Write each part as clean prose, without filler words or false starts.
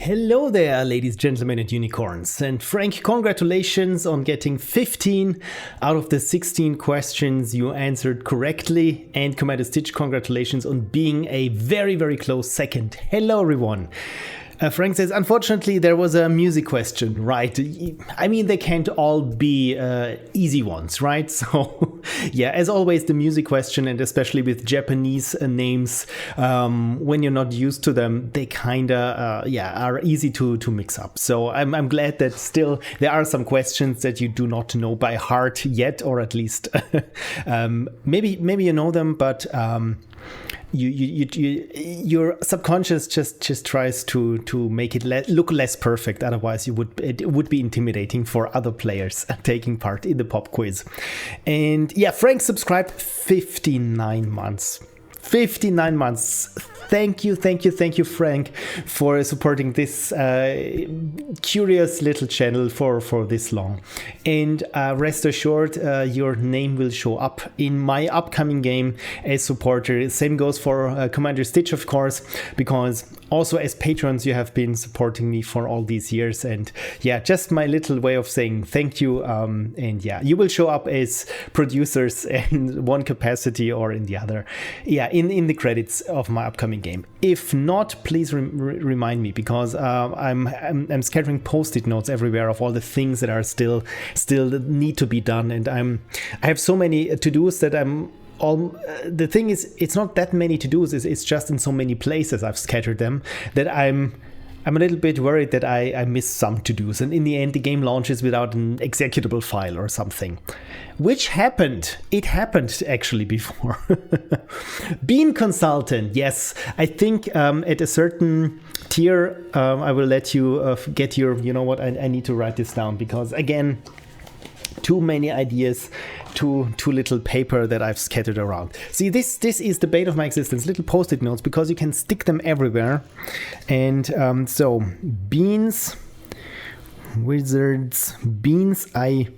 Hello there, ladies, gentlemen, and unicorns. And Frank, congratulations on getting 15 out of the 16 questions you answered correctly. And Commander Stitch, congratulations on being a very, very close second. Hello, everyone. Frank says, unfortunately, there was a music question, right? I mean, they can't all be easy ones, right? So, yeah, as always, the music question, and especially with Japanese names, when you're not used to them, they kind of, are easy to mix up. So I'm glad that still there are some questions that you do not know by heart yet, or at least maybe you know them, but your subconscious just tries to make it look less perfect. Otherwise, it would be intimidating for other players taking part in the pop quiz. And yeah, Frank subscribed 59 months. 59 months. Thank you, Frank, for supporting this curious little channel for this long. And rest assured, your name will show up in my upcoming game as supporter. Same goes for Commander Stitch, of course, because also as patrons, you have been supporting me for all these years. And yeah, just my little way of saying thank you. And yeah, you will show up as producers in one capacity or in the other. Yeah, in the credits of my upcoming game. If not, please remind me, because I'm scattering post-it notes everywhere of all the things that are still need to be done, and I have so many to-dos that the thing is, it's not that many to-dos, it's just in so many places I've scattered them that I'm a little bit worried that I miss some to-dos, and in the end the game launches without an executable file or something. Which happened. It happened actually before. Bean Consultant, yes. I think at a certain tier, I will let you get your, you know what, I need to write this down, because again, too many ideas, too little paper that I've scattered around. See, this is the bane of my existence, little post-it notes, because you can stick them everywhere. And so, beans, wizards, beans, I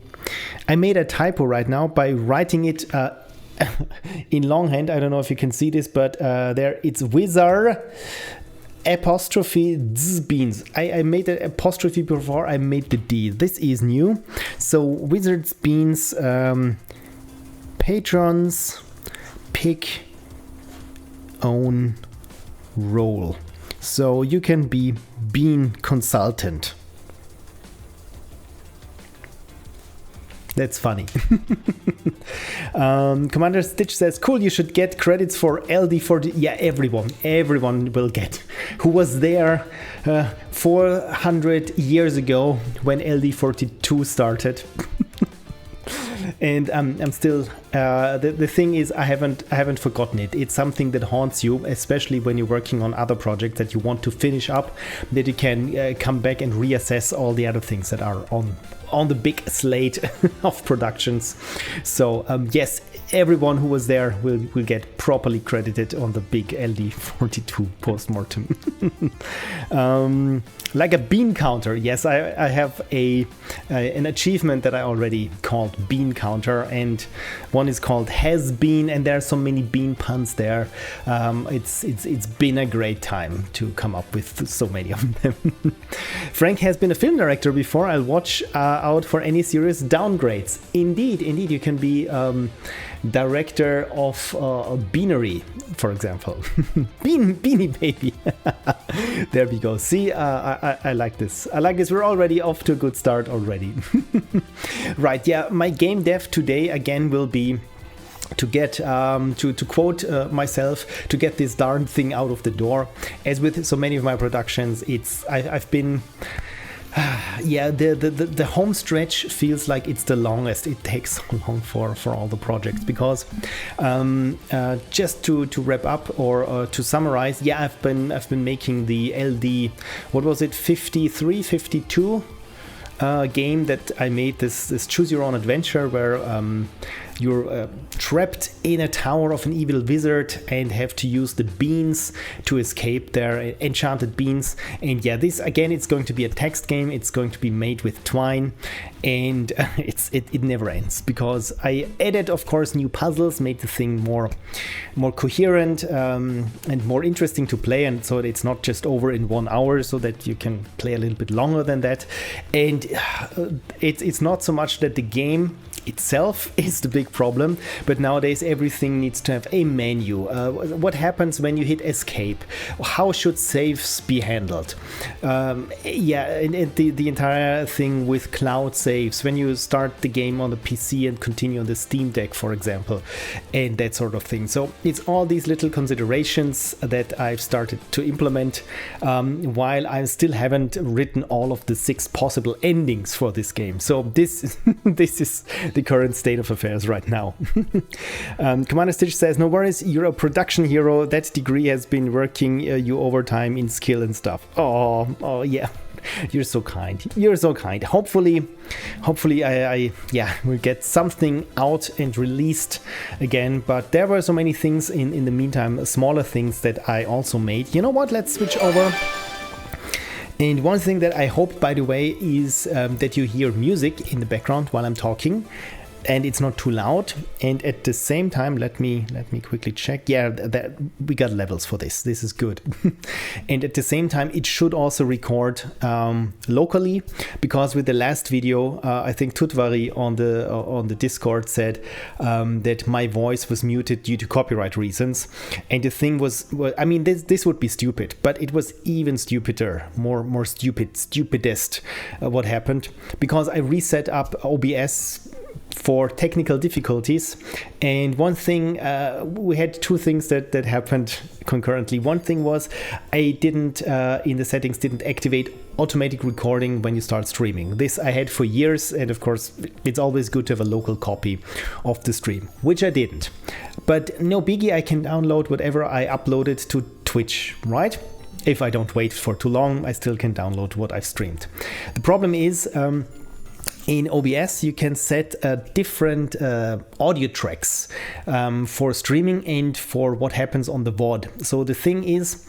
made a typo right now by writing it in longhand. I don't know if you can see this, but there it's wizard apostrophe z beans. I made an apostrophe before I made the D. This is new. So wizards beans, patrons pick own role. So you can be bean consultant. That's funny. Commander Stitch says, cool, you should get credits for LD40. Yeah, everyone will get. Who was there 400 years ago when LD42 started. And I'm still, the thing is, I haven't forgotten it. It's something that haunts you, especially when you're working on other projects that you want to finish up, that you can come back and reassess all the other things that are on the big slate of productions. So yes, everyone who was there will get properly credited on the big LD42 postmortem. Like a bean counter. Yes, I have an achievement that I already called bean counter, and one is called has been, and there are so many bean puns there. It's been a great time to come up with so many of them. Frank has been a film director before. I'll watch out for any serious downgrades. Indeed, you can be director of Beanery, for example. Beanie Baby. There we go. See, I like this. We're already off to a good start already. Right, yeah, my game dev today again will be to get to quote myself, to get this darn thing out of the door. As with so many of my productions, I've been the home stretch feels like it's the longest. It takes so long for all the projects, because just to wrap up or to summarize, yeah, I've been making the LD, what was it, 53, 52 game that I made, this choose your own adventure, where you're trapped in a tower of an evil wizard and have to use the beans to escape their enchanted beans. And yeah, this again, it's going to be a text game. It's going to be made with Twine, and it never ends, because I added, of course, new puzzles, made the thing more coherent and more interesting to play, and so it's not just over in 1 hour, so that you can play a little bit longer than that. And it's not so much that the game itself is the big problem, but nowadays everything needs to have a menu. What happens when you hit escape? How should saves be handled? And the entire thing with cloud saves, when you start the game on the PC and continue on the Steam Deck, for example, and that sort of thing. So it's all these little considerations that I've started to implement, while I still haven't written all of the 6 possible endings for this game. So this is the current state of affairs right now. Commander Stitch says, no worries, you're a production hero. That degree has been working you overtime in skill and stuff. Oh yeah. You're so kind. You're so kind. Hopefully I will get something out and released again. But there were so many things in the meantime, smaller things that I also made. You know what? Let's switch over. And one thing that I hope, by the way, is that you hear music in the background while I'm talking, and it's not too loud. And at the same time, let me quickly check. Yeah, we got levels for this. This is good. And at the same time, it should also record locally, because with the last video, I think Tutvari on the Discord said that my voice was muted due to copyright reasons. And the thing was, I mean, this would be stupid, but it was even stupider, more stupidest what happened, because I reset up OBS for technical difficulties. And one thing, we had 2 things that happened concurrently. One thing was I didn't, in the settings, didn't activate automatic recording when you start streaming. This I had for years, and of course it's always good to have a local copy of the stream, which I didn't. But no biggie, I can download whatever I uploaded to Twitch, right? If I don't wait for too long, I still can download what I've streamed. The problem is, in OBS, you can set different audio tracks for streaming and for what happens on the VOD. So the thing is,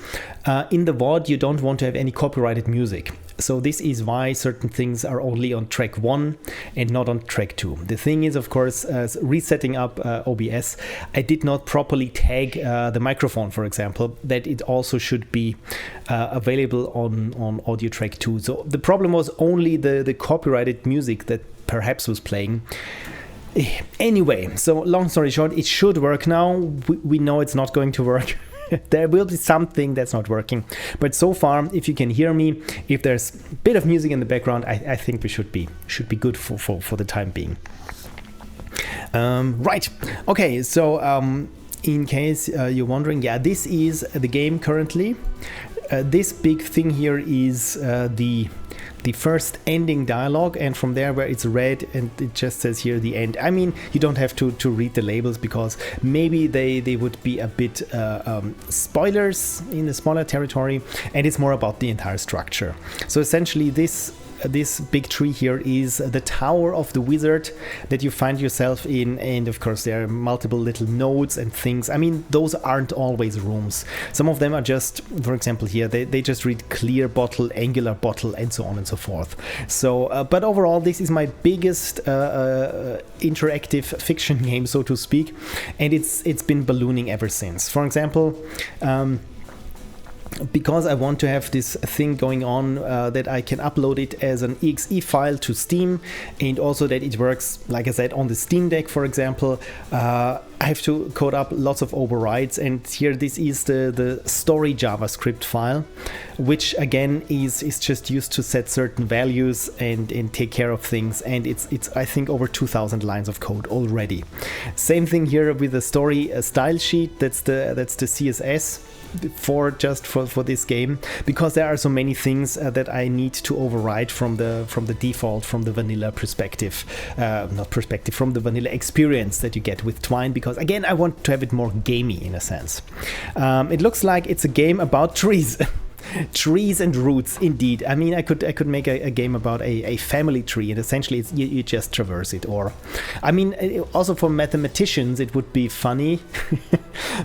in the VOD, you don't want to have any copyrighted music. So this is why certain things are only on track 1 and not on track 2. The thing is, of course, resetting up OBS, I did not properly tag the microphone, for example, that it also should be available on audio track 2. So the problem was only the copyrighted music that perhaps was playing. Anyway, so long story short, it should work now. We know it's not going to work. There will be something that's not working, but so far, if you can hear me, if there's a bit of music in the background, I think we should be good for the time being. Right. Okay. So in case you're wondering, yeah, this is the game currently. This big thing here is the first ending dialogue, and from there where it's red and it just says here the end. I mean, you don't have to read the labels, because maybe they would be a bit spoilers in the smaller territory, and it's more about the entire structure. So essentially this big tree here is the tower of the wizard that you find yourself in, and of course there are multiple little nodes and things. I mean, those aren't always rooms. Some of them are just, for example here, they just read clear bottle, angular bottle, and so on and so forth. So but overall, this is my biggest interactive fiction game, so to speak, and it's been ballooning ever since. For example, because I want to have this thing going on, that I can upload it as an exe file to Steam, and also that it works, like I said, on the Steam Deck, for example. I have to code up lots of overrides, and here this is the story JavaScript file, which again is just used to set certain values and take care of things, and it's I think over 2,000 lines of code already. Same thing here with the story style sheet. That's the CSS for this game, because there are so many things that I need to override from the default, from the vanilla perspective, from the vanilla experience that you get with Twine, because again I want to have it more gamey in a sense. It looks like it's a game about trees. Trees and roots, indeed. I mean, I could make a game about a family tree, and essentially you just traverse it. Or, I mean, also for mathematicians, it would be funny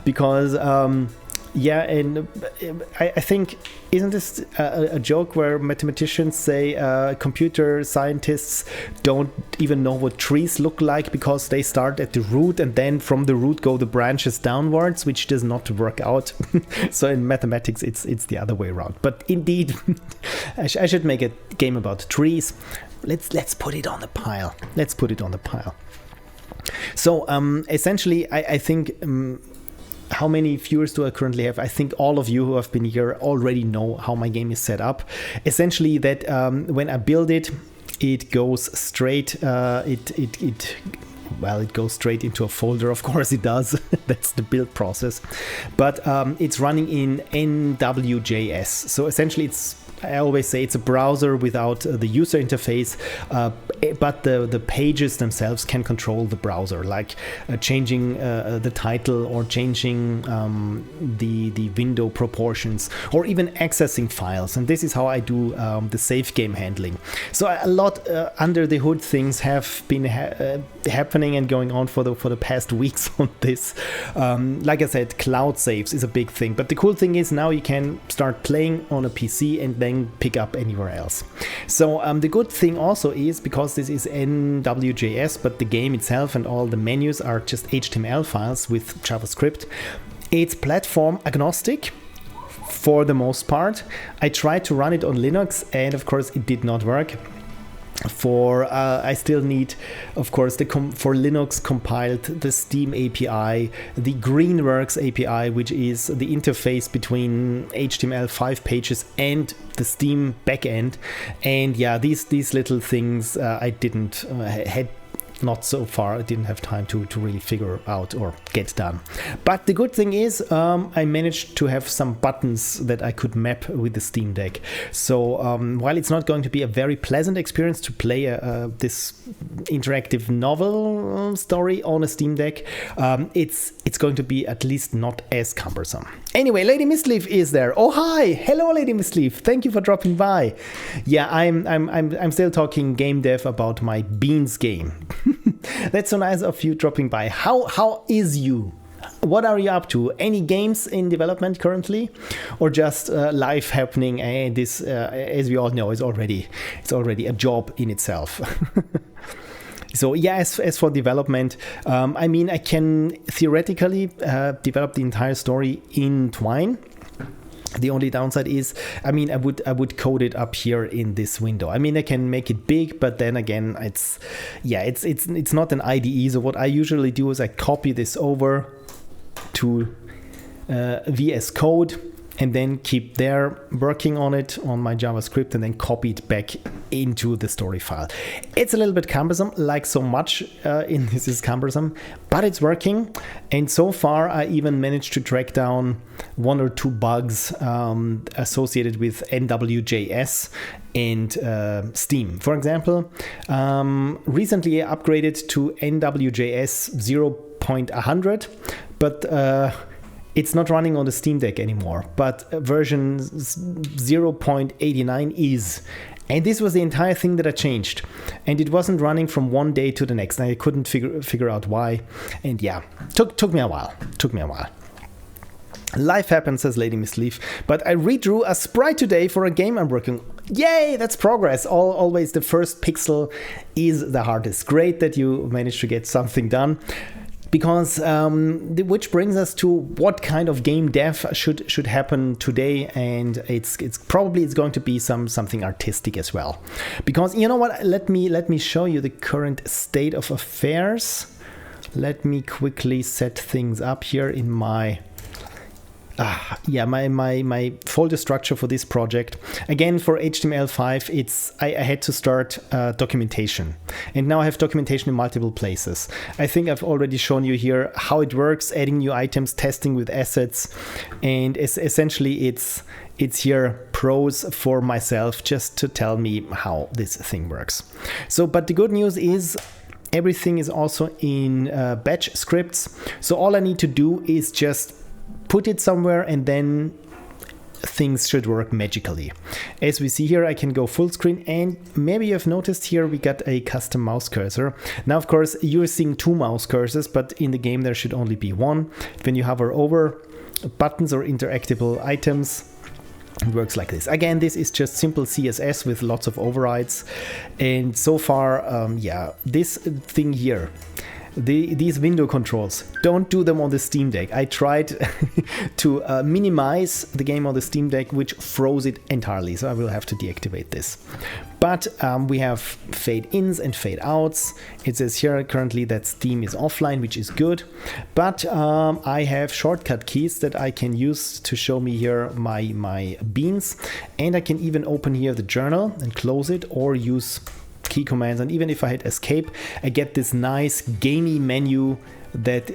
because. Yeah, and I think, isn't this a joke where mathematicians say computer scientists don't even know what trees look like because they start at the root and then from the root go the branches downwards, which does not work out. So in mathematics, it's the other way around. But indeed, I should make a game about trees. Let's put it on the pile. Let's put it on the pile. So essentially, I think. How many viewers do I currently have? I think all of you who have been here already know how my game is set up. Essentially, that when I build it, it goes straight. It goes straight into a folder. Of course, it does. That's the build process. But it's running in NWJS. So essentially, I always say it's a browser without the user interface, but the pages themselves can control the browser, like changing the title or changing the window proportions or even accessing files. And this is how I do the save game handling. So a lot under the hood things have been happening and going on for the past weeks on this. Like I said, cloud saves is a big thing. But the cool thing is now you can start playing on a PC and then pick up anywhere else. So the good thing also is, because this is NWJS, but the game itself and all the menus are just HTML files with JavaScript, it's platform agnostic for the most part. I tried to run it on Linux and of course it did not work. I still need, of course, for Linux compiled the Steam API, the Greenworks API, which is the interface between HTML5 pages and the Steam backend. And yeah, these little things I didn't had not so far. I didn't have time to really figure out or get done. But the good thing is I managed to have some buttons that I could map with the Steam Deck. So while it's not going to be a very pleasant experience to play this interactive novel story on a Steam Deck, it's going to be at least not as cumbersome. Anyway, Lady Mistleaf is there. Oh hi, hello Lady Mistleaf. Thank you for dropping by. Yeah, I'm still talking game dev about my Beans game. That's so nice of you dropping by. How is you? What are you up to? Any games in development currently, or just life happening? And this, as we all know, it's already a job in itself. So yeah, as for development, I mean, I can theoretically develop the entire story in Twine. The only downside is, I mean, I would code it up here in this window. I mean, I can make it big, but then again, it's not an IDE. So what I usually do is I copy this over to VS Code and then keep there working on it on my JavaScript and then copy it back into the story file. It's a little bit cumbersome, like so much in this is cumbersome, but it's working. And so far, I even managed to track down 1 or 2 bugs associated with NWJS and Steam. For example, recently I upgraded to NWJS 0.100, but it's not running on the Steam Deck anymore, but version 0.89 is. And this was the entire thing that I changed. And it wasn't running from one day to the next. And I couldn't figure out why. And yeah, took me a while. Life happens, says Lady Mistleaf. But I redrew a sprite today for a game I'm working. Yay, that's progress. Always the first pixel is the hardest. Great that you managed to get something done. Because which brings us to what kind of game dev should happen today, and it's probably going to be something artistic as well. Because you know what? Let me show you the current state of affairs. Let me quickly set things up here in my my folder structure for this project. Again, for HTML5, I had to start documentation. And now I have documentation in multiple places. I think I've already shown you here how it works, adding new items, testing with assets. And essentially, it's here pros for myself just to tell me how this thing works. So, but the good news is everything is also in batch scripts. So all I need to do is just put it somewhere and then things should work magically. As we see here, I can go full screen, and maybe you've noticed here we got a custom mouse cursor. Now, of course, you're seeing 2 mouse cursors, but in the game there should only be 1. When you hover over buttons or interactable items, it works like this. Again, this is just simple CSS with lots of overrides. And so far, this thing here, these window controls, don't do them on the Steam Deck. I tried to minimize the game on the Steam Deck, which froze it entirely, so I will have to deactivate this. But we have fade ins and fade outs. It says here currently that Steam is offline, which is good. But I have shortcut keys that I can use to show me here my beans. And I can even open here the journal and close it, or use key commands. And even if I hit escape, I get this nice gamey menu that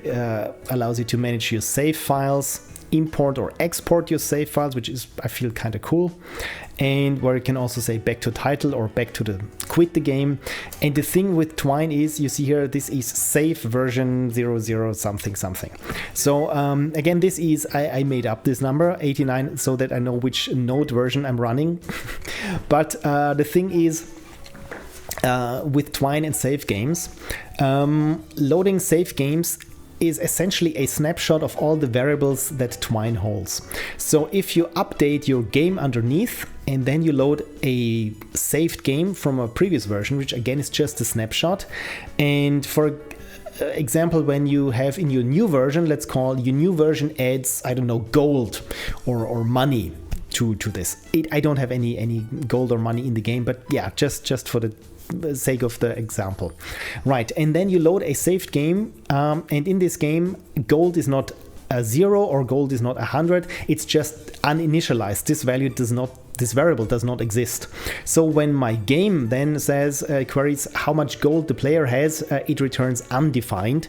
allows you to manage your save files, import or export your save files, which is, I feel, kind of cool. And where you can also say back to title or back to the quit the game. And the thing with Twine is, you see here, this is save version 00 something something. So again, this is, I made up this number 89 so that I know which node version I'm running. But the thing is, with Twine and save games, loading save games is essentially a snapshot of all the variables that Twine holds. So if you update your game underneath and then you load a saved game from a previous version, which again is just a snapshot, and for example, when you have in your new version, let's call your new version adds, I don't know, gold or money to this. I don't have any gold or money in the game, but yeah, just for the sake of the example. Right, and then you load a saved game, and in this game, gold is not a 0 or gold is not 100, it's just uninitialized. This variable does not exist. So when my game then says, queries how much gold the player has, it returns undefined.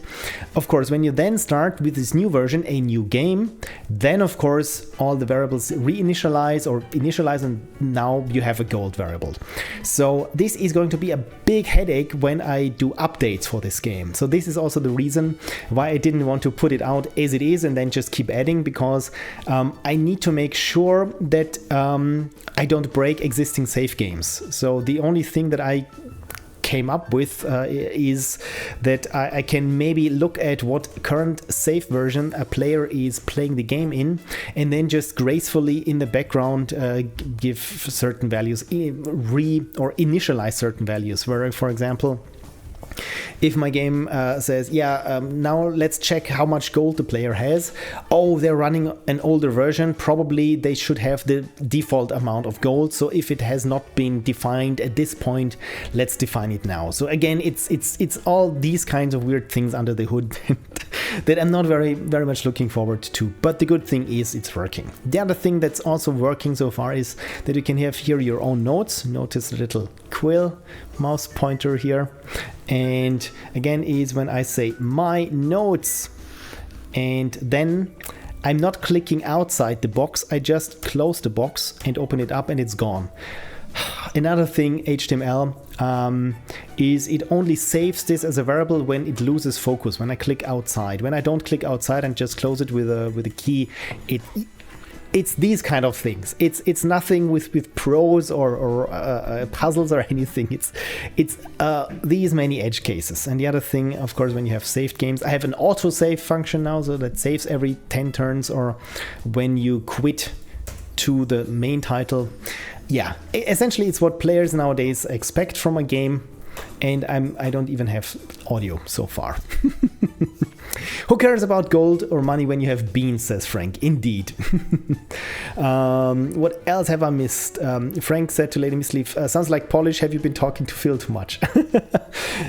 Of course, when you then start with this new version, a new game, then of course all the variables reinitialize or initialize, and now you have a gold variable. So this is going to be a big headache when I do updates for this game. So this is also the reason why I didn't want to put it out as it is and then just keep adding, because I need to make sure that I don't break existing save games. So the only thing that I came up with is that I can maybe look at what current save version a player is playing the game in, and then just gracefully in the background give certain values, or initialize certain values, where, for example, if my game says, now let's check how much gold the player has. Oh, they're running an older version. Probably they should have the default amount of gold. So if it has not been defined at this point, let's define it now. So again, it's all these kinds of weird things under the hood that I'm not very much looking forward to. But the good thing is it's working. The other thing that's also working so far is that you can have here your own notes. Notice the little quill mouse pointer here. And again is when I say my notes, and then I'm not clicking outside the box, I just close the box and open it up and it's gone. Another thing, HTML, is it only saves this as a variable when it loses focus, when I click outside. When I don't click outside and just close it with a key, it's these kind of things. It's nothing with prose or puzzles or anything. It's these many edge cases. And the other thing, of course, when you have saved games, I have an auto save function now, so that saves every 10 turns, or when you quit to the main title. Yeah, essentially it's what players nowadays expect from a game, and I don't even have audio so far. Who cares about gold or money when you have beans, says Frank. Indeed. What else have I missed? Frank said to Lady Misleaf, sounds like Polish. Have you been talking to Phil too much?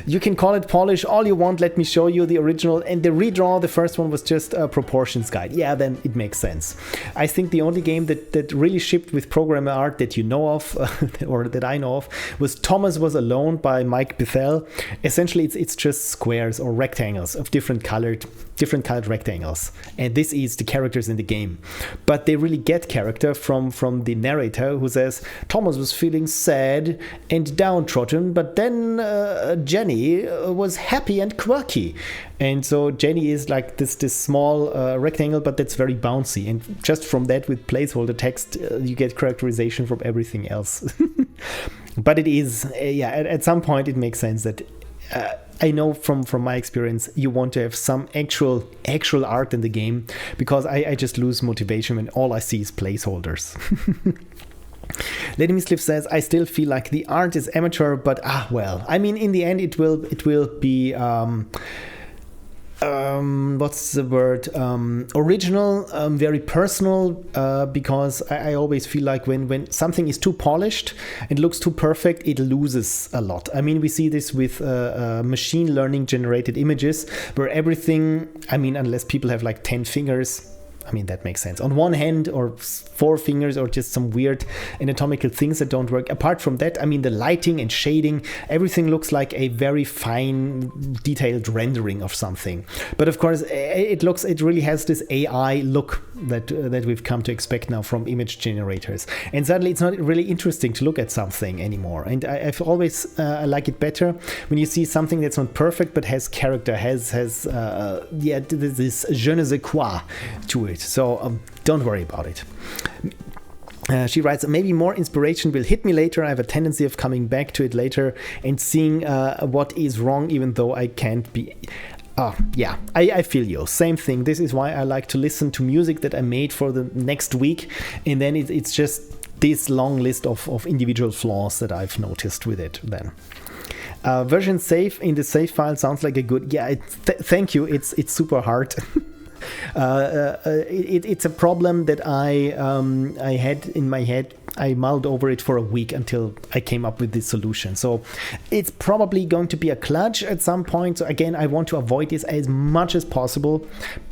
You can call it Polish all you want. Let me show you the original. And the redraw, the first one was just a proportions guide. Yeah, then it makes sense. I think the only game that really shipped with programmer art that you know of, or that I know of, was Thomas Was Alone by Mike Bethel. Essentially, it's just squares or rectangles of different colored different colored rectangles, and this is the characters in the game. But they really get character from the narrator, who says Thomas was feeling sad and downtrodden, but then Jenny was happy and quirky. And so Jenny is like this small rectangle, but that's very bouncy, and just from that, with placeholder text, you get characterization from everything else. But it is at some point it makes sense that I know from my experience, you want to have some actual art in the game, because I just lose motivation when all I see is placeholders. Lady Miscliff says, I still feel like the art is amateur, but well, I mean, in the end, it will be what's the word, original, very personal, because I always feel like when something is too polished and looks too perfect, it loses a lot. I mean, we see this with machine learning generated images, where everything, I mean, unless people have like 10 fingers, I mean, that makes sense. On one hand, or 4 fingers, or just some weird anatomical things that don't work. Apart from that, I mean, the lighting and shading, everything looks like a very fine, detailed rendering of something. But of course, it really has this AI look that we've come to expect now from image generators. And suddenly, it's not really interesting to look at something anymore. And I've always like it better when you see something that's not perfect but has character, has this je ne sais quoi to it. So don't worry about it. She writes, maybe more inspiration will hit me later. I have a tendency of coming back to it later and seeing what is wrong, even though I can't be... I feel you. Same thing. This is why I like to listen to music that I made for the next week. And then it's just this long list of individual flaws that I've noticed with it then. Version save in the save file sounds like a good... Yeah, thank you. It's super hard. It's a problem that I had in my head. I mulled over it for a week until I came up with this solution. So it's probably going to be a clutch at some point. So again, I want to avoid this as much as possible,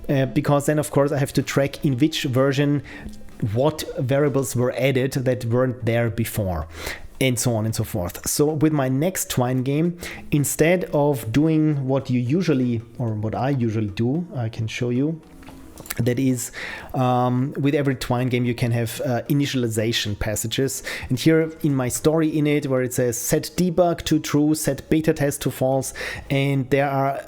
because then of course I have to track in which version what variables were added that weren't there before, and so on and so forth. So with my next Twine game, instead of doing what I usually do, I can show you. That is, with every Twine game, you can have initialization passages. And here in my story in it, where it says set debug to true, set beta test to false, and there are,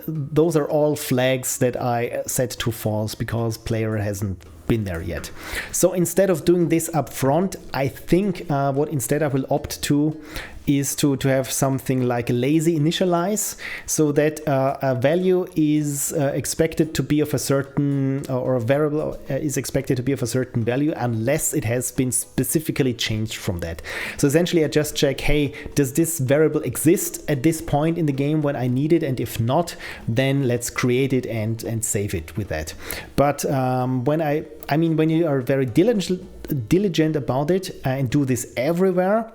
those are all flags that I set to false because player hasn't been there yet. So instead of doing this up front, I think what instead I will opt to is to have something like a lazy initialize, so that a value is expected to be of a certain, or a variable is expected to be of a certain value unless it has been specifically changed from that. So essentially I just check, hey, does this variable exist at this point in the game when I need it? And if not, then let's create it and save it with that. But when you are very diligent about it and do this everywhere,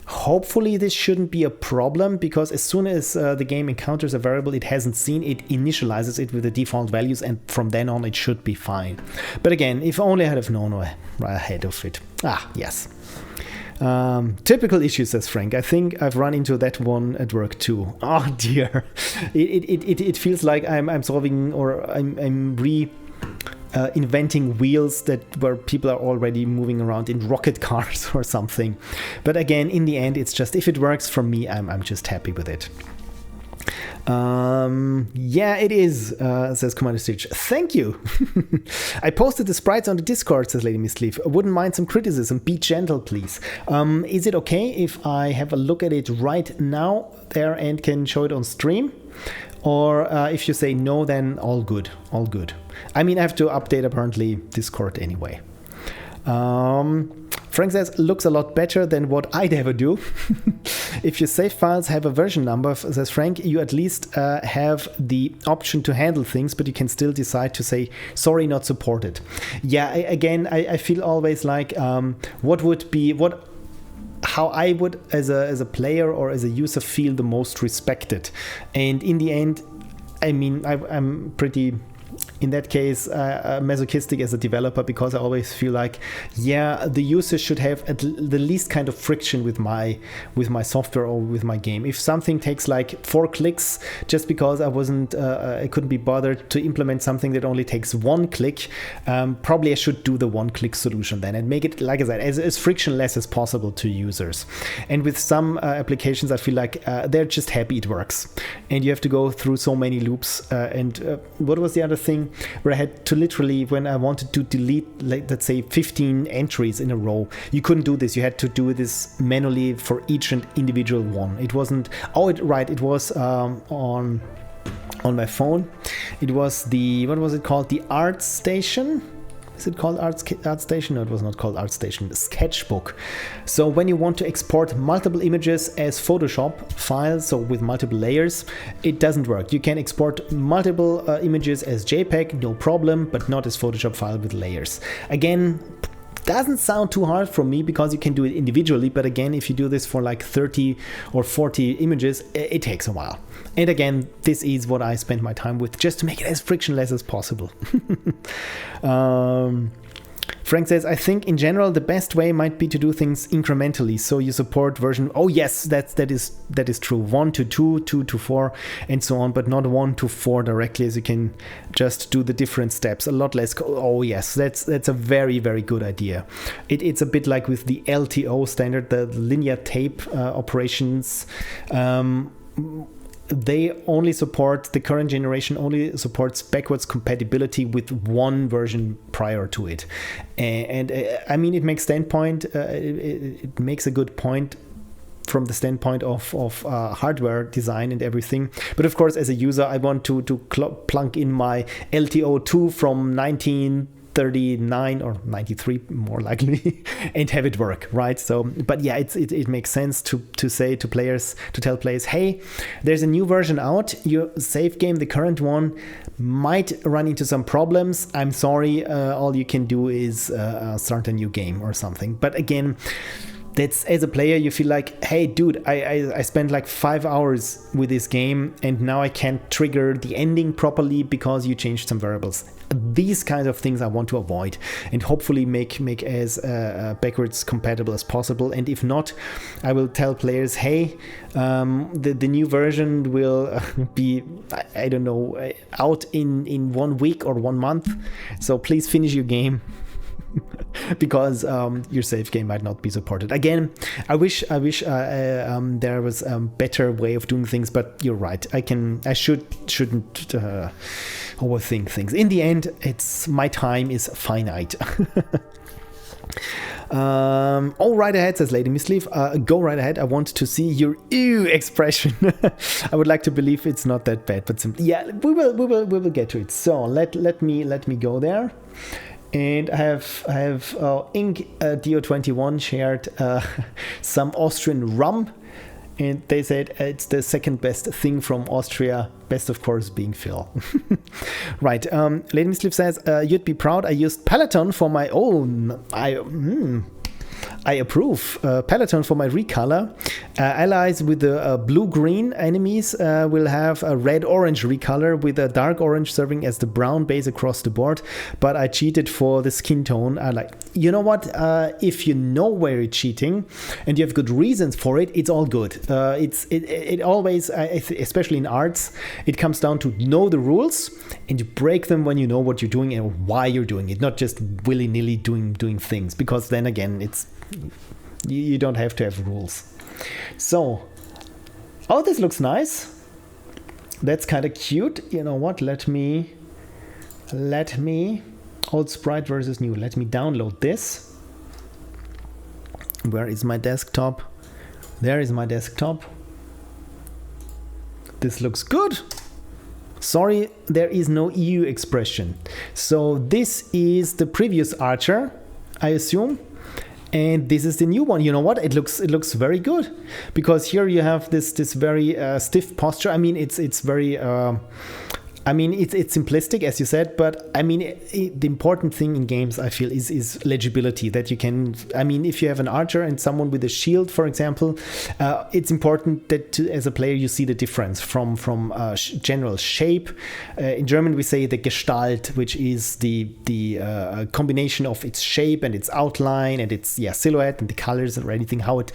hopefully this shouldn't be a problem, because as soon as the game encounters a variable it hasn't seen, it initializes it with the default values, and from then on it should be fine. But again, if only I had have known ahead of it. Yes. Typical issue, says Frank. I think I've run into that one at work too. Oh dear. It feels like I'm solving, or I'm inventing wheels where people are already moving around in rocket cars or something. But again, in the end, it's just, if it works for me, I'm just happy with it. Yeah, it is, says Commander Stitch. Thank you. I posted the sprites on the Discord, says Lady Miscliff. Wouldn't mind some criticism. Be gentle, please. Is it okay if I have a look at it right now there and can show it on stream? Or if you say no, then all good, all good. I mean, I have to update apparently Discord anyway. Frank says, looks a lot better than what I'd ever do. If your save files have a version number, says Frank, you at least have the option to handle things, but you can still decide to say, sorry, not supported. Yeah, I feel always like how I would, as a player or as a user, feel the most respected. And in the end, I mean, I'm pretty in that case masochistic as a developer, because I always feel like, yeah, the user should have the least kind of friction with my software or with my game. If something takes like 4 clicks just because I couldn't be bothered to implement something that only takes 1 click, probably I should do the 1-click solution then and make it, like I said, as frictionless as possible to users. And with some applications, I feel like they're just happy it works, and you have to go through so many loops. What was the other thing where I had to literally, when I wanted to delete, like, let's say 15 entries in a row, you couldn't do this. You had to do this manually for each and individual one. It wasn't, it was on my phone. It was what was it called? The Art Station? Is it called Art Station? No, it was not called Art Station. Sketchbook. So when you want to export multiple images as Photoshop files, so with multiple layers, it doesn't work. You can export multiple images as JPEG, no problem, but not as Photoshop file with layers. Again, doesn't sound too hard for me because you can do it individually, but again, if you do this for like 30 or 40 images, it takes a while. And again, this is what I spend my time with, just to make it as frictionless as possible. Frank says, I think in general the best way might be to do things incrementally, so you support version. Oh yes, that is true. 1 to 2, 2 to 4, and so on, but not 1 to 4 directly, as you can just do the different steps. A lot less. Oh yes, that's a very, very good idea. It's a bit like with the LTO standard, the linear tape operations. They only support, the current generation only supports backwards compatibility with one version prior to it. And I mean, it makes it makes a good point from the standpoint of hardware design and everything. But of course, as a user, I want to plunk in my LTO2 from 1939 or 93 more likely and have it work, right? So, but yeah, it makes sense to tell players, hey, there's a new version out, your save game, the current one, might run into some problems. I'm sorry, all you can do is start a new game or something. But again, that's, as a player, you feel like, hey dude, I spent like 5 hours with this game and now I can't trigger the ending properly because you changed some variables. These kinds of things I want to avoid and hopefully make as backwards compatible as possible. And if not, I will tell players, hey, the new version will be, I don't know, out in 1 week or 1 month, so please finish your game. Because your save game might not be supported. Again, I wish there was a better way of doing things, but you're right. I shouldn't overthink things. In the end, my time is finite. All right ahead, says Lady Misleaf. Go right ahead. I want to see your ew expression. I would like to believe it's not that bad, but yeah, we will get to it. So let me go there. And I have Inc. DO21 shared some Austrian rum, and they said it's the second best thing from Austria. Best, of course, being Phil. Right. Lady Misleaf says, you'd be proud I used Peloton for my own. I approve. Peloton for my recolor. Allies with the blue-green enemies will have a red-orange recolor with a dark orange serving as the brown base across the board. But I cheated for the skin tone. You know what? If you know where you're cheating and you have good reasons for it, it's all good. It always, especially in arts, it comes down to know the rules and you break them when you know what you're doing and why you're doing it, not just willy-nilly doing things. Because then again, you don't have to have rules. So, this looks nice. That's kind of cute. You know what? Let me old sprite versus new. Let me download this. Where is my desktop? There is my desktop. This looks good. Sorry, there is no EU expression. So this is the previous Archer, I assume. And this is the new one. You know what? It looks very good, because here you have this very stiff posture. I mean, it's very I mean, it's simplistic, as you said, but I mean, the important thing in games, I feel, is legibility. That you can, I mean, if you have an archer and someone with a shield, for example, it's important that as a player you see the difference from general shape. In German, we say the Gestalt, which is the combination of its shape and its outline and its silhouette and the colors or anything, how it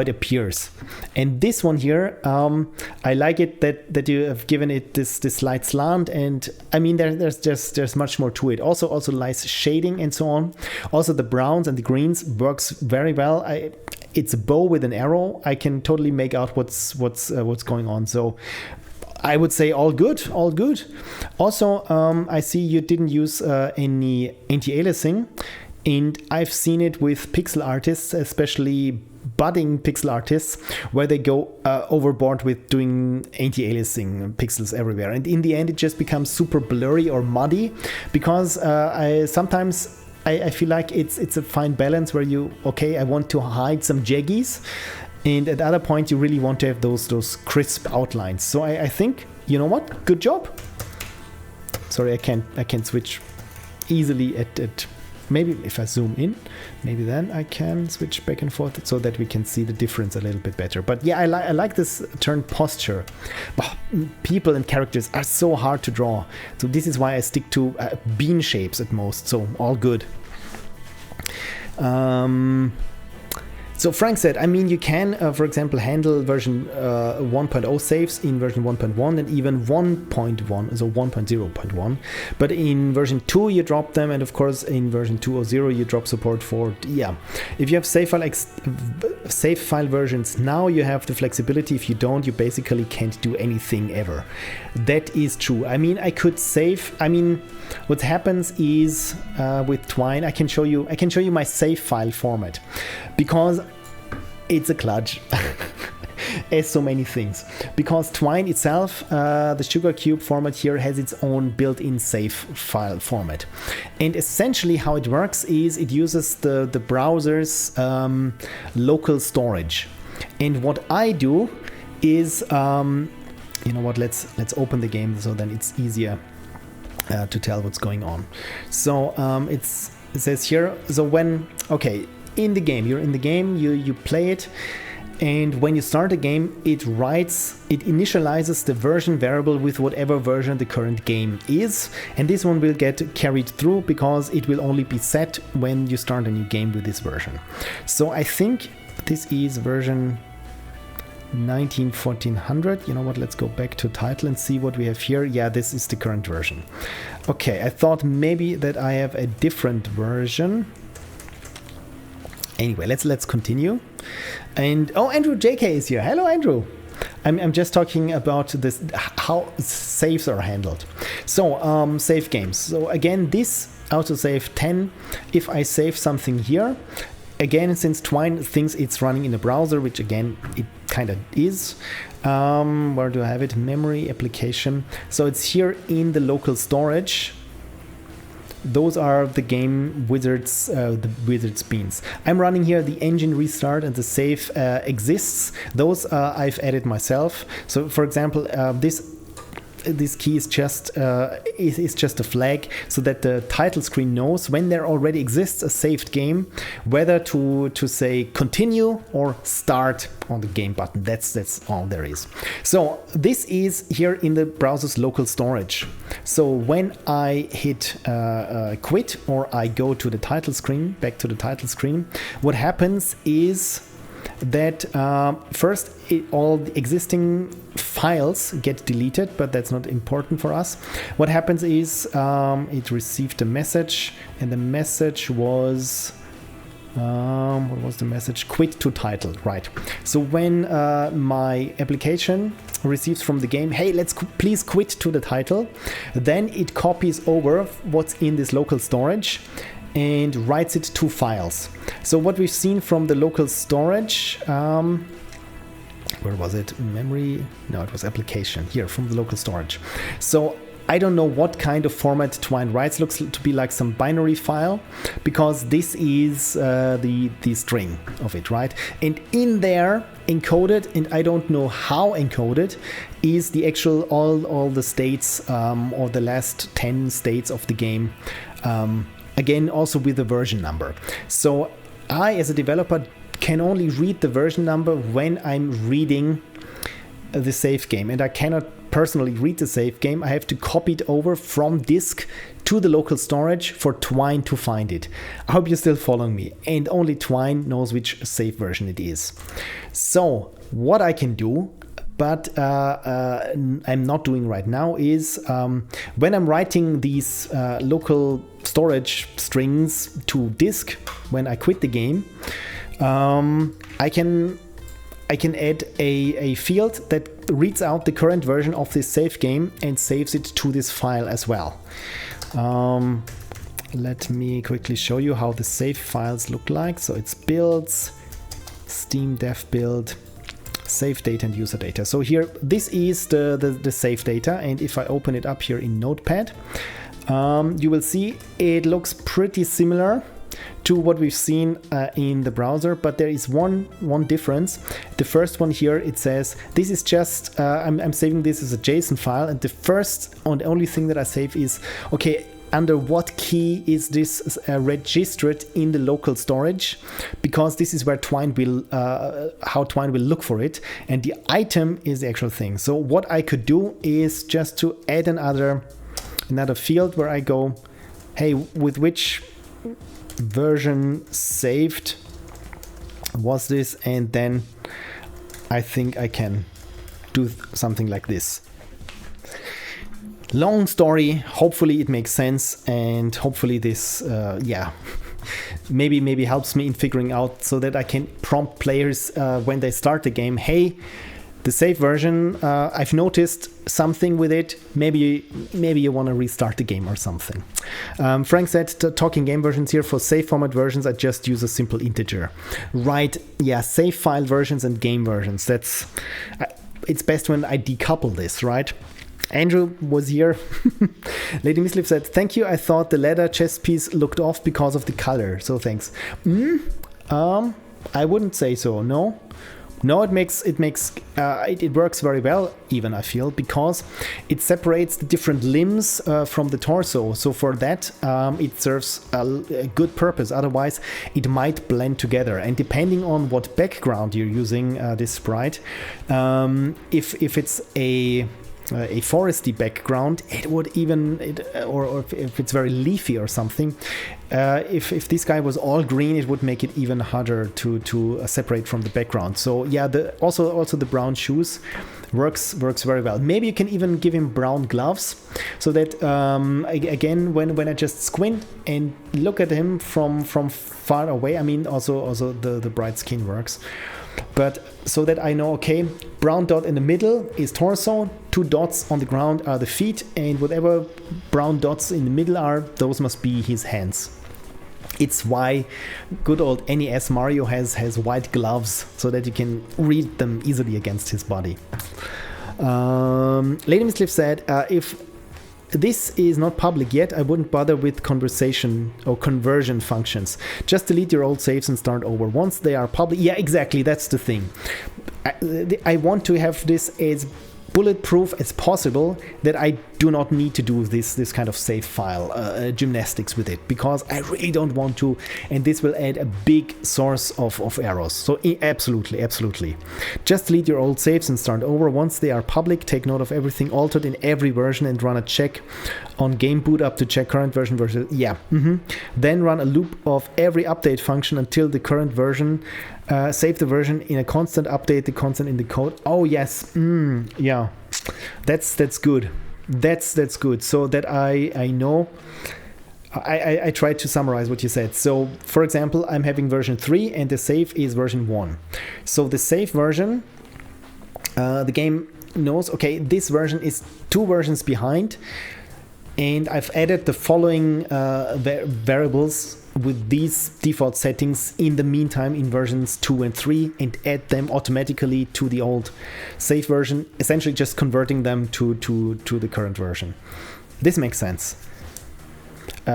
appears. And this one here, I like it that you have given it this slight slant. And I mean, there's much more to it. Also nice shading and so on. Also the browns and the greens works very well. It's a bow with an arrow. I can totally make out what's going on. So I would say all good. Also, I see you didn't use any anti-aliasing, and I've seen it with pixel artists, especially budding pixel artists, where they go overboard with doing anti-aliasing pixels everywhere, and in the end it just becomes super blurry or muddy, because I feel like it's a fine balance where I want to hide some jaggies, and at other point you really want to have those crisp outlines. So I think, you know what, good job. Sorry, I can't switch easily at maybe if I zoom in, maybe then I can switch back and forth so that we can see the difference a little bit better. But yeah, I like this turn posture. People and characters are so hard to draw. So this is why I stick to bean shapes at most. So all good. So Frank said, I mean, you can, for example, handle version 1.0 saves in version 1.1 and even 1.1, so 1.0.1. But in version 2, you drop them. And of course, in version 2.0, you drop support for, If you have save file versions now, you have the flexibility. If you don't, you basically can't do anything ever. That is true. I mean, I could save. I mean, what happens is with Twine, I can show you my save file format, because it's a kludge. As so many things, because Twine itself, the Sugar Cube format here, has its own built-in save file format, and essentially how it works is it uses the browser's local storage. And what I do is, you know what, let's open the game so then it's easier to tell what's going on. So it says here, so when in the game, you're in the game, you play it, and when you start a game, it initializes the version variable with whatever version the current game is, and this one will get carried through because it will only be set when you start a new game with this version. So I think this is version 1400. You know what, let's go back to title and see what we have here. Yeah, this is the current version. Okay, I thought maybe that I have a different version. Anyway, let's continue. And Andrew JK is here. Hello, Andrew. I'm just talking about this, how saves are handled. So save games. So again, this autosave 10. If I save something here, again, since Twine thinks it's running in a browser, which again it kind of is. Where do I have it? Memory application. So it's here in the local storage. Those are the game wizards, the wizards beans. I'm running here the engine restart and the save exists. Those I've added myself. So for example, this key is just a flag so that the title screen knows when there already exists a saved game, whether to say continue or start on the game button. That's all there is. So this is here in the browser's local storage. So when I hit quit or I go to the title screen, back to the title screen, what happens is that first all the existing files get deleted, but that's not important for us. What happens is it received a message, and the message was what was the message? Quit to title, right? So when my application receives from the game, hey, please quit to the title, then it copies over what's in this local storage and writes it to files. So what we've seen from the local storage, where was it? Memory? No, it was application here from the local storage. So I don't know what kind of format Twine writes. Looks to be like some binary file, because this is the string of it, right? And in there, encoded, and I don't know how encoded, is the actual all the states, or the last 10 states of the game. Again, also with the version number. So I, as a developer, can only read the version number when I'm reading the save game, and I cannot personally read the save game. I have to copy it over from disk to the local storage for Twine to find it. I hope you're still following me, and only Twine knows which save version it is. So what I can do, but I'm not doing right now, is when I'm writing these local storage strings to disk when I quit the game, I can add a field that reads out the current version of this save game and saves it to this file as well. Let me quickly show you how the save files look like. So it's builds, Steam dev build, save data and user data. So here, this is the save data, and if I open it up here in Notepad, you will see it looks pretty similar to what we've seen in the browser, but there is one difference. The first one here, it says this is just I'm saving this as a JSON file, and the first and only thing that I save is, okay, under what key is this registered in the local storage, because this is where Twine will how Twine will look for it, and the item is the actual thing. So what I could do is just to add another field where I go, hey, with which version saved was this, and then I think I can do something like this. Long story, hopefully it makes sense, and hopefully this maybe helps me in figuring out, so that I can prompt players when they start the game, hey, the save version, I've noticed something with it. Maybe you want to restart the game or something. Frank said, talking game versions here, for save format versions, I just use a simple integer. Right, yeah, save file versions and game versions. It's best when I decouple this, right? Andrew was here. Lady Mislip said, thank you. I thought the leather chest piece looked off because of the color. So thanks. I wouldn't say so, no. No, it works very well, even, I feel, because it separates the different limbs from the torso. So for that, it serves a good purpose. Otherwise, it might blend together. And depending on what background you're using this sprite, if it's a foresty background, it would even, or if it's very leafy or something, if this guy was all green, it would make it even harder to separate from the background. So yeah, also the brown shoes works very well. Maybe you can even give him brown gloves, so that again, when I just squint and look at him from far away, I mean, also the bright skin works. But so that I know, okay, brown dot in the middle is torso, 2 dots on the ground are the feet, and whatever brown dots in the middle are, those must be his hands. It's why good old NES Mario has white gloves, so that you can read them easily against his body. Lady Miscliff said, if this is not public yet, I wouldn't bother with conversation or conversion functions. Just delete your old saves and start over. Once they are public, yeah, exactly, that's the thing. I want to have this as bulletproof as possible, that I do not need to do this kind of save file gymnastics with it, because I really don't want to, and this will add a big source of errors. So absolutely. Just delete your old saves and start over. Once they are public, take note of everything altered in every version and run a check on game boot up to check current version versus, yeah. Then run a loop of every update function until the current version. Save the version in a constant, update the constant in the code. Oh yes, yeah, that's good. That's good. So that I know. I tried to summarize what you said. So for example, I'm having version 3 and the save is version 1. So the save version, the game knows, okay, this version is 2 versions behind, and I've added the following variables with these default settings in the meantime in versions 2 and 3, and add them automatically to the old save version, essentially just converting them to the current version. This makes sense.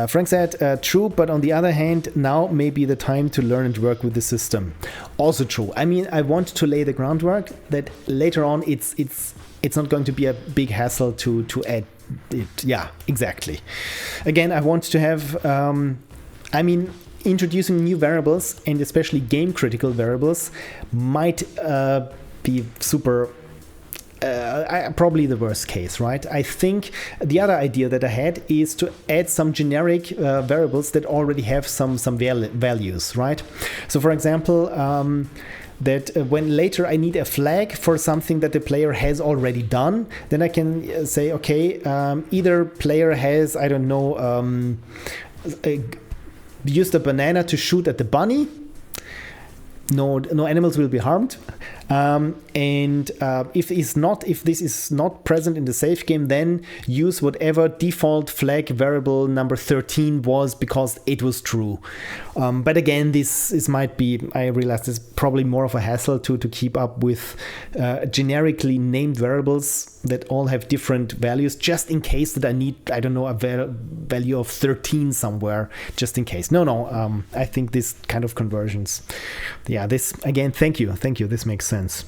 Frank said, true, but on the other hand, now may be the time to learn and work with the system. Also true. I mean, I want to lay the groundwork that later on it's not going to be a big hassle to add it. Yeah, exactly. Again, I want to have, introducing new variables and especially game critical variables might be super probably the worst case, right? I think the other idea that I had is to add some generic variables that already have some values, right? So for example, that when later I need a flag for something that the player has already done, then I can say, okay, either player has, I don't know, used a banana to shoot at the bunny. No animals will be harmed. If this is not present in the safe game, then use whatever default flag variable number 13 was because it was true. But again, this might be, I realize this is probably more of a hassle to keep up with generically named variables that all have different values, just in case that I need, I don't know, a value of 13 somewhere, just in case. No, I think this kind of conversions. Yeah, this, again, thank you. This makes sense.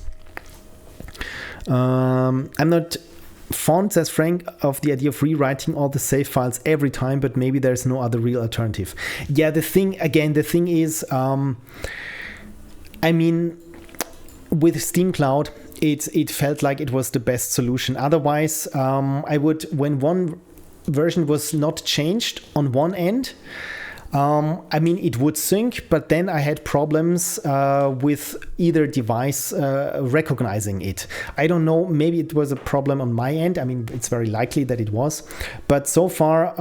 I'm not fond, says Frank, of the idea of rewriting all the save files every time, but maybe there's no other real alternative. Yeah, the thing is, with Steam Cloud, it felt like it was the best solution. Otherwise, I would, when one version was not changed on one end, it would sync, but then I had problems with either device recognizing it. I don't know, maybe it was a problem on my end. I mean, it's very likely that it was. But so far,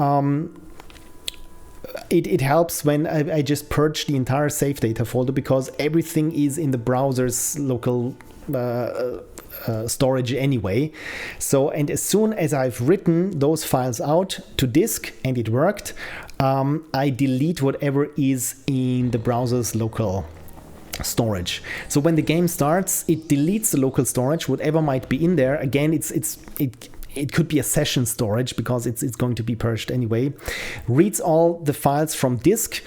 it helps when I just purge the entire save data folder, because everything is in the browser's local storage anyway. So, and as soon as I've written those files out to disk and it worked, I delete whatever is in the browser's local storage. So when the game starts, it deletes the local storage, whatever might be in there. Again, it could be a session storage because it's going to be purged anyway. Reads all the files from disk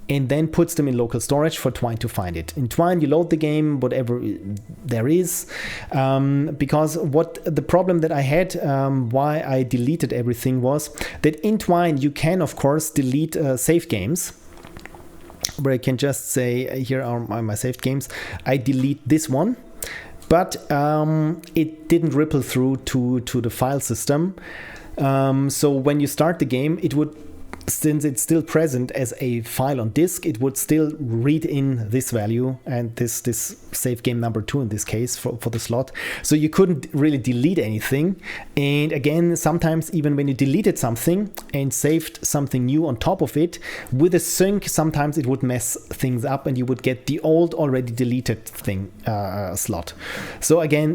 and then puts them in local storage for Twine to find it. In Twine, you load the game, whatever there is, because what the problem that I had, why I deleted everything, was that in Twine, you can, of course, delete save games, where I can just say, here are my saved games. I delete this one, but it didn't ripple through to the file system. So when you start the game, it would, since it's still present as a file on disk, it would still read in this value and this save game number 2 in this case for the slot. So you couldn't really delete anything. And again, sometimes even when you deleted something and saved something new on top of it, with a sync, sometimes it would mess things up and you would get the old already deleted thing slot. So again,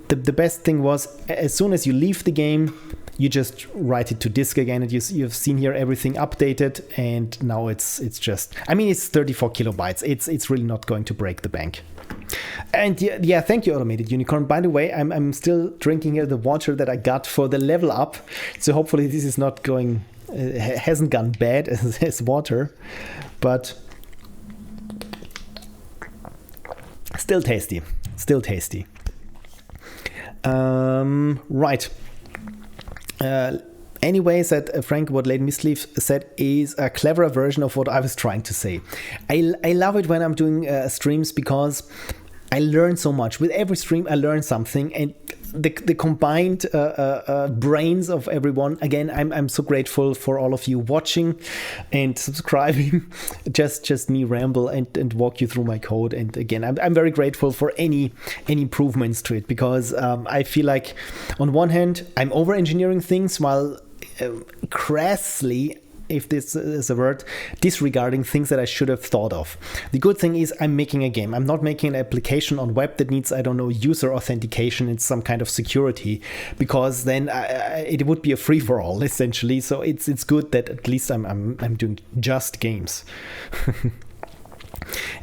the best thing was, as soon as you leave the game, you just write it to disk again, and you've seen here everything updated, and now it's just, it's 34 kilobytes. It's really not going to break the bank. And yeah, thank you, Automated Unicorn. By the way, I'm still drinking here the water that I got for the level up, so hopefully this is not going, hasn't gone bad as water, but still tasty. Right. Anyways, that Frank, what Late Misleaf said is a cleverer version of what I was trying to say. I love it when I'm doing streams, because I learn so much. With every stream, I learn something, and the combined brains of everyone. Again, I'm so grateful for all of you watching and subscribing. just me ramble and walk you through my code. And again, I'm very grateful for any improvements to it, because I feel like on one hand, I'm over engineering things, while crassly, if this is a word, disregarding things that I should have thought of. The good thing is I'm making a game. I'm not making an application on web that needs, I don't know, user authentication and some kind of security, because then it would be a free-for-all, essentially. So it's good that at least I'm doing just games.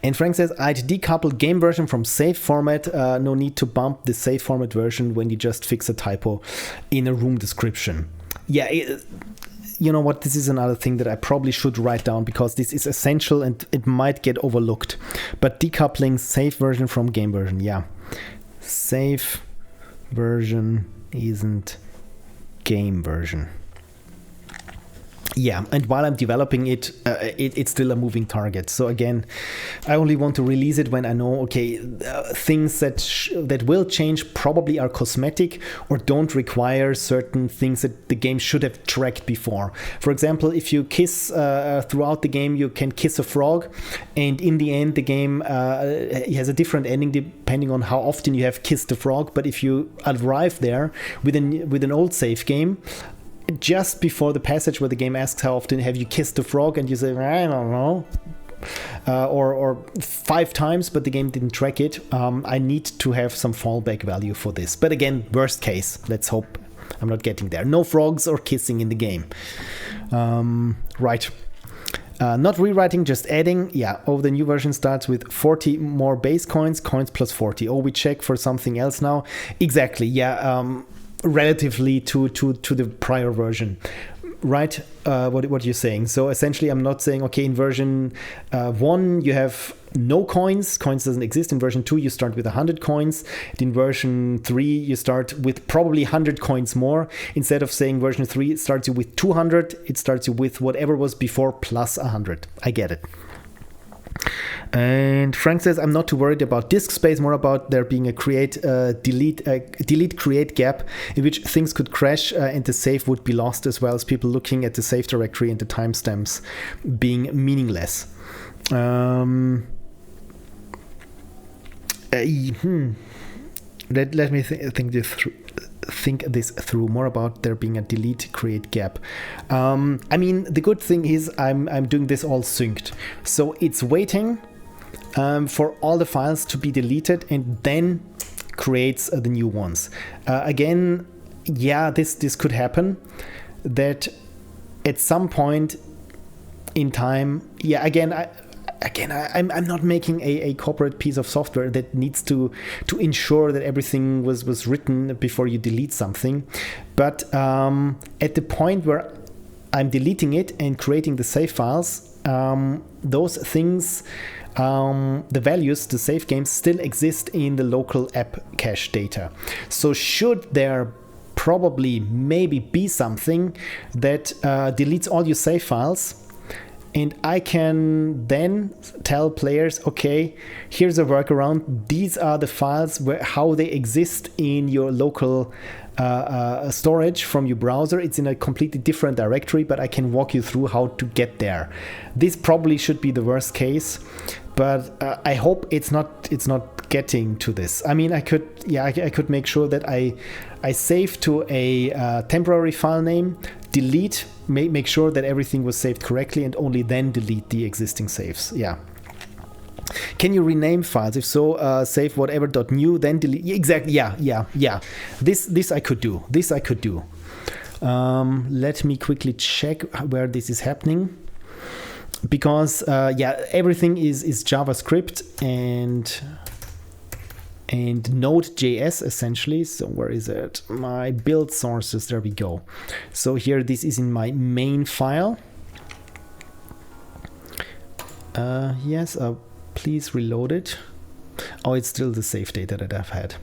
And Frank says, I'd decouple game version from save format. No need to bump the save format version when you just fix a typo in a room description. yeah, you know what, this is another thing that I probably should write down, because this is essential and it might get overlooked. But decoupling save version from game version, yeah. Save version isn't game version. Yeah, and while I'm developing it, it's still a moving target. So again, I only want to release it when I know, okay, things that will change probably are cosmetic or don't require certain things that the game should have tracked before. For example, if you kiss throughout the game, you can kiss a frog, and in the end, the game has a different ending depending on how often you have kissed the frog. But if you arrive there with an old save game, just before the passage where the game asks how often have you kissed the frog, and you say, I don't know, or 5 times, but the game didn't track it, I need to have some fallback value for this. But again, worst case, let's hope I'm not getting there. No frogs or kissing in the game. Right. Not rewriting, just adding. Yeah, the new version starts with 40 more base coins plus 40. We check for something else now. Exactly, yeah. Relatively to the prior version, right? What you're saying. So essentially, I'm not saying, okay, in version 1 you have no coins doesn't exist. In version 2 you start with 100 coins. In version 3 you start with probably 100 coins more. Instead of saying version 3 it starts you with 200, it starts you with whatever was before plus 100. I get it. And Frank says, I'm not too worried about disk space, more about there being a delete create gap in which things could crash and the save would be lost, as well as people looking at the save directory and the timestamps being meaningless. Let me think this through, more about there being a delete create gap. I mean, the good thing is I'm doing this all synced, so it's waiting for all the files to be deleted and then creates the new ones. Again, yeah, this could happen, that at some point in time, yeah, I'm not making a corporate piece of software that needs to ensure that everything was written before you delete something. But at the point where I'm deleting it and creating the save files, those things, the values, the save games still exist in the local app cache data. So should there probably maybe be something that deletes all your save files, and I can then tell players, okay, here's a workaround. These are the files how they exist in your local storage from your browser. It's in a completely different directory, but I can walk you through how to get there. This probably should be the worst case, but I hope it's not getting to this. I mean, I could make sure that I save to a temporary file name, delete, make sure that everything was saved correctly, and only then delete the existing saves. Yeah. Can you rename files? If so, save whatever.new, then delete. Yeah, exactly. Yeah. This I could do. Let me quickly check where this is happening, because everything is JavaScript and Node.js essentially. So where is it? My build sources. There we go. So here, this is in my main file. Yes. Please reload it. Oh, it's still the save data that I've had.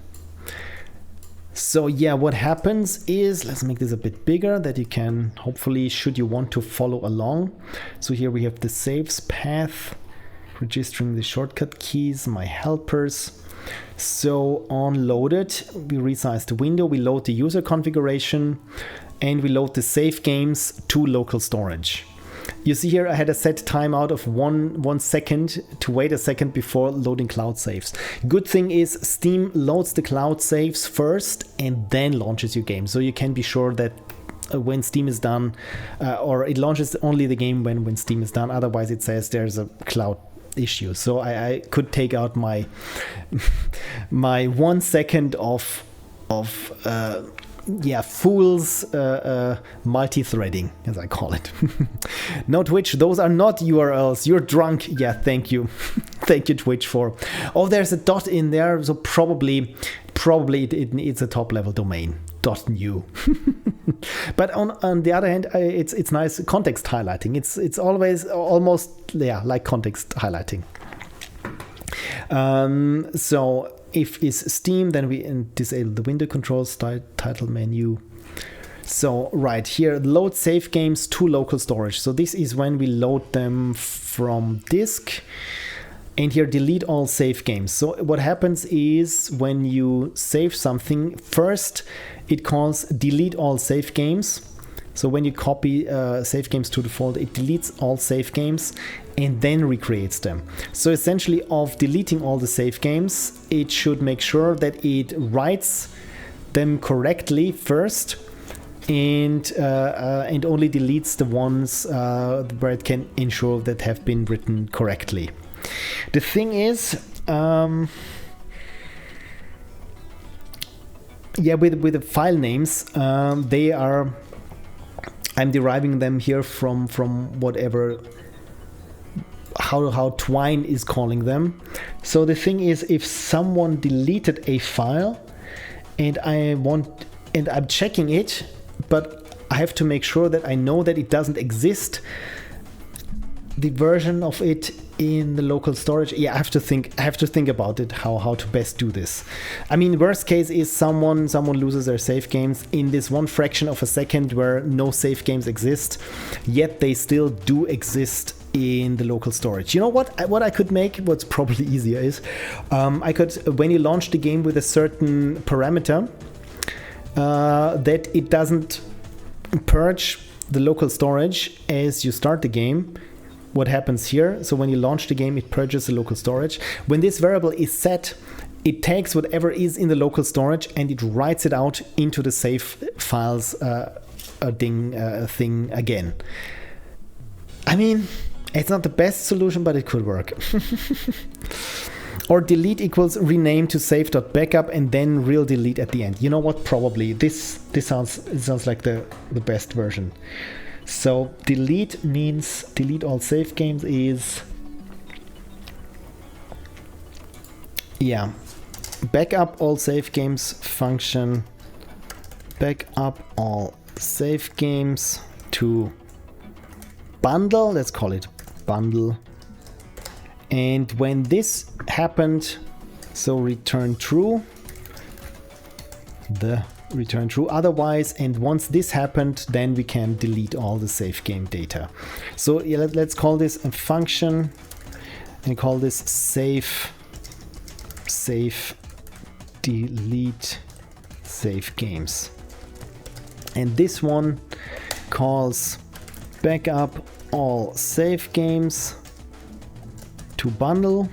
So yeah, what happens is, let's make this a bit bigger that you can, hopefully, should you want to follow along. So here we have the saves path, registering the shortcut keys, my helpers. So on loaded, we resize the window, we load the user configuration, and we load the save games to local storage. You see here I had a set timeout of one second to wait a second before loading cloud saves. Good thing is Steam loads the cloud saves first and then launches your game. So you can be sure that when Steam is done, or it launches only the game when Steam is done. Otherwise it says there's a cloud issue. So I could take out my 1 second of fool's multi-threading, as I call it. No, Twitch, those are not URLs. You're drunk. Yeah, thank you. Thank you, Twitch, for... Oh, there's a dot in there, so probably it's a top-level domain. .new. But on the other hand, it's nice context highlighting. It's always almost like context highlighting. So if is Steam, then we disable the window controls, title menu. So right here, load save games to local storage. So this is when we load them from disk. And here, delete all save games. So what happens is when you save something, first it calls delete all save games. So when you copy save games to the folder, it deletes all save games and then recreates them. So essentially, of deleting all the save games, it should make sure that it writes them correctly first, and only deletes the ones where it can ensure that have been written correctly. The thing is, with the file names, they are. I'm deriving them here from whatever. How Twine is calling them. So the thing is, if someone deleted a file, and I'm checking it, but I have to make sure that I know that it doesn't exist. The version of it in the local storage. I have to think about it, how to best do this. I mean, worst case is someone loses their save games in this one fraction of a second where no save games exist, yet they still do exist in the local storage. You know what I could make? What's probably easier is I could, when you launch the game with a certain parameter, that it doesn't purge the local storage as you start the game. What happens here? So when you launch the game, it purges the local storage. When this variable is set, it takes whatever is in the local storage and it writes it out into the save files thing again. I mean, it's not the best solution, but it could work. Or delete equals rename to save.backup and then real delete at the end. You know what? Probably this sounds like the best version. So delete means delete all save games is backup all save games function, backup all save games to bundle, let's call it bundle. And when this happened, so return true, return true otherwise, and once this happened, then we can delete all the save game data. So let's call this a function and call this save delete save games, and this one calls backup all save games to bundle,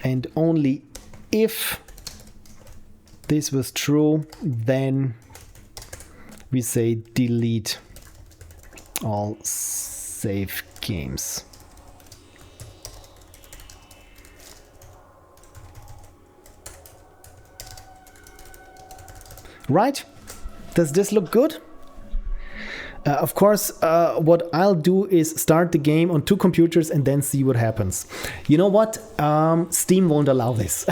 and only if this was true, then we say delete all save games. Right? Does this look good? Of course, what I'll do is start the game on 2 computers and then see what happens. You know what? Steam won't allow this.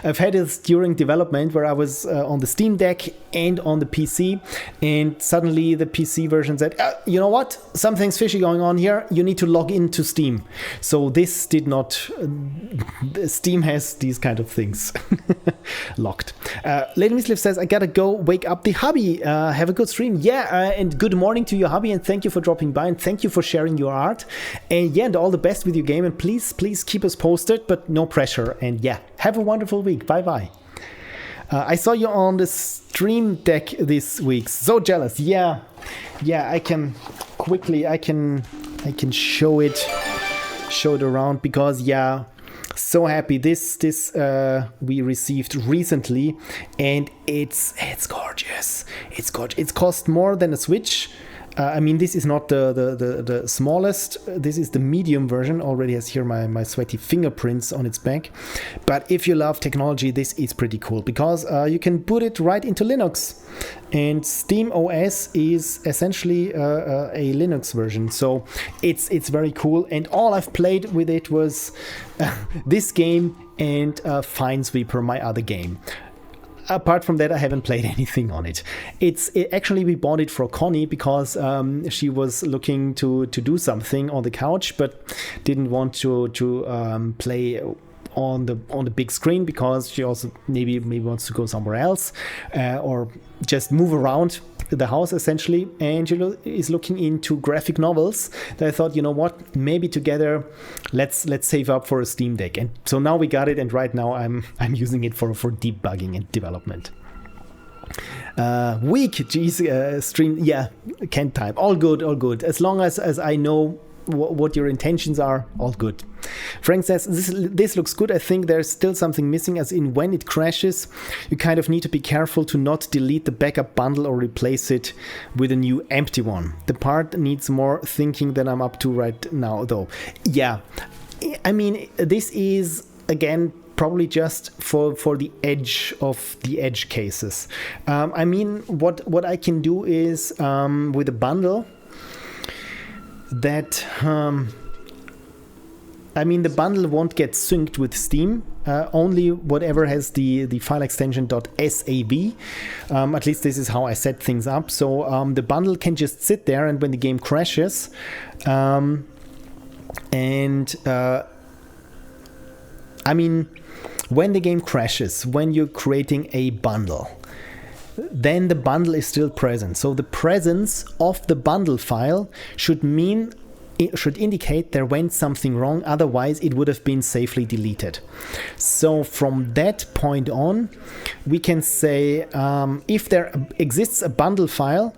I've had this during development where I was on the Steam Deck and on the PC, and suddenly the PC version said, you know what? Something's fishy going on here. You need to log into Steam. So this did not... Steam has these kind of things locked. Lady Misliff says, I gotta go wake up the hubby. Have a good stream. And good morning to your hubby, and thank you for dropping by, and thank you for sharing your art, and all the best with your game, and please keep us posted, but no pressure, and have a wonderful week. Bye. I saw you on the Stream Deck this week. So jealous. I can quickly show it around, because so happy. This we received recently, and it's gorgeous. It cost more than a Switch. I mean, this is not the smallest. This is the medium version. Already has here my sweaty fingerprints on its back. But if you love technology, this is pretty cool, because you can boot it right into Linux. And Steam OS is essentially a Linux version. So it's very cool. And all I've played with it was this game and Finesweeper, my other game. apart from that, I haven't played anything on it. Actually, we bought it for Connie because she was looking to do something on the couch, but didn't want to play on the big screen because she also maybe wants to go somewhere else or just move around the house essentially. And she is looking into graphic novels. That I thought, you know what, maybe together let's save up for a Steam Deck. And so now we got it, and right now I'm using it for debugging and development. Stream, yeah, can't type. All good. As long as I know what your intentions are, all good. Frank says, this looks good. I think there's still something missing, as in when it crashes, you kind of need to be careful to not delete the backup bundle or replace it with a new empty one. The part needs more thinking than I'm up to right now, though. Yeah, I mean, this is, again, probably just for the edge cases. I mean, what I can do is with a bundle, that I mean, the bundle won't get synced with Steam, only whatever has the file extension .sav. At least this is how I set things up. So the bundle can just sit there, and when the game crashes, I mean, when the game crashes, when you're creating a bundle, then the bundle is still present. So the presence of the bundle file should indicate there went something wrong, otherwise it would have been safely deleted. So from that point on, we can say if there exists a bundle file,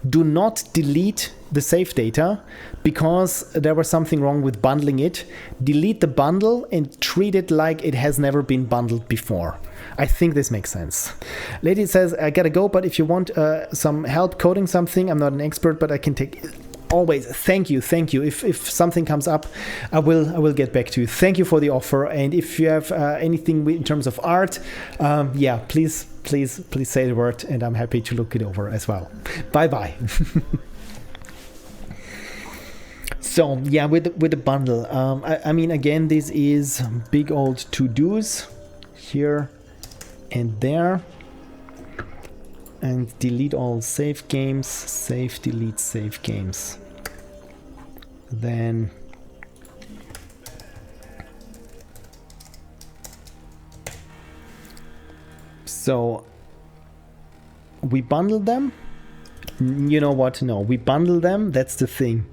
do not delete the save data because there was something wrong with bundling it. Delete the bundle and treat it like it has never been bundled before. I think this makes sense. Lady says, I gotta go, but if you want some help coding something, I'm not an expert, but I can take... Always, thank you. If something comes up, I will get back to you. Thank you for the offer. And if you have anything in terms of art, yeah, please say the word, and I'm happy to look it over as well. Bye. So yeah, with the bundle, I mean, again, this is big old to-dos here and there. And delete all save games, delete save games. Then so we bundle them. You know what? No, we bundle them. That's the thing.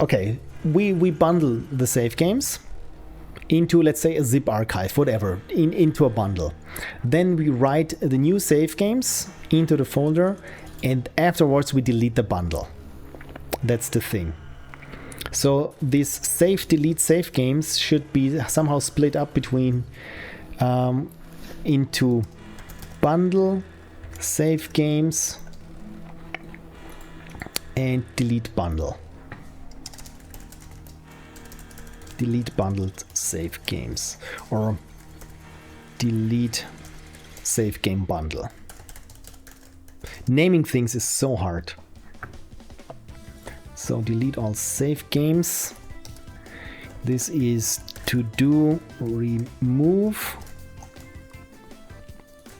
Okay, we bundle the save games into, let's say, a zip archive, whatever, into a bundle. Then we write the new save games into the folder, and afterwards we delete the bundle. That's the thing. So this save, delete, save games should be somehow split up between into bundle, save games, and delete bundle. Delete bundled save games, or delete save game bundle. Naming things is so hard. So delete all save games. This is to do remove.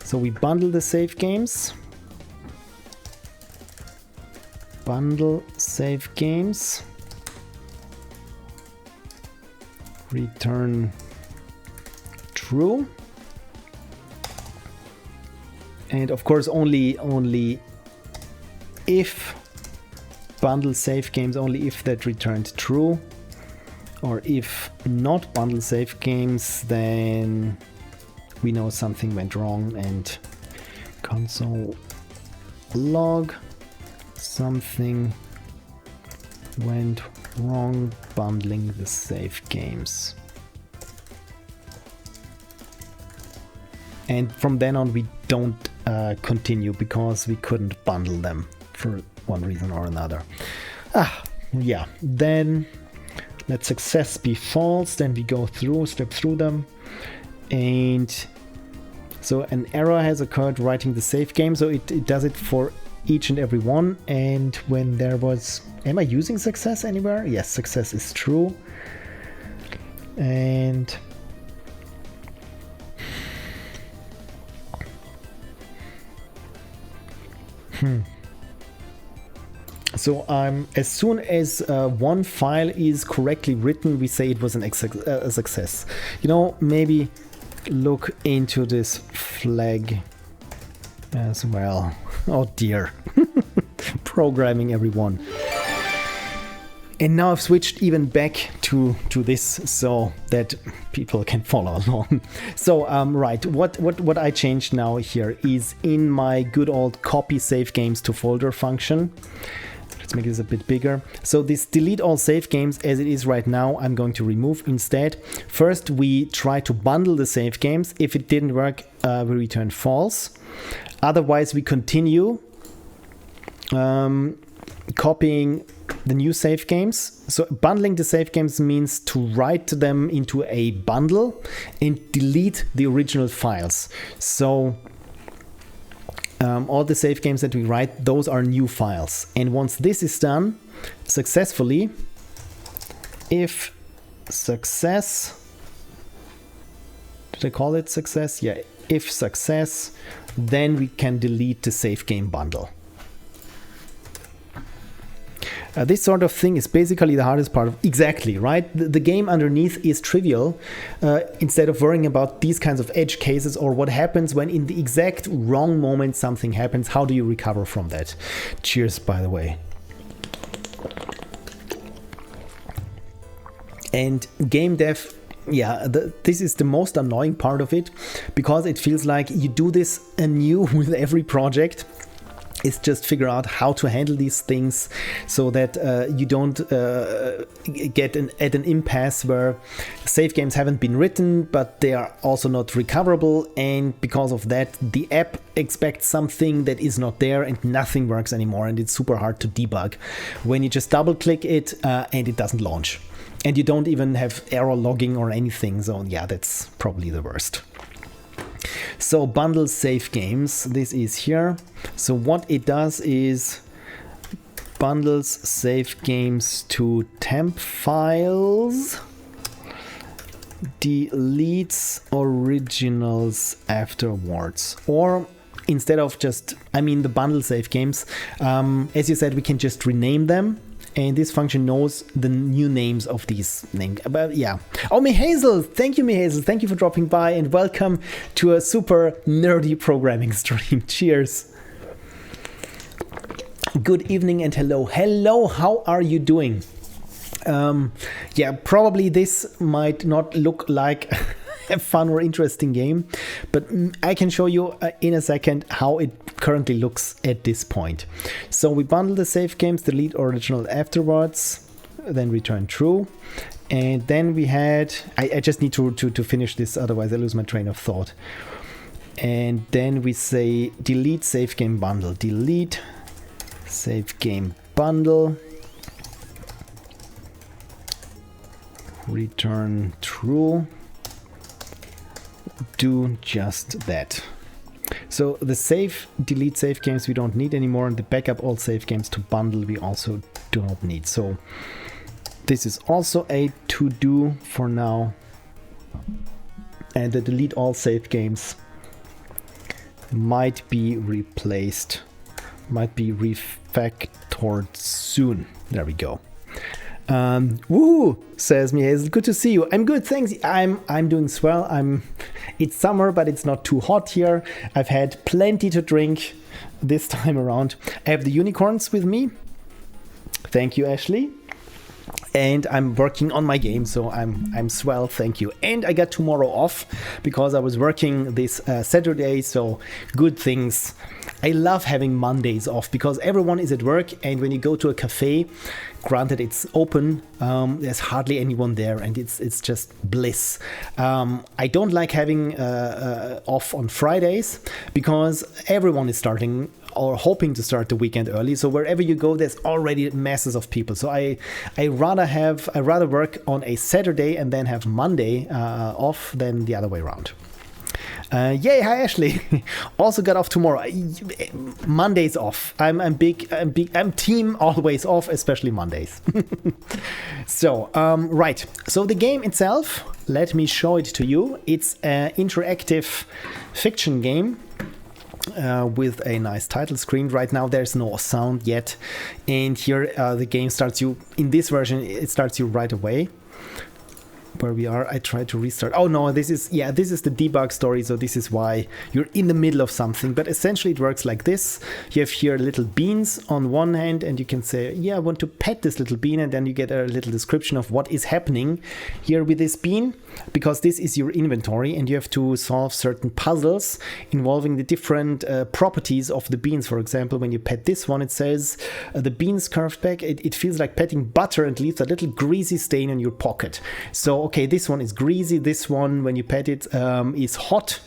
So we bundle the save games. Bundle save games. Return true, and of course only if bundle save games, only if that returned true, or if not bundle save games, then we know something went wrong, and console log something went wrong bundling the save games. And from then on we don't continue because we couldn't bundle them for one reason or another. Yeah, then let success be false, then we go step through them, and so an error has occurred writing the save game, so it does it for each and every one. And when there was, am I using success anywhere? Yes, success is true. And So as soon as one file is correctly written, we say it was a success. You know, maybe look into this flag as well. Oh dear. Programming, everyone. And now I've switched even back to this so that people can follow along. So right, what I changed now here is in my good old copy save games to folder function. Let's make this a bit bigger. So this delete all save games as it is right now, I'm going to remove instead. First, we try to bundle the save games. If it didn't work, we return false. Otherwise, we continue copying the new save games. So bundling the save games means to write them into a bundle and delete the original files. So all the save games that we write, those are new files. And once this is done successfully, if success, did I call it success? Yeah, if success, then we can delete the save game bundle. This sort of thing is basically the hardest part of exactly, right? The game underneath is trivial. Instead of worrying about these kinds of edge cases or what happens when in the exact wrong moment something happens, how do you recover from that? Cheers, by the way. And game dev, yeah, this is the most annoying part of it, because it feels like you do this anew with every project. Is just figure out how to handle these things so that you don't get at an impasse where save games haven't been written, but they are also not recoverable, and because of that the app expects something that is not there and nothing works anymore, and it's super hard to debug when you just double click it and it doesn't launch, and you don't even have error logging or anything. So yeah, that's probably the worst. So bundle save games, this is here. So what it does is bundles save games to temp files, deletes originals afterwards. Or instead of just, the bundle save games, as you said, we can just rename them. And this function knows the new names of these names. But yeah. Oh, Mihazel, thank you, Mihazel. Thank you for dropping by and welcome to a super nerdy programming stream. Cheers. Good evening and hello. Hello, how are you doing? Yeah, probably this might not look like a fun or interesting game, but I can show you in a second how it currently looks at this point. So we bundle the save games, delete original afterwards, then return true. And then we had, I just need to finish this, otherwise I lose my train of thought. And then we say delete save game bundle, delete save game bundle, return true. Do just that. So the delete save games we don't need anymore, and the backup all save games to bundle we also do not need. So this is also a to-do for now. And the delete all save games might be replaced, might be refactored soon. There we go. Woohoo, says Mihazel. Good to see you. I'm good, thanks. I'm doing swell. It's summer, but it's not too hot here. I've had plenty to drink this time around. I have the unicorns with me. Thank you, Ashley. And I'm working on my game, so I'm swell, thank you. And I got tomorrow off because I was working this Saturday, so good things. I love having Mondays off because everyone is at work, and when you go to a cafe, granted it's open, there's hardly anyone there, and it's just bliss. I don't like having off on Fridays because everyone is starting or hoping to start the weekend early. So wherever you go, there's already masses of people. So I rather work on a Saturday and then have Monday off than the other way around. Yay, hi Ashley. Also got off tomorrow. Mondays off. I'm team always off, especially Mondays. So, right. So the game itself, let me show it to you. It's an interactive fiction game. with a nice title screen. Right now there's no sound yet, and here the game starts you, in this version it starts you right away. Where we are, I try to restart. Oh no, this is the debug story, so this is why you're in the middle of something. But essentially it works like this. You have here little beans on one hand, and you can say, yeah, I want to pet this little bean, and then you get a little description of what is happening here with this bean, because this is your inventory, and you have to solve certain puzzles involving the different properties of the beans. For example, when you pet this one, it says the beans curved back, it feels like petting butter and leaves a little greasy stain on your pocket. So okay, this one is greasy, this one when you pet it is hot,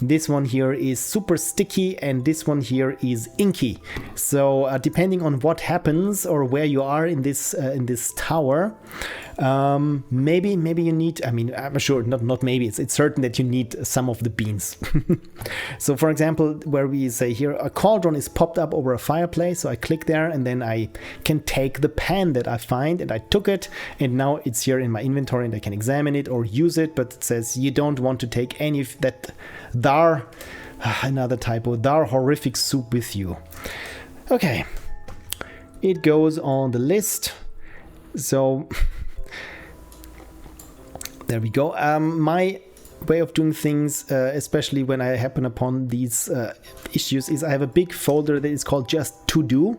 this one here is super sticky, and this one here is inky. So depending on what happens or where you are in this tower, maybe you need, I mean, I'm sure, not maybe, it's certain that you need some of the beans. So for example, where we say here a cauldron is popped up over a fireplace, so I click there, and then I can take the pan that I find, and I took it, and now it's here in my inventory, and I can examine it or use it. But it says you don't want to take any of that another typo, horrific soup with you. Okay, it goes on the list. So there we go. My way of doing things, especially when I happen upon these issues, is I have a big folder that is called just to do,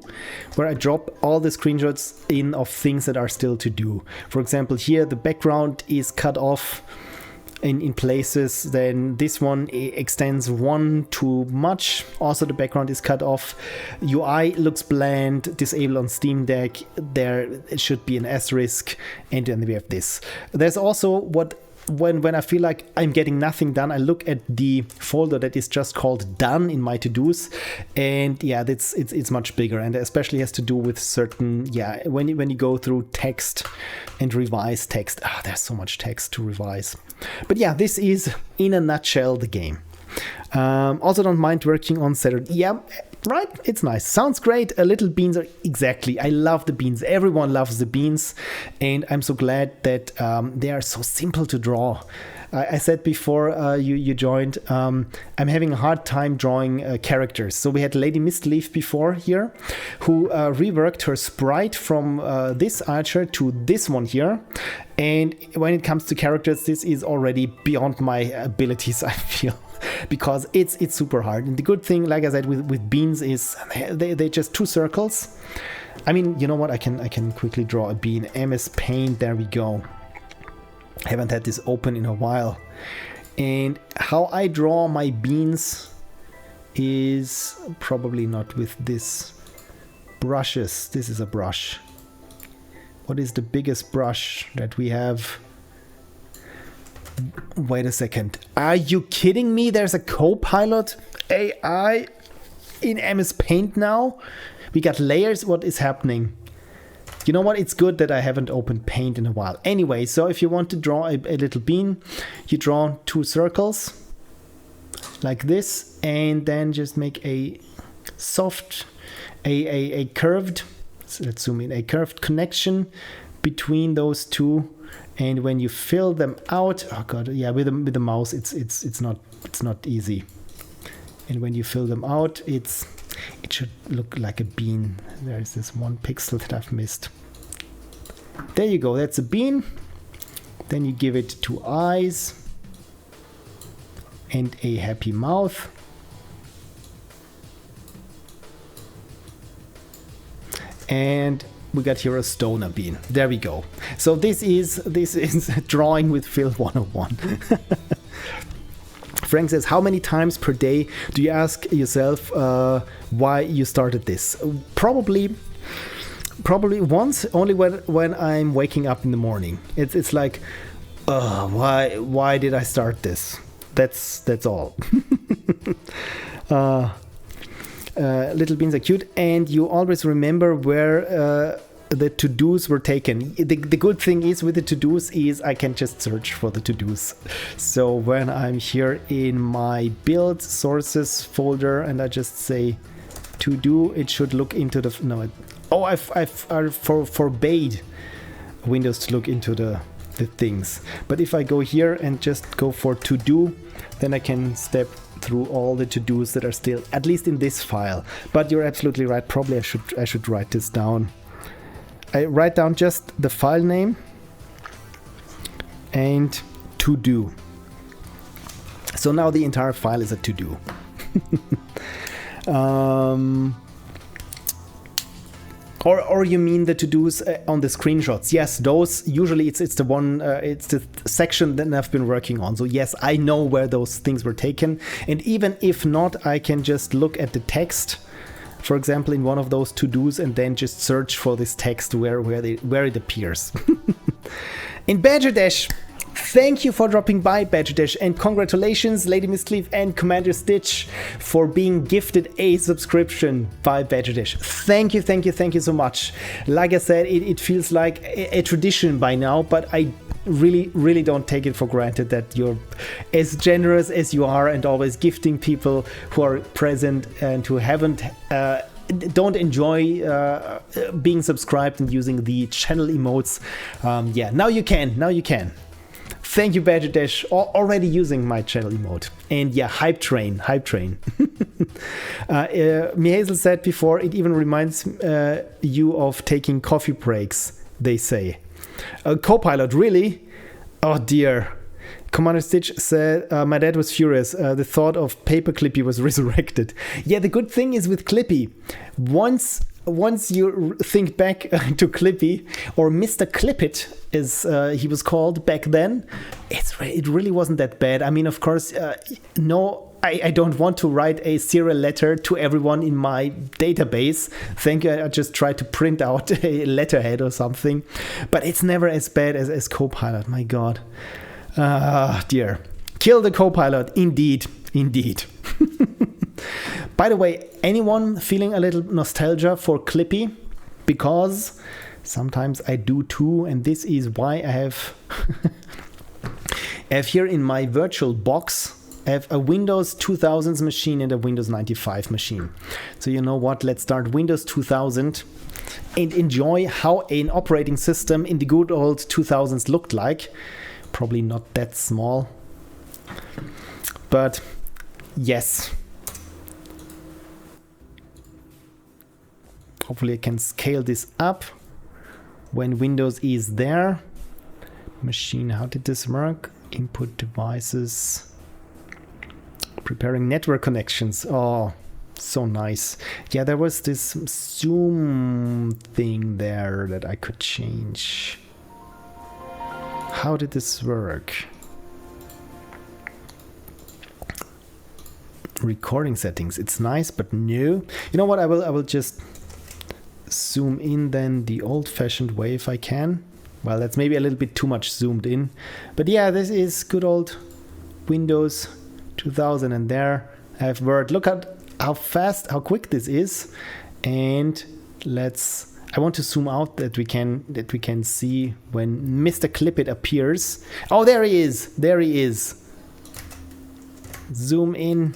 where I drop all the screenshots in of things that are still to do. For example, here the background is cut off in places, then this one extends one too much, also the background is cut off, UI looks bland, disable on Steam Deck, there it should be an asterisk, and then we have this. There's also when I feel like I'm getting nothing done, I look at the folder that is just called done in my to-dos, and yeah, it's much bigger, and especially has to do with certain, when you go through text and revise text, there's so much text to revise. But yeah, this is in a nutshell the game. Also don't mind working on Saturday. Yeah, right, it's nice, sounds great. Little beans are exactly, I love the beans, everyone loves the beans, and I'm so glad that they are so simple to draw. I said before you joined, I'm having a hard time drawing characters. So we had Lady Mistleaf before here, who reworked her sprite from this archer to this one here. And when it comes to characters, this is already beyond my abilities, I feel. Because it's super hard. And the good thing, like I said, with beans is they're just two circles. I mean, you know what? I can quickly draw a bean. MS Paint, there we go. Haven't had this open in a while. And how I draw my beans is probably not with this brushes. This is a brush. What is the biggest brush that we have? Wait a second. Are you kidding me? There's a Copilot AI in MS Paint now? We got layers. What is happening? You know what? It's good that I haven't opened Paint in a while. Anyway, so if you want to draw a little bean, you draw two circles like this, and then just make a soft, a curved, so let's zoom in, a curved connection between those two. And when you fill them out, oh god, yeah, with the mouse, it's not easy. And when you fill them out, it should look like a bean. There's this one pixel that I've missed. There you go, that's a bean. Then you give it two eyes and a happy mouth. And we got here a stoner bean. There we go. So this is drawing with Phil 101. Frank says, how many times per day do you ask yourself why you started this? Probably once, only when I'm waking up in the morning. It's like, why did I start this? That's all. Little beans are cute, and you always remember where the to-dos were taken. The good thing is with the to-dos is I can just search for the to-dos. So when I'm here in my build sources folder and I just say to-do, it should look into the I've forbade Windows to look into the things. But if I go here and just go for to-do, then I can step through all the to-dos that are still, at least in this file. But you're absolutely right. Probably I should write this down. I write down just the file name and to-do. So now the entire file is a to-do. Or you mean the to-dos on the screenshots? Yes, those usually it's the one it's the section that I've been working on. So yes, I know where those things were taken, and even if not, I can just look at the text, for example, in one of those to-dos, and then just search for this text where it appears. In Badger Dash. Thank you for dropping by, Badger Dash, and congratulations, Lady Miscleave and Commander Stitch, for being gifted a subscription by Badger Dash. Thank you so much. Like I said, it feels like a tradition by now, but I really don't take it for granted that you're as generous as you are and always gifting people who are present and who don't enjoy being subscribed and using the channel emotes. Yeah, now you can. Thank you, Badger Dash, already using my channel emote. And yeah, hype train. Mihazel said before, it even reminds you of taking coffee breaks, they say. Copilot, really? Oh dear. Commander Stitch said, my dad was furious. The thought of Paper Clippy was resurrected. Yeah, the good thing is with Clippy, once you think back to Clippy, or Mr. Clippit as he was called back then, it really wasn't that bad. I mean, of course, no, I don't want to write a serial letter to everyone in my database. Thank you, I just tried to print out a letterhead or something. But it's never as bad as Copilot, my God. Dear. Kill the Copilot, indeed. By the way, anyone feeling a little nostalgia for Clippy? Because sometimes I do too, and this is why I have here in my virtual box, I have a Windows 2000s machine and a Windows 95 machine. So you know what, let's start Windows 2000 and enjoy how an operating system in the good old 2000s looked like. Probably not that small, but yes. Hopefully I can scale this up when Windows is there. Machine, how did this work? Input devices. Preparing network connections. Oh, so nice. Yeah, there was this zoom thing there that I could change. How did this work? Recording settings. It's nice, but no. You know what? I will just zoom in then the old-fashioned way if I can. Well, that's maybe a little bit too much zoomed in. But yeah, this is good old Windows 2000, and there I have Word. Look at how fast, how quick this is. And I want to zoom out that we can see when Mr. Clippit appears. Oh, there he is. Zoom in.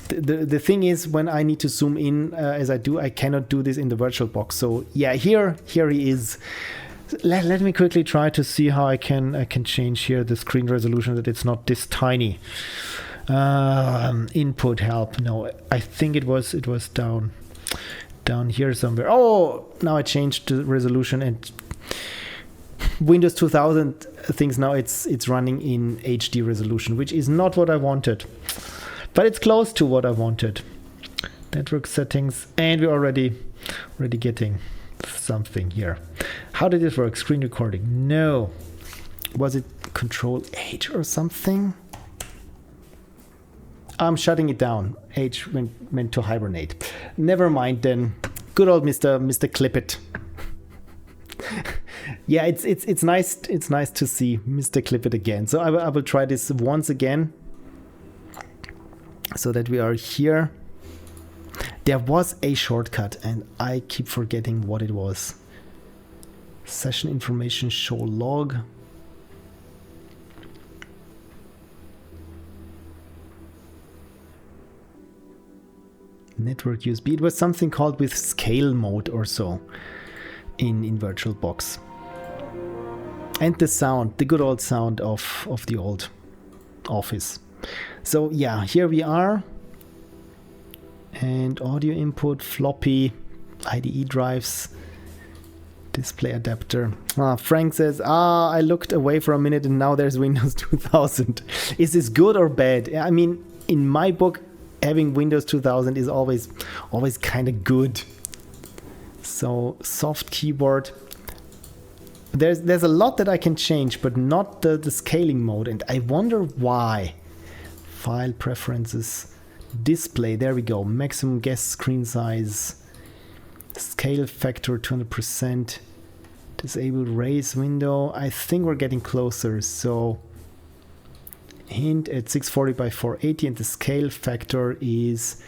The thing is, when I need to zoom in as I do, I cannot do this in the virtual box. So yeah, here he is. Let me quickly try to see how I can change here the screen resolution that it's not this tiny. Input help. No, I think it was down here somewhere. Oh, now I changed the resolution, and Windows 2000 thinks now it's running in HD resolution, which is not what I wanted. But it's close to what I wanted. Network settings, and we're already getting something here. How did it work? Screen recording. No. Was it Control H or something? I'm shutting it down. H meant to hibernate. Never mind then. Good old Mr. Clippit. Yeah, it's nice to see Mr. Clippit again. So I will try this once again, so that we are here. There was a shortcut and I keep forgetting what it was. Session information, show log. Network USB. It was something called with scale mode or so in VirtualBox. And the sound, the good old sound of the old Office. So yeah, here we are. And audio input, floppy, IDE drives, display adapter. Frank says, I looked away for a minute and now there's Windows 2000. Is this good or bad? I mean, in my book, having Windows 2000 is always kind of good. So soft keyboard. There's a lot that I can change, but not the scaling mode. And I wonder why. File preferences, display, there we go. Maximum guest screen size, scale factor 200%, disable raise window. I think we're getting closer. So hint at 640 by 480 and the scale factor is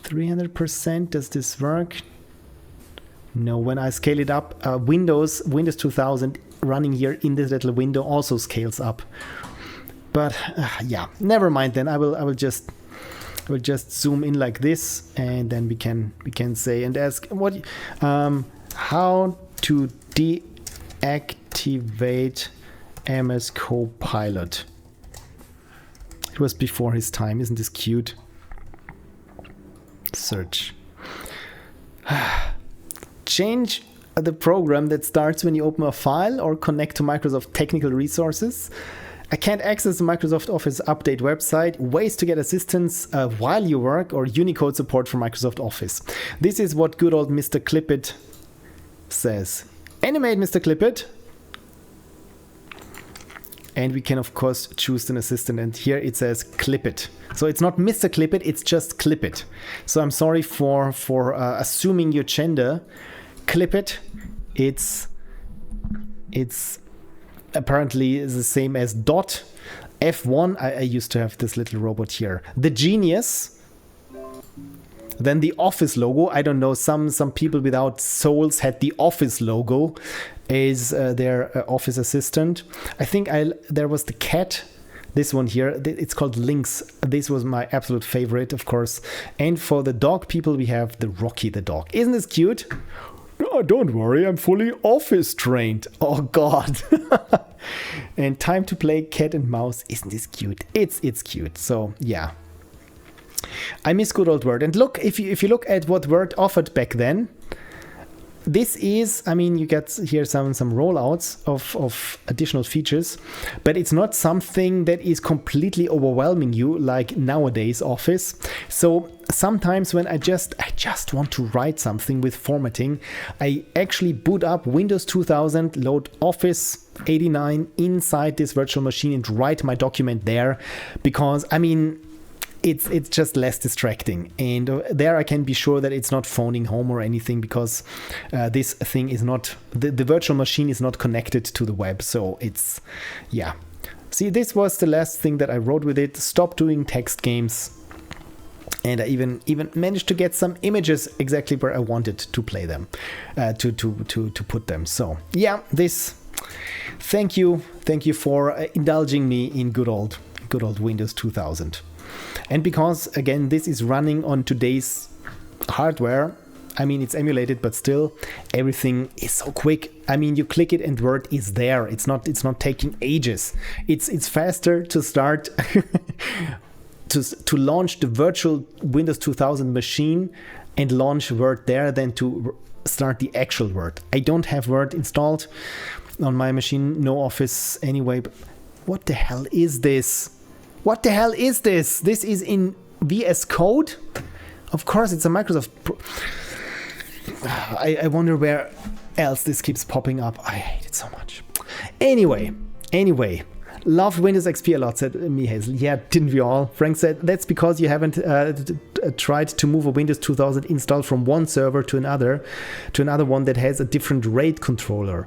300%. Does this work? No, when I scale it up, Windows 2000 running here in this little window also scales up. But yeah, never mind then. I will just zoom in like this, and then we can say and ask what how to deactivate MS Copilot. It was before his time. Isn't this cute? Search. Change the program that starts when you open a file or connect to Microsoft technical resources. I can't access the Microsoft Office update website, ways to get assistance while you work, or Unicode support for Microsoft Office. This is what good old Mr. Clippit says. Animate Mr. Clippit. And we can, of course, choose an assistant. And here it says Clippit. So it's not Mr. Clippit, it's just Clippit. So I'm sorry for assuming your gender. Clippit, it's apparently the same as dot. F1, I used to have this little robot here. The Genius. Then the Office logo. I don't know, some people without souls had the Office logo as their Office assistant. I think there was the cat. This one here, it's called Lynx. This was my absolute favorite, of course. And for the dog people, we have the Rocky the dog. Isn't this cute? Oh, don't worry, I'm fully Office trained. Oh God. And time to play cat and mouse. Isn't this cute? It's cute. So yeah, I miss good old Word. And look, if you look at what Word offered back then, this is, I mean, you get here some rollouts of additional features, but it's not something that is completely overwhelming you like nowadays Office. So sometimes when I just want to write something with formatting, I actually boot up Windows 2000, load Office 89 inside this virtual machine and write my document there, because I mean, it's just less distracting, and there I can be sure that it's not phoning home or anything, because this thing is not, the virtual machine is not connected to the web. So it's, yeah. See, this was the last thing that I wrote with it. Stop doing text games. And I even managed to get some images exactly where I wanted to play them, to put them. So yeah, this, thank you for indulging me in good old Windows 2000. And because, again, this is running on today's hardware, I mean, it's emulated, but still, everything is so quick. I mean, you click it and Word is there. It's not taking ages. It's faster to start to launch the virtual Windows 2000 machine and launch Word there than to start the actual Word. I don't have Word installed on my machine, no Office anyway. But what the hell is this? What the hell is this? This is in VS Code? Of course, it's a Microsoft. I wonder where else this keeps popping up. I hate it so much. Anyway, loved Windows XP a lot, said Mihazel. Yeah, didn't we all? Frank said, that's because you haven't tried to move a Windows 2000 install from one server to another one that has a different RAID controller.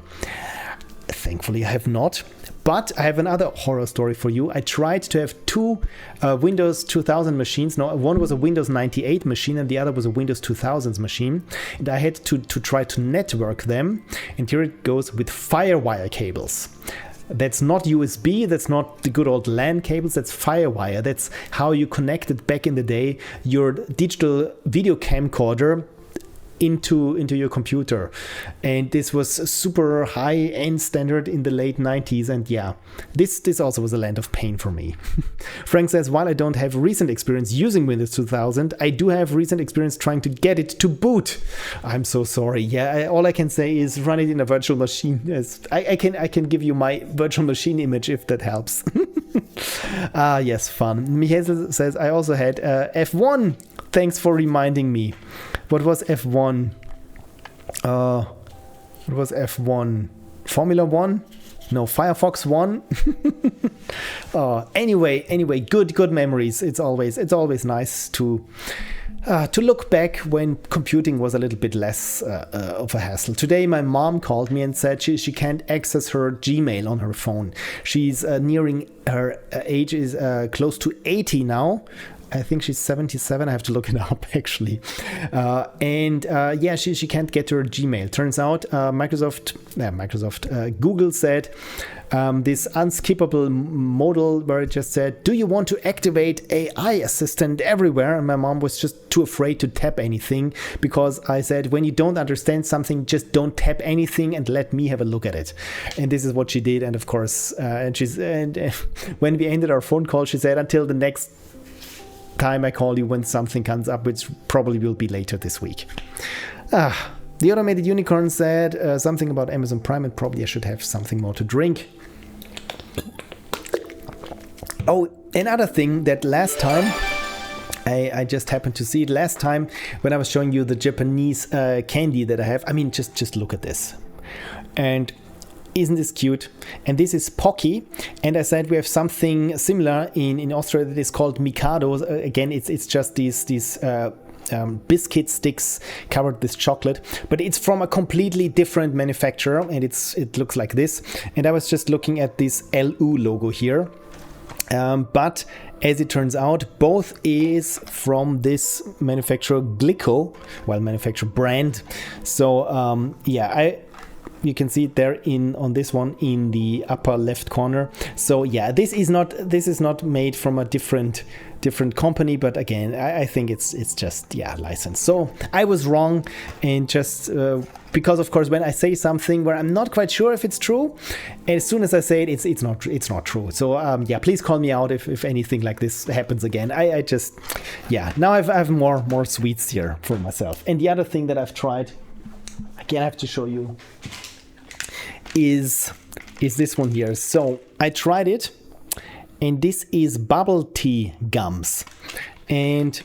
Thankfully, I have not. But I have another horror story for you. I tried to have two Windows 2000 machines. No, one was a Windows 98 machine and the other was a Windows 2000 machine. And I had to try to network them. And here it goes with FireWire cables. That's not USB. That's not the good old LAN cables. That's FireWire. That's how you connected back in the day your digital video camcorder into your computer, and this was super high end standard in the late 90s. And yeah, this also was a land of pain for me. Frank says, while I don't have recent experience using Windows 2000, I do have recent experience trying to get it to boot. I'm so sorry. Yeah, all I can say is run it in a virtual machine. Yes, I can give you my virtual machine image if that helps. Yes, fun. Michael says, I also had F1. Thanks for reminding me. What was F1? What was F1? Formula 1? No, Firefox 1. Anyway, good memories. It's always nice to look back when computing was a little bit less of a hassle. Today, my mom called me and said she can't access her Gmail on her phone. She's nearing her age is close to 80 now. I think she's 77. I have to look it up actually. She can't get to her Gmail. Turns out Google said this unskippable modal where it just said, do you want to activate AI assistant everywhere? And my mom was just too afraid to tap anything because I said, when you don't understand something, just don't tap anything and let me have a look at it. And this is what she did. And of course, when we ended our phone call, she said, until the next time I call you when something comes up, which probably will be later this week. The automated unicorn said something about Amazon Prime, and probably I should have something more to drink. Oh, another thing that last time I just happened to see it last time when I was showing you the Japanese candy that I have. I mean, just look at this. And isn't this cute? And this is Pocky. And I said we have something similar in Austria that is called Mikado. Again, it's just these biscuit sticks covered with chocolate, but it's from a completely different manufacturer, and it looks like this. And I was just looking at this LU logo here. But as it turns out, both is from this manufacturer Glico, manufacturer brand. So you can see it there on this one in the upper left corner. So yeah, this is not made from a different company, but again, I think it's just licensed. So I was wrong, and just because of course when I say something where I'm not quite sure if it's true, as soon as I say it, it's not true. So please call me out if anything like this happens again. I just now I have more sweets here for myself. And the other thing that I've tried, again I have to show you, is this one here. So I tried it, and this is bubble tea gums, and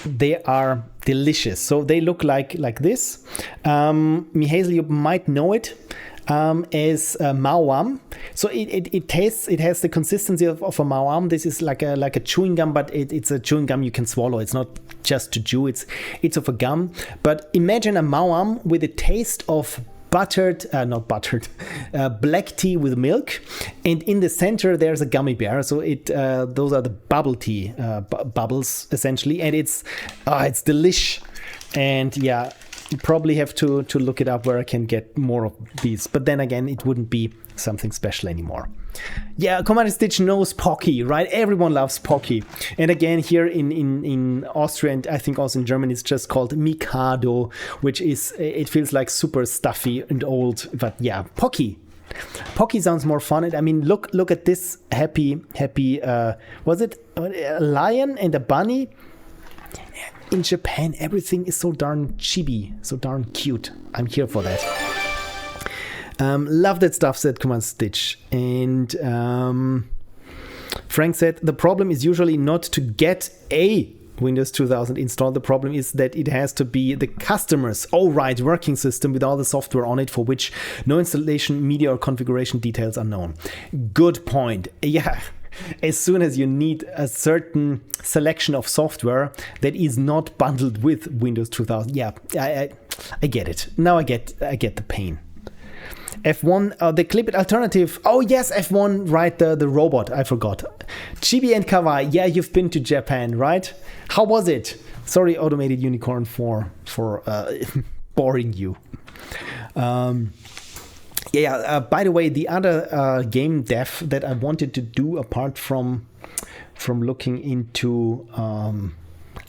they are delicious. So they look like this. Mihazel, you might know it as Mawam. So it tastes, it has the consistency of a Mawam. This is like a chewing gum, but it's a chewing gum you can swallow. It's not just to chew. It's of a gum. But imagine a Mawam with a taste of black tea with milk, and in the center there's a gummy bear. So those are the bubble tea bubbles essentially, and it's delish. And you probably have to look it up where I can get more of these, but then again it wouldn't be something special anymore. Commander Stitch knows Pocky, right? Everyone loves Pocky. And again, here in Austria, and I think also in Germany, it's just called Mikado, which is, it feels like super stuffy and old, but Pocky. Pocky sounds more fun. I mean, look at this happy, was it a lion and a bunny? In Japan, everything is so darn chibi, so darn cute. I'm here for that. Love that stuff, said Command Stitch. And Frank said, the problem is usually not to get a Windows 2000 installed. The problem is that it has to be the customer's working system with all the software on it for which no installation, media, or configuration details are known. Good point. As soon as you need a certain selection of software that is not bundled with Windows 2000, I get it. Now I get the pain. F1, the Clip It alternative. Oh yes, F1, right, the robot, I forgot. Chibi and Kawaii, you've been to Japan, right? How was it? Sorry, Automated Unicorn, for boring you. By the way, the other game dev that I wanted to do apart from looking into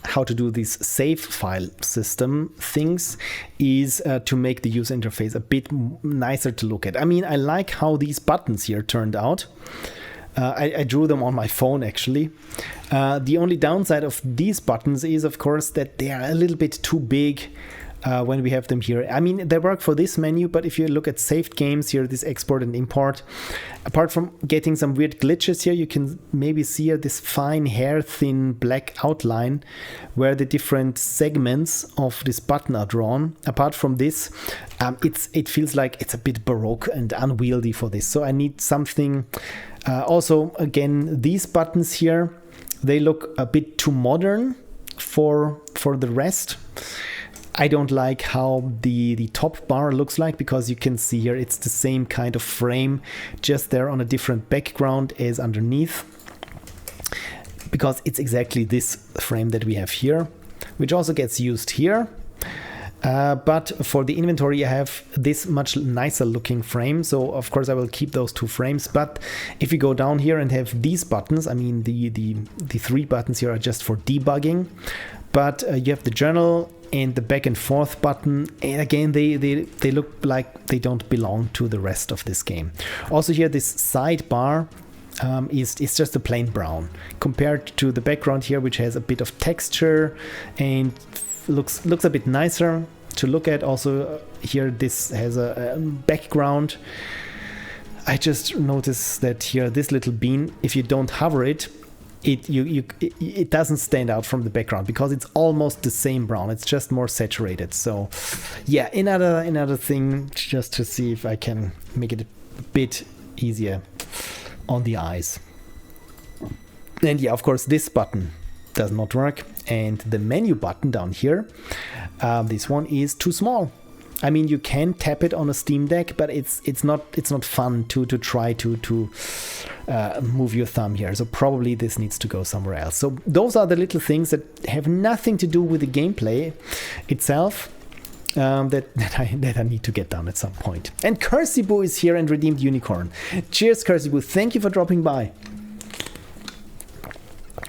how to do these save file system things is to make the user interface a bit nicer to look at. I mean, I like how these buttons here turned out. I drew them on my phone actually. The only downside of these buttons is, of course, that they are a little bit too big when we have them here. I mean, they work for this menu, but if you look at saved games here, this export and import, apart from getting some weird glitches here, you can maybe see here this fine hair thin black outline where the different segments of this button are drawn. Apart from this, it feels like it's a bit baroque and unwieldy for this. So I need something. Also, again, these buttons here, they look a bit too modern for the rest. I don't like how the top bar looks like, because you can see here it's the same kind of frame, just there on a different background as underneath, because it's exactly this frame that we have here, which also gets used here. But for the inventory, I have this much nicer looking frame. So of course I will keep those two frames. But if you go down here and have these buttons, I mean the three buttons here are just for debugging. But you have the journal and the back and forth button, and again they look like they don't belong to the rest of this game. Also here, this sidebar is just a plain brown compared to the background here, which has a bit of texture and looks a bit nicer to look at. Also here, this has a background. I just noticed that here, this little bean, if you don't hover it, it doesn't stand out from the background because it's almost the same brown. It's just more saturated. So yeah, another thing just to see if I can make it a bit easier on the eyes. And yeah, of course, this button does not work, and the menu button down here, this one is too small. I mean, you can tap it on a Steam Deck, but it's not fun to try to move your thumb here. So probably this needs to go somewhere else. So those are the little things that have nothing to do with the gameplay itself. That I need to get done at some point. And Cursibu is here and redeemed Unicorn. Cheers, Cursibu. Thank you for dropping by.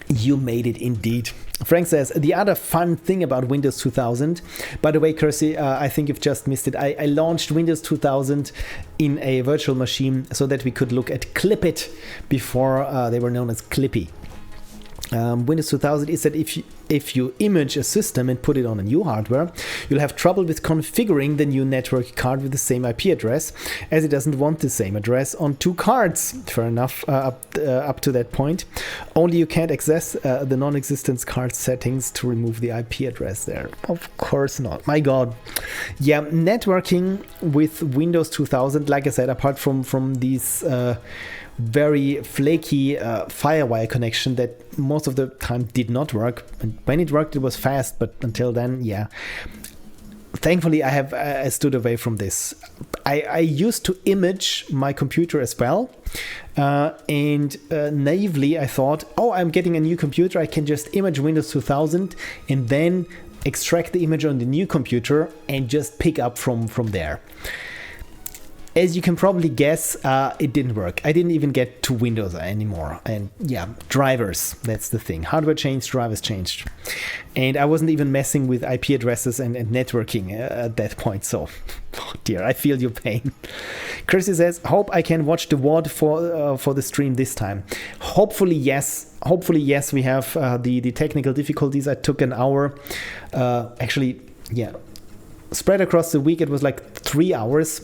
You made it indeed. Frank says, the other fun thing about Windows 2000, by the way, Kersey, I think you've just missed it. I launched Windows 2000 in a virtual machine so that we could look at Clipit before they were known as Clippy. Windows 2000 is that if you image a system and put it on a new hardware, you'll have trouble with configuring the new network card with the same IP address, as it doesn't want the same address on two cards. Fair enough, up to that point. Only you can't access the non-existence card settings to remove the IP address there. Of course not. My God. Yeah, networking with Windows 2000, like I said, apart from these very flaky Firewire connection that most of the time did not work, and when it worked it was fast, but until then, yeah, thankfully I stood away from this. I used to image my computer as well, and naively I thought, oh, I'm getting a new computer, I can just image Windows 2000 and then extract the image on the new computer and just pick up from there. As you can probably guess, it didn't work. I didn't even get to Windows anymore. And yeah, drivers, that's the thing. Hardware changed, drivers changed. And I wasn't even messing with IP addresses and networking at that point. So, oh dear, I feel your pain. Chrissy says, hope I can watch the VOD for the stream this time. Hopefully, yes. Hopefully, yes, we have the technical difficulties. I took an hour. Actually, yeah, spread across the week, it was like 3 hours.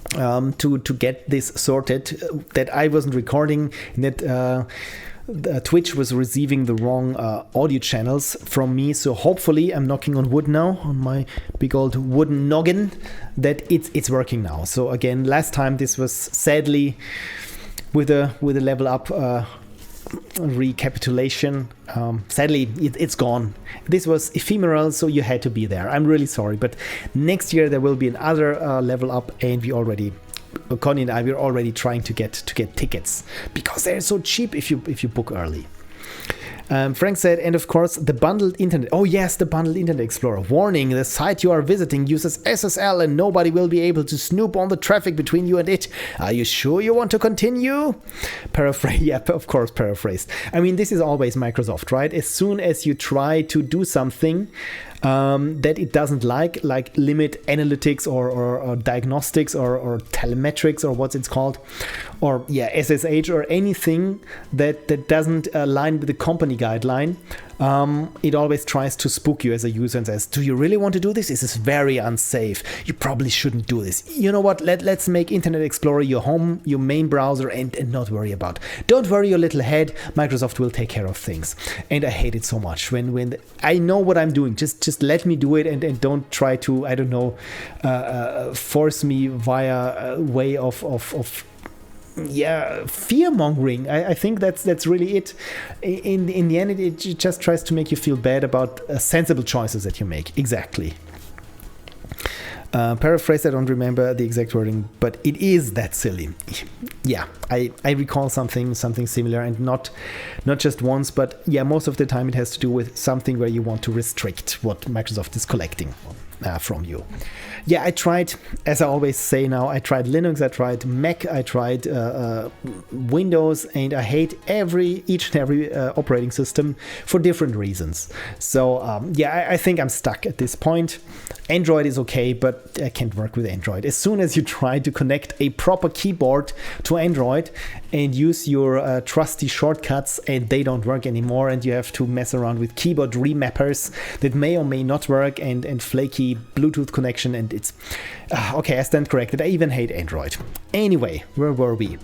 To get this sorted, that I wasn't recording, and that Twitch was receiving the wrong audio channels from me. So hopefully, I'm knocking on wood now on my big old wooden noggin, that it's working now. So again, last time this was sadly with a level up recapitulation. Sadly, it's gone. This was ephemeral, so you had to be there. I'm really sorry, but next year there will be another level up, and Connie and I, we're already trying to get tickets because they're so cheap if you book early. Frank said, and of course, the bundled internet. Oh yes, the bundled Internet Explorer. Warning, the site you are visiting uses SSL and nobody will be able to snoop on the traffic between you and it. Are you sure you want to continue? Paraphrase, yeah, of course, paraphrased. I mean, this is always Microsoft, right? As soon as you try to do something that it doesn't like limit analytics or diagnostics or telemetrics or what's it's called, or yeah, SSH or anything that doesn't align with the company guideline, it always tries to spook you as a user and says, do you really want to do this? This is very unsafe. You probably shouldn't do this. You know what? Let's make Internet Explorer your home, your main browser, and not worry about. Don't worry your little head. Microsoft will take care of things. And I hate it so much when I know what I'm doing. Just let me do it and don't try to, I don't know, force me via a way of fear mongering. I think that's really it. In the end, it just tries to make you feel bad about sensible choices that you make. Exactly. Paraphrase, I don't remember the exact wording, but it is that silly. Yeah, I recall something similar, and not just once, but yeah, most of the time it has to do with something where you want to restrict what Microsoft is collecting from you. Yeah, I tried, as I always say now, I tried Linux, I tried Mac, I tried Windows, and I hate each and every operating system for different reasons. So yeah, I think I'm stuck at this point. Android is okay, but I can't work with Android. As soon as you try to connect a proper keyboard to Android and use your trusty shortcuts and they don't work anymore, and you have to mess around with keyboard remappers that may or may not work, and flaky Bluetooth connection, and it's okay, I stand corrected. I even hate Android. Anyway, where were we?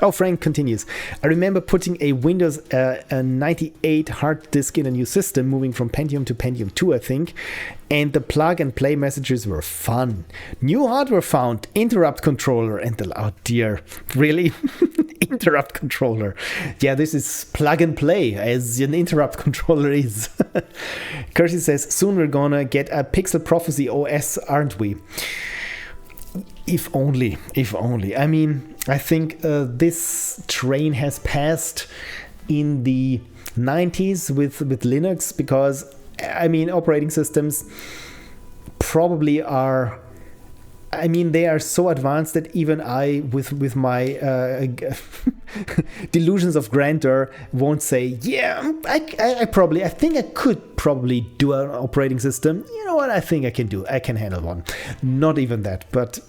Oh, Frank continues. I remember putting a Windows 98 hard disk in a new system, moving from Pentium to Pentium 2, I think, and the plug and play messages were fun. New hardware found, interrupt controller, and oh dear, really? Interrupt controller. Yeah, this is plug and play, as an interrupt controller is. Kersey says, soon we're gonna get a Pixel Prophecy OS, aren't we? If only. I mean, I think this train has passed in the 90s with Linux, because, I mean, operating systems probably are, I mean, they are so advanced that even I, with my delusions of grandeur, won't say, yeah, I think I could probably do an operating system. You know what? I think I can handle one. Not even that, but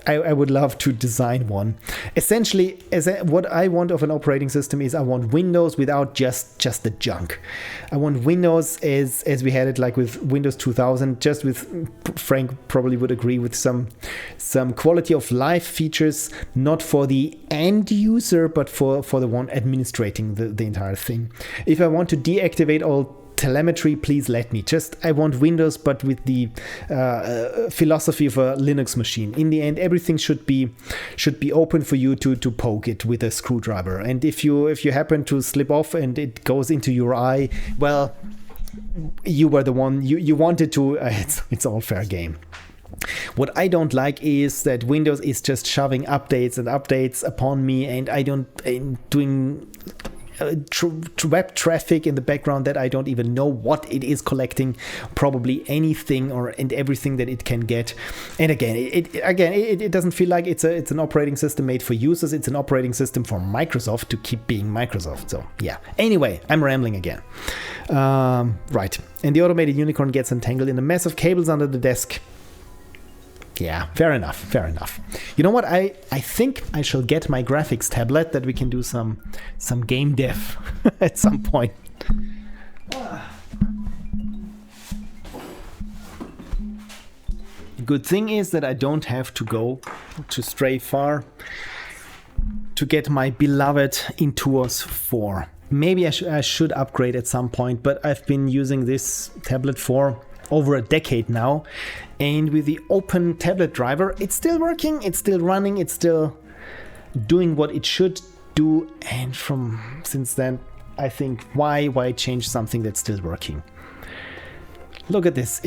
I would love to design one. Essentially, what I want of an operating system is I want Windows without just the junk. I want Windows as we had it, like with Windows 2000, just with, Frank probably would agree, with some quality of life features, not for the end user, but for the one administrating the entire thing. If I want to deactivate all telemetry, please let me. I want Windows, but with the philosophy of a Linux machine. In the end, everything should be open for you to poke it with a screwdriver. And if you happen to slip off and it goes into your eye, well, you were the one you wanted to. It's all fair game. What I don't like is that Windows is just shoving updates upon me, and doing web traffic in the background that I don't even know what it is collecting, probably anything and everything that it can get. And again, it doesn't feel like it's an operating system made for users. It's an operating system for Microsoft to keep being Microsoft. So yeah. Anyway, I'm rambling again. Right. And the automated unicorn gets entangled in a mess of cables under the desk. Yeah, fair enough. You know what? I think I shall get my graphics tablet that we can do some game dev at some point. Good thing is that I don't have to stray far to get my beloved Intuos 4. Maybe I should upgrade at some point, but I've been using this tablet for over a decade now, and with the open tablet driver, it's still working, it's still running, it's still doing what it should do. And since then, I think, why change something that's still working? Look at this,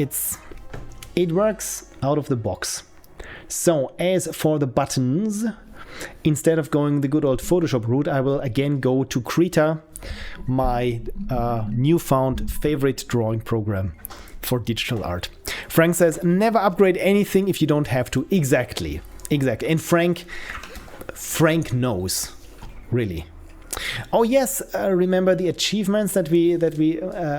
it works out of the box. So as for the buttons, instead of going the good old Photoshop route, I will again go to Krita my newfound favorite drawing program for digital art. Frank says, never upgrade anything if you don't have to. Exactly. And Frank knows, really. Oh yes, remember the achievements that we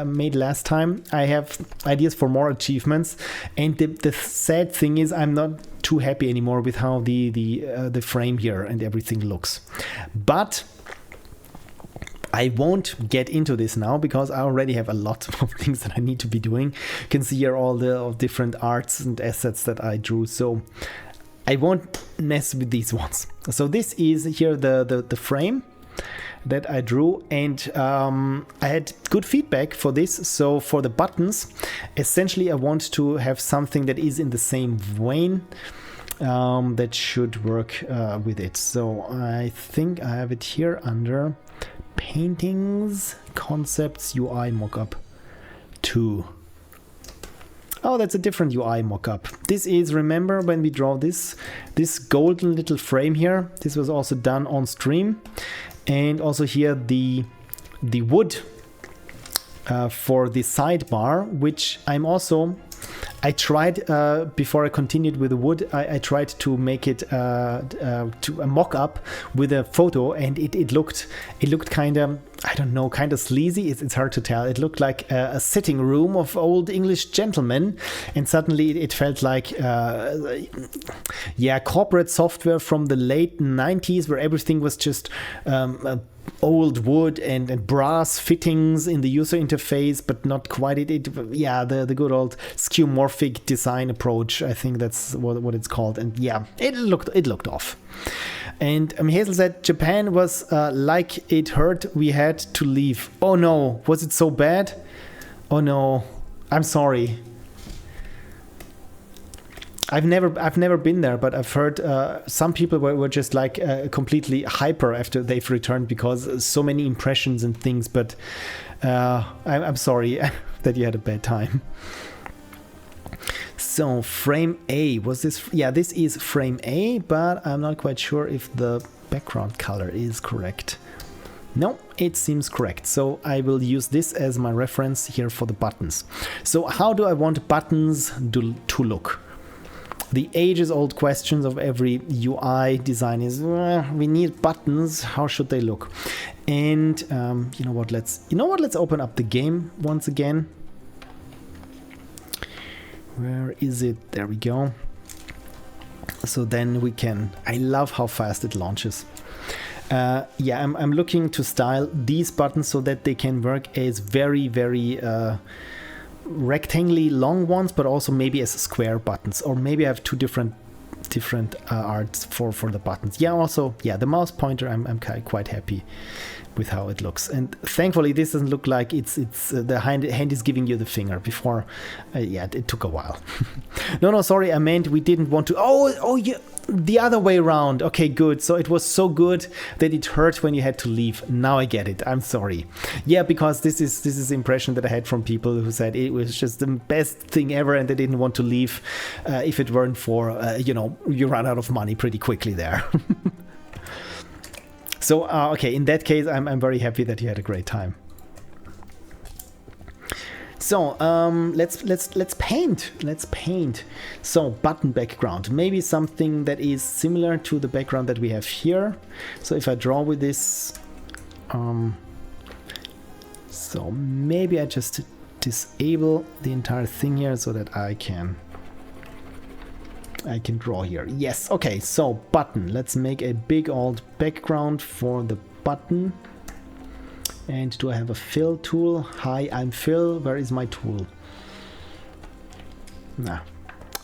made last time? I have ideas for more achievements, and the sad thing is I'm not too happy anymore with how the frame here and everything looks. But I won't get into this now because I already have a lot of things that I need to be doing. You can see here all the different arts and assets that I drew, so I won't mess with these ones. So this is here the frame that I drew, and I had good feedback for this. So for the buttons, essentially I want to have something that is in the same vein that should work with it. So I think I have it here under paintings, concepts, UI mockup 2. Oh, that's a different UI mockup. This is, remember when we draw this golden little frame here, this was also done on stream. And also here the wood for the sidebar, which I tried before I continued with the wood. I tried to make it to a mock-up with a photo, and it looked kind of, I don't know, kind of sleazy. It's hard to tell. It looked like a sitting room of old English gentlemen, and suddenly it felt like corporate software from the late 90s, where everything was just old wood and brass fittings in the user interface, but not quite the good old skeuomorphic design approach. I think that's what it's called. And yeah, it looked off. And Hazel said Japan was like it hurt, we had to leave. Oh no, was it so bad? Oh no, I'm sorry. I've never been there, but I've heard some people were just like completely hyper after they've returned because so many impressions and things. But I'm sorry that you had a bad time. So frame A, was this? Yeah, this is frame A, but I'm not quite sure if the background color is correct. No, it seems correct. So I will use this as my reference here for the buttons. So how do I want buttons to look? The ages-old questions of every UI design is, we need buttons. How should they look? And you know what? Let's open up the game once again. Where is it? There we go. So then we can. I love how fast it launches. I'm looking to style these buttons so that they can work as very, very rectangly long ones, but also maybe as square buttons, or maybe I have two different arts for the buttons. The mouse pointer, I'm quite happy with how it looks, and thankfully this doesn't look like it's the hand is giving you the finger. Before it took a while. no sorry, I meant we didn't want to the other way around. Okay, good. So it was so good that it hurt when you had to leave. Now I get it. I'm sorry. Yeah, because this is the impression that I had from people who said it was just the best thing ever and they didn't want to leave if it weren't for you run out of money pretty quickly there. So okay, in that case I'm very happy that you had a great time. So let's paint. So button background, maybe something that is similar to the background that we have here. So if I draw with this, so maybe I just disable the entire thing here so that I can draw here. Yes, okay, so button. Let's make a big old background for the button. And do I have a fill tool? Hi, I'm Phil. Where is my tool? Nah.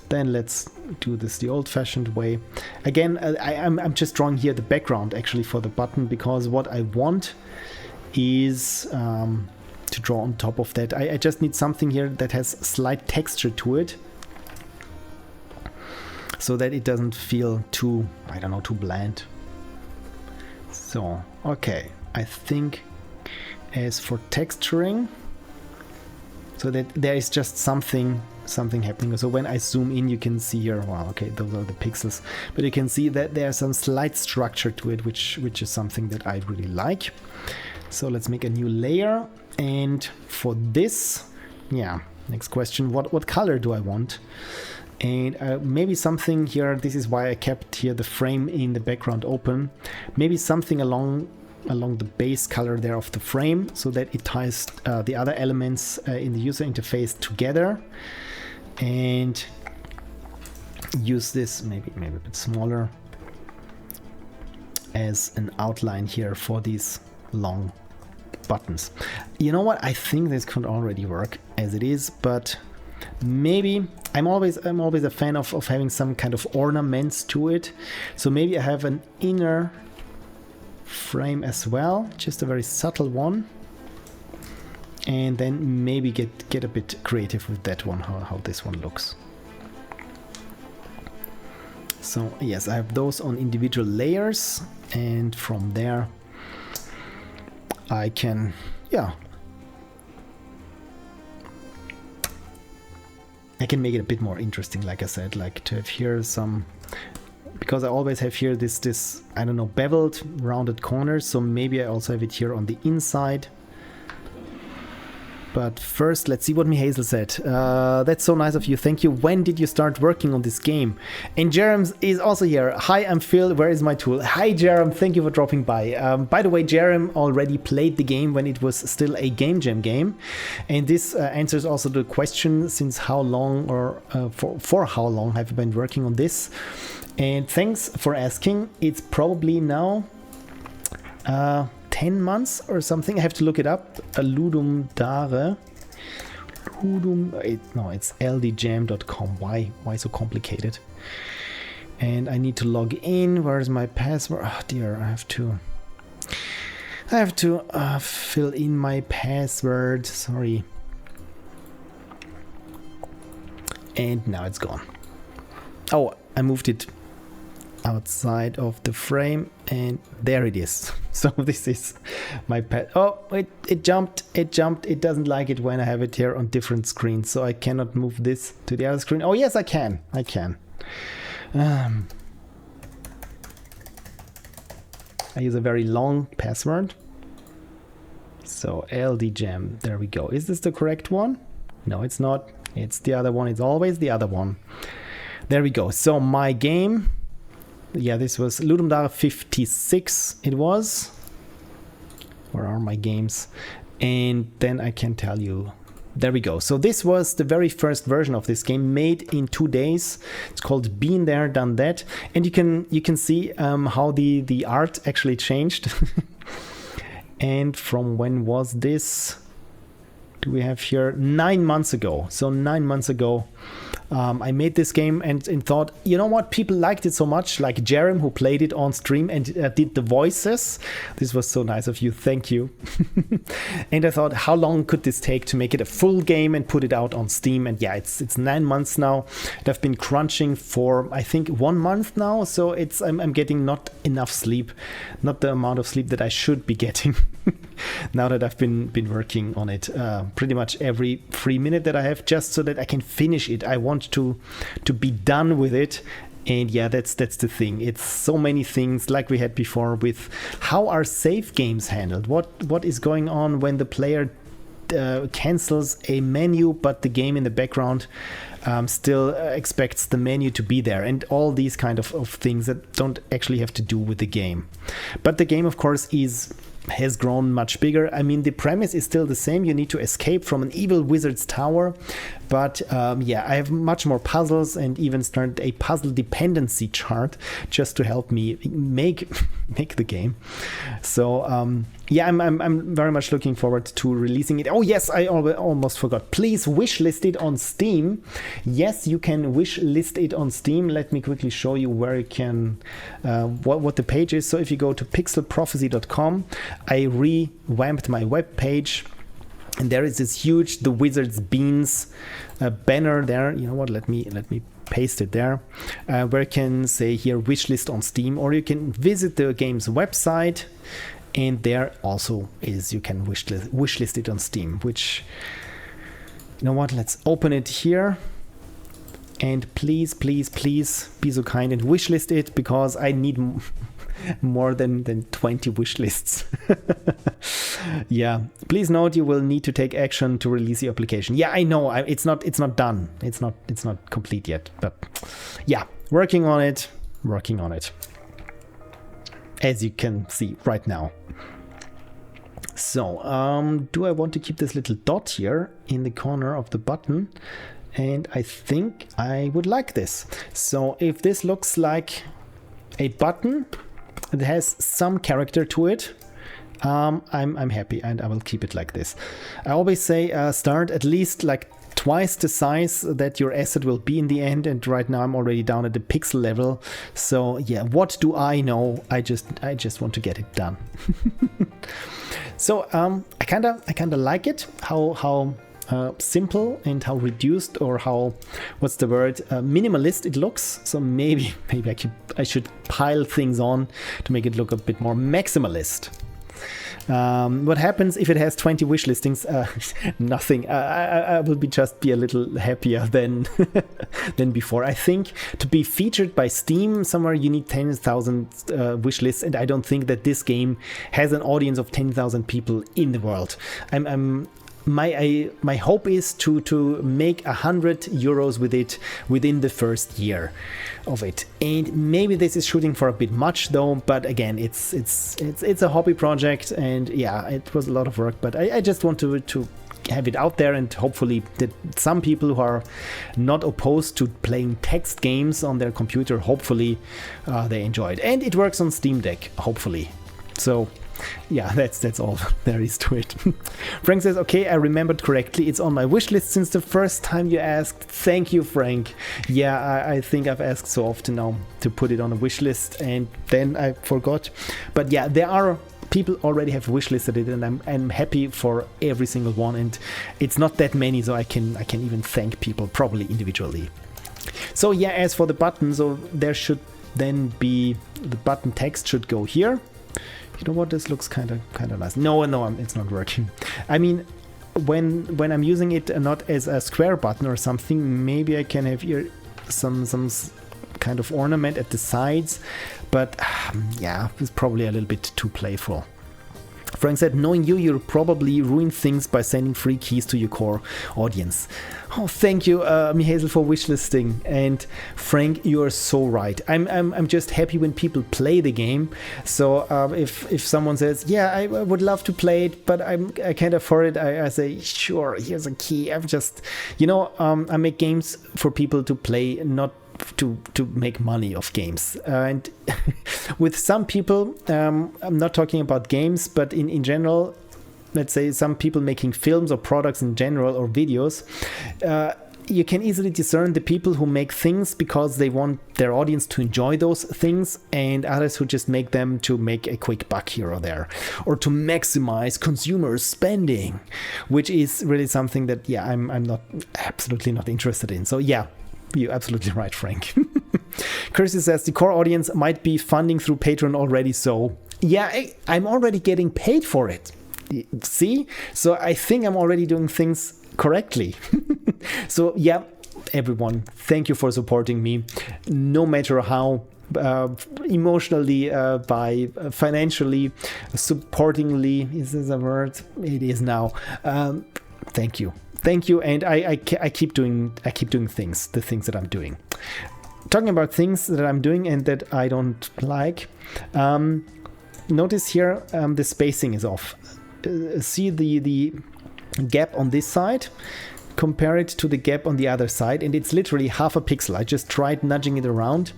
Then let's do this the old-fashioned way. Again, I'm just drawing here the background actually for the button, because what I want is to draw on top of that. I just need something here that has slight texture to it, so that it doesn't feel too, I don't know, too bland. So, okay, I think as for texturing, so that there is just something happening. So when I zoom in, you can see here, wow, okay, those are the pixels, but you can see that there's some slight structure to it, which is something that I really like. So let's make a new layer. And for this, yeah, next question, what color do I want? And maybe something here, this is why I kept here the frame in the background open. Maybe something along the base color there of the frame, so that it ties the other elements in the user interface together. And use this maybe a bit smaller as an outline here for these long buttons. You know what? I think this could already work as it is, but maybe I'm always a fan of having some kind of ornaments to it. So maybe I have an inner frame as well, just a very subtle one, and then maybe get a bit creative with that one, how this one looks. So yes, I have those on individual layers, and from there I can, yeah, I can make it a bit more interesting, like I said, like to have here some, because I always have here this I don't know, beveled rounded corners, so maybe I also have it here on the inside. But first, let's see what Mihazel said. That's so nice of you. Thank you. When did you start working on this game? And Jerem is also here. Hi, I'm Phil. Where is my tool? Hi, Jerem. Thank you for dropping by. By the way, Jerem already played the game when it was still a Game Jam game. And this answers also the question, since how long, or for how long have you been working on this? And thanks for asking. It's probably now 10 months or something. I have to look it up. Ludum Dare. It's ldjam.com. Why so complicated? And I need to log in. Where's my password? Oh dear, I have to fill in my password. Sorry. And now it's gone. Oh, I moved it outside of the frame, and there it is. So this is my pad. Oh, it jumped. It doesn't like it when I have it here on different screens, so I cannot move this to the other screen. Oh yes, I can. I use a very long password. So ldjam, there we go. Is this the correct one? No, it's not. It's the other one. It's always the other one. There we go. So my game, yeah, this was Ludum Dare 56 it was. Where are my games? And then I can tell you, there we go. So this was the very first version of this game, made in 2 days. It's called Been There, Done That. And you can see how the art actually changed. And from when was this? Do we have here 9 months ago? So 9 months ago, I made this game and thought, you know what, people liked it so much, like Jerem, who played it on stream and did the voices. This was so nice of you, thank you. And I thought, how long could this take to make it a full game and put it out on Steam? And yeah, it's 9 months now. And I've been crunching for, I think, 1 month now. So I'm getting not enough sleep, not the amount of sleep that I should be getting. Now that I've been working on it pretty much every free minute that I have, just so that I can finish it. I want to be done with it. And yeah, that's the thing. It's so many things like we had before with how are save games handled. What is going on when the player cancels a menu, but the game in the background still expects the menu to be there, and all these kind of things that don't actually have to do with the game. But the game, of course, has grown much bigger. I mean, the premise is still the same. You need to escape from an evil wizard's tower. But yeah, I have much more puzzles and even started a puzzle dependency chart just to help me make the game. So yeah, I'm very much looking forward to releasing it. Oh yes, I almost forgot. Please wishlist it on Steam. Yes, you can wishlist it on Steam. Let me quickly show you where you can, what the page is. So if you go to pixelprophecy.com, I revamped my web page. And there is this huge The Wizard's Beans banner there. You know what? Let me paste it there, where you can say here wishlist on Steam, or you can visit the game's website, and there also is you can wishlist it on Steam. Which, you know what? Let's open it here, and please be so kind and wishlist it, because I need more than 20 wish lists. Yeah, please note you will need to take action to release the application. Yeah, I know, it's not done. It's not complete yet, but yeah, working on it, as you can see right now. So, do I want to keep this little dot here in the corner of the button? And I think I would like this. So if this looks like a button, it has some character to it, I'm happy, and I will keep it like this. I always say start at least like twice the size that your asset will be in the end, and right now I'm already down at the pixel level. So yeah, what do I know? I just want to get it done. So I kinda like it, how simple and how reduced, or how, what's the word, minimalist it looks. So maybe I should pile things on to make it look a bit more maximalist. What happens if it has 20 wish listings? Nothing. I will just be a little happier than than before. I think to be featured by Steam somewhere you need 10,000 wish lists, and I don't think that this game has an audience of 10,000 people in the world. My hope is to make €100 with it within the first year of it, and maybe this is shooting for a bit much though. But again, it's a hobby project, and yeah, it was a lot of work. But I just want to have it out there, and hopefully that some people who are not opposed to playing text games on their computer, hopefully they enjoy it, and it works on Steam Deck, hopefully. So. Yeah, that's all there is to it. Frank says, okay, I remembered correctly. It's on my wish list since the first time you asked. Thank you, Frank. Yeah, I think I've asked so often now to put it on a wish list, and then I forgot. But yeah, there are people already have wish listed it, and I'm happy for every single one. And it's not that many, so I can even thank people probably individually. So yeah, as for the button, so there should then be the button text should go here. You know what? This looks kind of nice. No, it's not working. I mean, when I'm using it not as a square button or something, maybe I can have here some kind of ornament at the sides. But yeah, it's probably a little bit too playful. Frank said, knowing you'll probably ruin things by sending free keys to your core audience. Oh, thank you, Mihazel, for wishlisting. And Frank, you are so right. I'm just happy when people play the game. So if someone says, yeah, I would love to play it, but I can't afford it, I say, sure, here's a key. I'm just, I make games for people to play, not to make money of games. And with some people, I'm not talking about games, but in general, let's say some people making films or products in general, or videos, you can easily discern the people who make things because they want their audience to enjoy those things, and others who just make them to make a quick buck here or there, or to maximize consumer spending, which is really something that, yeah, I'm not absolutely not interested in. So yeah, you're absolutely right, Frank. Krita says the core audience might be funding through Patreon already, so yeah, I'm already getting paid for it. See? So I think I'm already doing things correctly. So yeah, everyone, thank you for supporting me, no matter how emotionally, by financially, supportingly, is this a word? It is now. Thank you. Thank you, and I keep doing things, the things that I'm doing. Talking about things that I'm doing and that I don't like, notice here the spacing is off. See the gap on this side, compare it to the gap on the other side, and it's literally half a pixel. I just tried nudging it around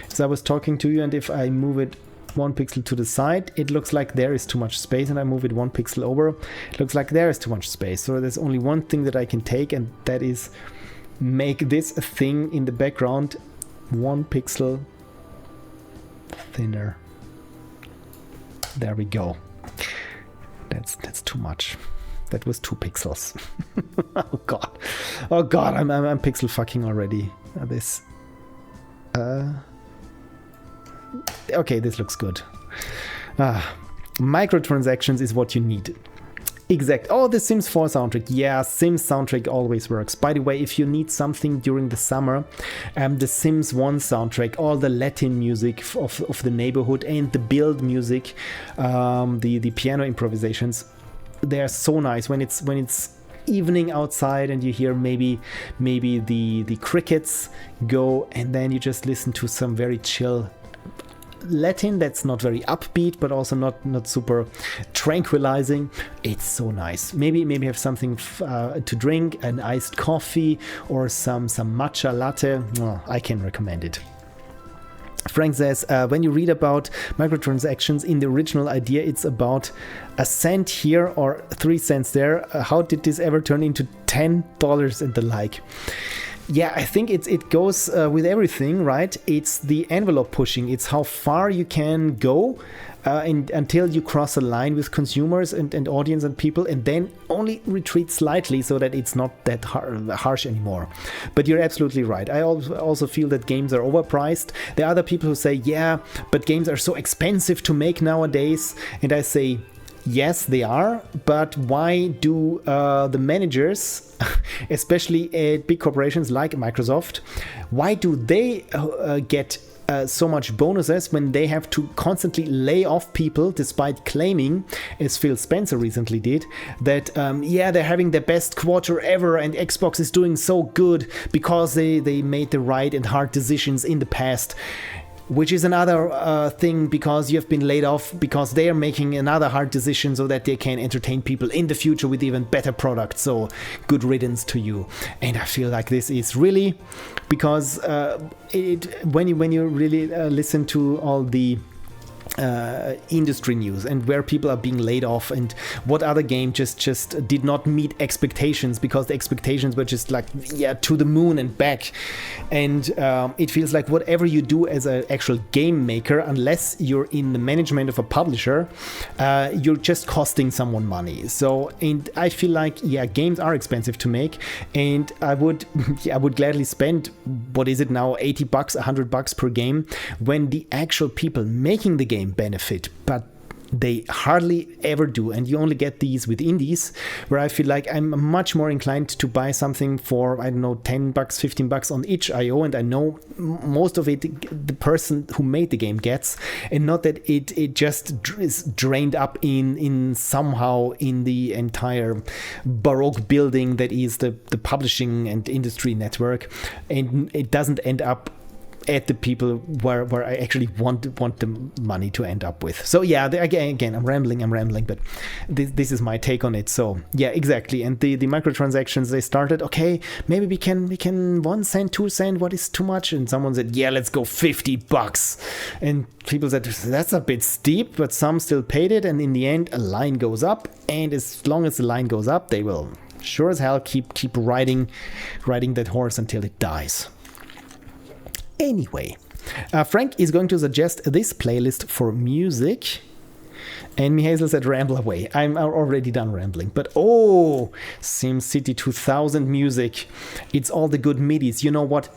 as I was talking to you, and if I move it 1 pixel to the side, it looks like there is too much space, and I move it 1 pixel over, it looks like there is too much space. So there's only one thing that I can take, and that is make this thing in the background 1 pixel thinner. There we go. That's too much. That was 2 pixels. Oh god, I'm pixel fucking already. This okay, this looks good. Microtransactions is what you need. Exact. Oh, the Sims 4 soundtrack. Yeah, Sims soundtrack always works. By the way, if you need something during the summer, the Sims 1 soundtrack, all the Latin music of the neighborhood and the build music, the piano improvisations, they are so nice when it's evening outside and you hear maybe the crickets go, and then you just listen to some very chill Latin that's not very upbeat but also not super tranquilizing. It's so nice. Maybe have something to drink, an iced coffee or some matcha latte. Oh, I can recommend it. Frank says, when you read about microtransactions in the original idea, it's about a cent here or 3 cents there. How did this ever turn into $10 and the like? Yeah, I think it goes with everything, right? It's the envelope pushing. It's how far you can go until you cross a line with consumers and audience and people, and then only retreat slightly so that it's not that harsh anymore. But you're absolutely right. I also feel that games are overpriced. There are other people who say, yeah, but games are so expensive to make nowadays. And I say, yes, they are, but why do the managers, especially at big corporations like Microsoft, why do they get so much bonuses when they have to constantly lay off people, despite claiming, as Phil Spencer recently did, that they're having the best quarter ever and Xbox is doing so good because they made the right and hard decisions in the past. Which is another thing, because you have been laid off because they are making another hard decision so that they can entertain people in the future with even better products. So good riddance to you. And I feel like this is really because when you really listen to all the industry news and where people are being laid off and what other game just did not meet expectations because the expectations were just like to the moon and back, and it feels like whatever you do as an actual game maker, unless you're in the management of a publisher, you're just costing someone money. So, and I feel like games are expensive to make, and I would gladly spend, what is it now, $80, $100 per game, when the actual people making the game benefit, but they hardly ever do, and you only get these with indies, where I feel like I'm much more inclined to buy something for, I don't know, $10, $15 on each IO, and I know most of it the person who made the game gets, and not that it just is drained up in somehow in the entire baroque building that is the publishing and industry network, and it doesn't end up at the people where I actually want the money to end up with. So again, I'm rambling, but this is my take on it. So yeah, exactly. And the microtransactions, they started, okay, maybe we can 1 cent, 2 cent, what is too much? And someone said, yeah, let's go $50. And people said, that's a bit steep, but some still paid it. And in the end, a line goes up. And as long as the line goes up, they will sure as hell keep riding that horse until it dies. Anyway, Frank is going to suggest this playlist for music. And Mihazel said, ramble away. I'm already done rambling. But SimCity 2000 music. It's all the good midis. You know what?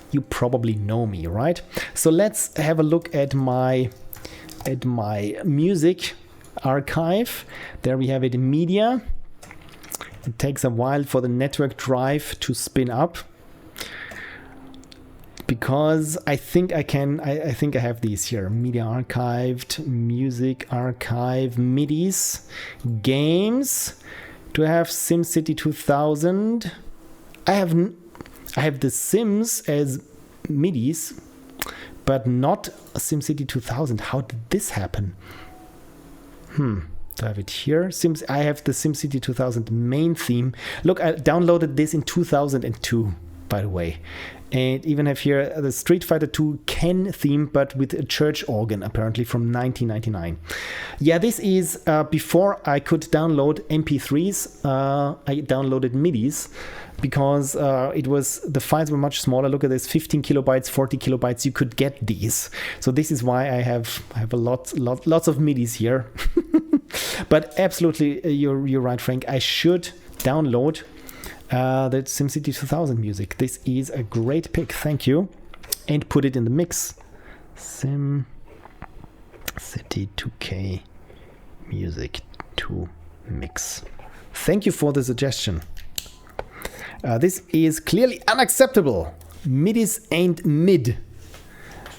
You probably know me, right? So let's have a look at my music archive. There we have it in media. It takes a while for the network drive to spin up, because I think I have these here. Media archived, music archive, midis, games. Do I have SimCity 2000? I have the Sims as midis, but not SimCity 2000. How did this happen? Do I have it here? I have the SimCity 2000 main theme. Look, I downloaded this in 2002, by the way. And even have here the Street Fighter 2 Ken theme, but with a church organ, apparently from 1999. Yeah, this is before I could download MP3s. I downloaded MIDIs because the files were much smaller. Look at this, 15 kilobytes, 40 kilobytes. You could get these. So this is why I have lots of MIDIs here. But absolutely, you're right, Frank. I should download the SimCity 2000 music. This is a great pick, thank you. And put it in the mix. SimCity 2K music 2 mix. Thank you for the suggestion. This is clearly unacceptable. Midis ain't mid.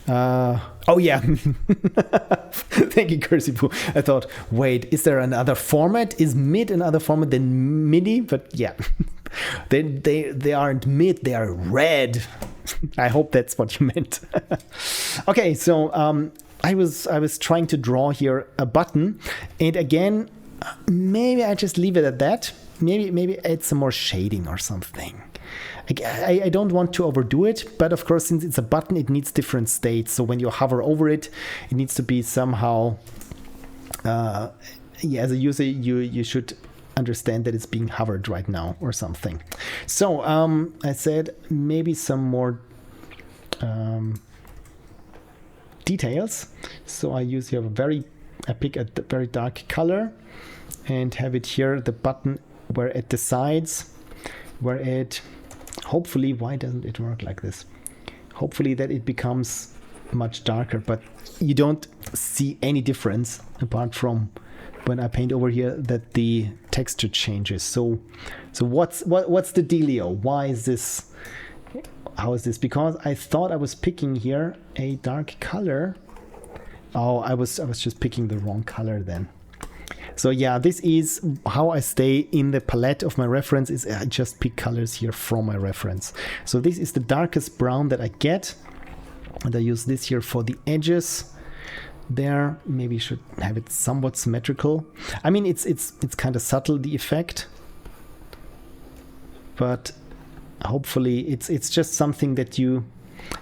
Oh yeah. Thank you, Cursey-Poo. I thought, wait, is there another format? Is mid another format than MIDI? But yeah, they aren't mid, they are red. I hope that's what you meant. Okay, so I was trying to draw here a button, and again, maybe I just leave it at that. Maybe add some more shading or something. I don't want to overdo it, but of course, since it's a button, it needs different states. So when you hover over it, it needs to be somehow, as a user, you should understand that it's being hovered right now or something. So I said maybe some more details. So I pick a very dark color and have it here, the button where at the sides, where it, hopefully, why doesn't it work like this? Hopefully that it becomes much darker, but you don't see any difference apart from when I paint over here that the texture changes. So what's the dealio? Why is this? How is this? Because I thought I was picking here a dark color. Oh, I was just picking the wrong color then. So yeah, this is how I stay in the palette of my reference, is I just pick colors here from my reference. So this is the darkest brown that I get, and I use this here for the edges. There, maybe should have it somewhat symmetrical. I mean, it's kind of subtle, the effect, but hopefully it's just something that you.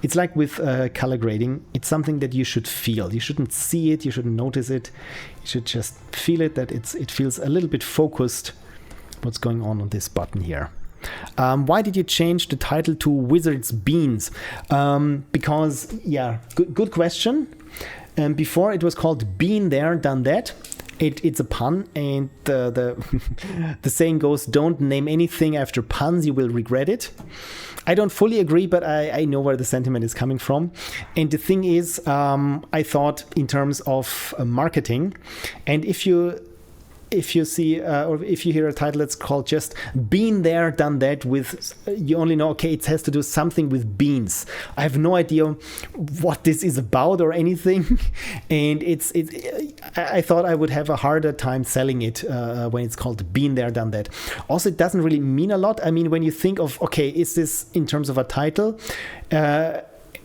It's like with color grading. It's something that you should feel. You shouldn't see it. You shouldn't notice it. You should just feel it, that it feels a little bit focused. What's going on this button here? Why did you change the title to Wizard's Beans? Because, yeah, good question. Before it was called Been There, Done That. It's a pun, and the saying goes, don't name anything after puns, you will regret it. I don't fully agree, but I know where the sentiment is coming from. And the thing is, I thought in terms of marketing, and if you see or if you hear a title that's called just Been There, Done That, with you only know, okay, it has to do something with beans. I have no idea what this is about or anything, and I thought I would have a harder time selling it when it's called Been There, Done That. Also, it doesn't really mean a lot. I mean, when you think of, okay, is this in terms of a title, and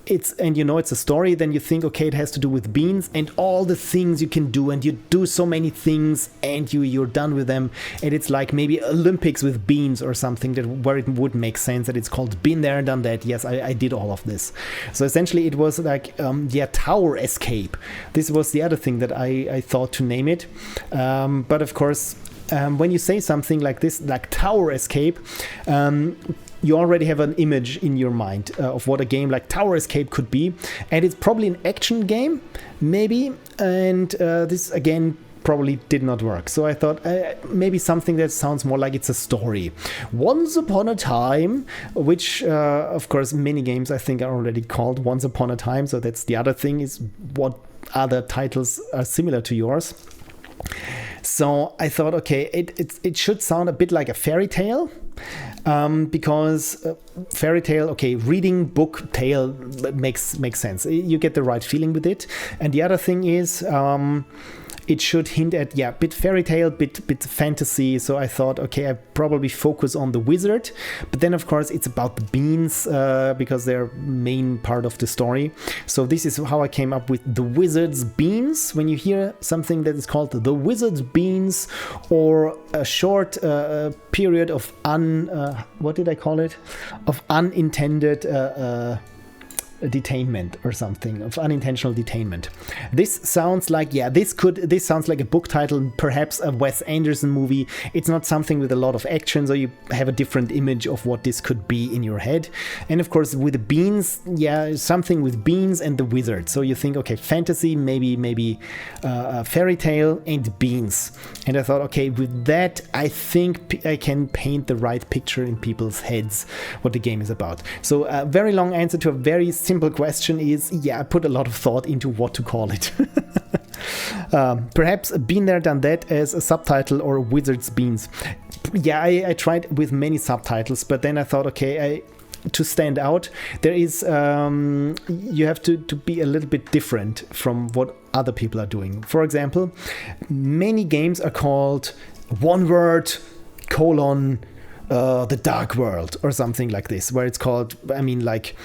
it's a story, then you think, okay, it has to do with beans and all the things you can do, and you do so many things and you're done with them, and it's like maybe Olympics with beans or something, where it would make sense that it's called Been There, Done That. Yes, I did all of this. So essentially it was like Tower Escape. This was the other thing that I thought to name it, but of course when you say something like this, like Tower Escape, you already have an image in your mind of what a game like Tower Escape could be, and it's probably an action game, maybe, and this again probably did not work. So I thought maybe something that sounds more like it's a story. Once Upon a Time, which of course many games I think are already called Once Upon a Time, so that's the other thing, is what other titles are similar to yours. So I thought, okay, it should sound a bit like a fairy tale, because fairy tale, okay, reading book tale makes sense. You get the right feeling with it. And the other thing is, it should hint at, bit fairy tale, bit fantasy. So I thought, okay, I probably focus on the wizard, but then of course it's about the beans, because they're main part of the story. So this is how I came up with the Wizard's Beans. When you hear something that is called the Wizard's Beans, or a short period of what did I call it? Of unintended detainment or something, of unintentional detainment. This sounds like, this sounds like a book title, perhaps a Wes Anderson movie. It's not something with a lot of action, so you have a different image of what this could be in your head. And of course with the beans, something with beans and the wizard. So you think, okay, fantasy, maybe fairy tale and beans. And I thought, okay, with that I think I can paint the right picture in people's heads what the game is about. So a very long answer to a very simple simple question is, I put a lot of thought into what to call it. Perhaps Been There Done That as a subtitle, or Wizard's Beans. I tried with many subtitles, but then I thought, okay, to stand out, there is you have to be a little bit different from what other people are doing. For example, many games are called one word, the Dark World, or something like this, where it's called, like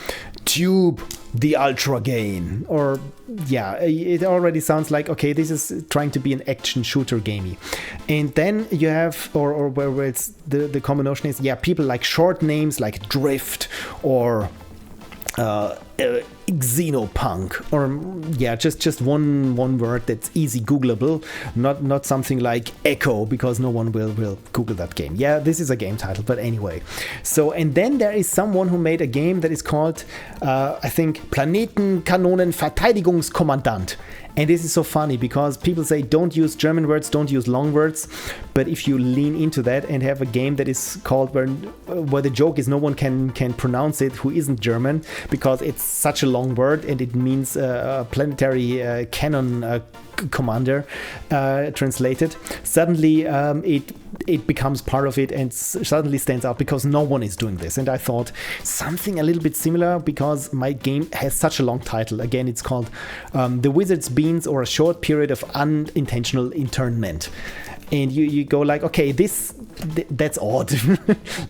Tube the Ultra Gain, or it already sounds like, okay, this is trying to be an action shooter gamey. And then you have, or where it's the common notion is, people like short names like Drift, or Xenopunk, or just one word that's easy Googleable, not something like Echo, because no one will Google that game. This is a game title, but anyway. So, and then there is someone who made a game that is called I think Planetenkanonen-Verteidigungskommandant. And this is so funny because people say don't use German words, don't use long words. But if you lean into that and have a game that is called where the joke is no one can pronounce it who isn't German, because it's such a long word and it means planetary cannon commander translated, suddenly it becomes part of it and suddenly stands out because no one is doing this. And I thought something a little bit similar, because my game has such a long title. Again, it's called The Wizard's Beans, or A Short Period of Unintentional Internment. And you go like, okay, that's odd.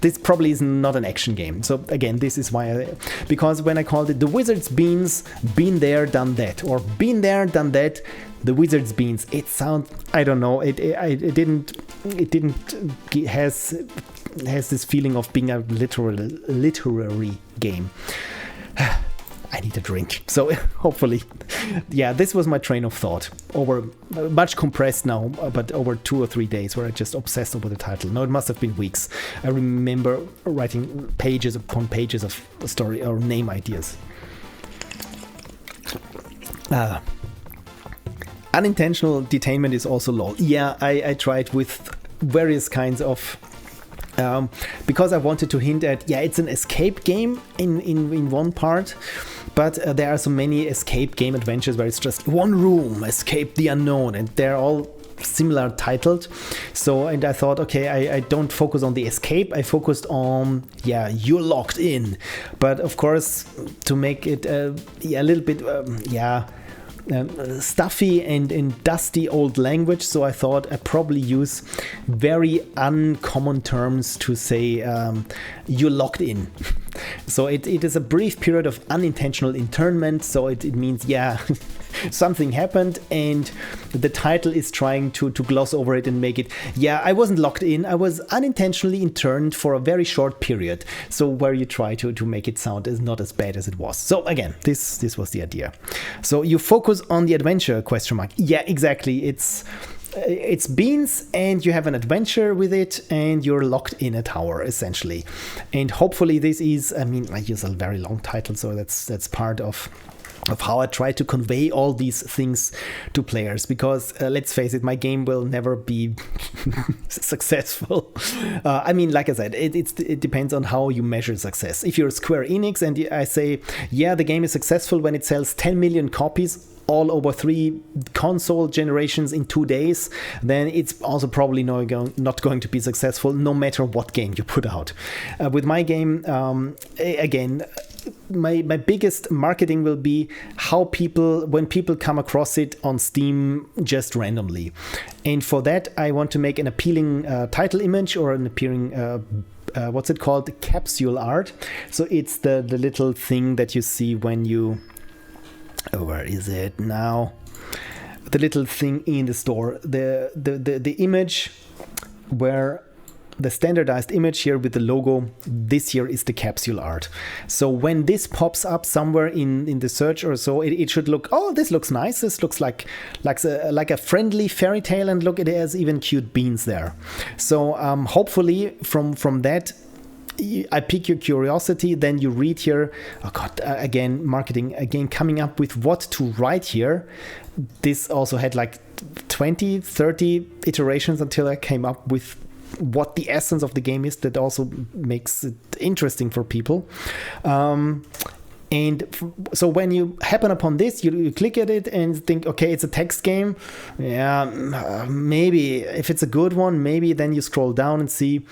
This probably is not an action game. So again, this is why because when I called it The Wizard's Beans, Been There Done That, or Been There Done That, The Wizard's Beans, it sounds, I don't know, it has this feeling of being a literary game. I need a drink. So hopefully, this was my train of thought, over much compressed now, but over 2 or 3 days where I just obsessed over the title. No, it must have been weeks. I remember writing pages upon pages of story or name ideas. Unintentional detainment is also lol. I tried with various kinds of because I wanted to hint at, it's an escape game in one part, but there are so many escape game adventures where it's just one room, escape the unknown, and they're all similar titled. So, and I thought, okay, I don't focus on the escape, I focused on, you're locked in. But of course, to make it a little bit, stuffy and dusty old language, so I thought I'd probably use very uncommon terms to say you're locked in. So it is a brief period of unintentional internment, so it means something happened, and the title is trying to gloss over it and make it, I wasn't locked in, I was unintentionally interned for a very short period. So where you try to make it sound is not as bad as it was. So again, this was the idea. So you focus on the adventure, ? Yeah, exactly. It's beans, and you have an adventure with it, and you're locked in a tower essentially. And hopefully this is, I use a very long title, so that's part of how I try to convey all these things to players, because let's face it, my game will never be successful. Like I said, it depends on how you measure success. If you're Square Enix and I say, the game is successful when it sells 10 million copies all over 3 console generations in 2 days, then it's also probably not going to be successful no matter what game you put out. With my game, again, my biggest marketing will be when people come across it on Steam just randomly. And for that, I want to make an appealing title image, or an appealing what's it called? Capsule art. So it's the little thing that you see when you... where is it now? The little thing in the store. The image where... the standardized image here with the logo, this here is the capsule art. So when this pops up somewhere in the search or so, it should look, this looks nice. This looks like a friendly fairy tale, and look, it has even cute beans there. So hopefully from that, I pique your curiosity, then you read here, again, marketing, again, coming up with what to write here. This also had like 20, 30 iterations until I came up with what the essence of the game is, that also makes it interesting for people. And so when you happen upon this, you click at it and think, okay, it's a text game. Yeah, maybe if it's a good one, maybe then you scroll down and see,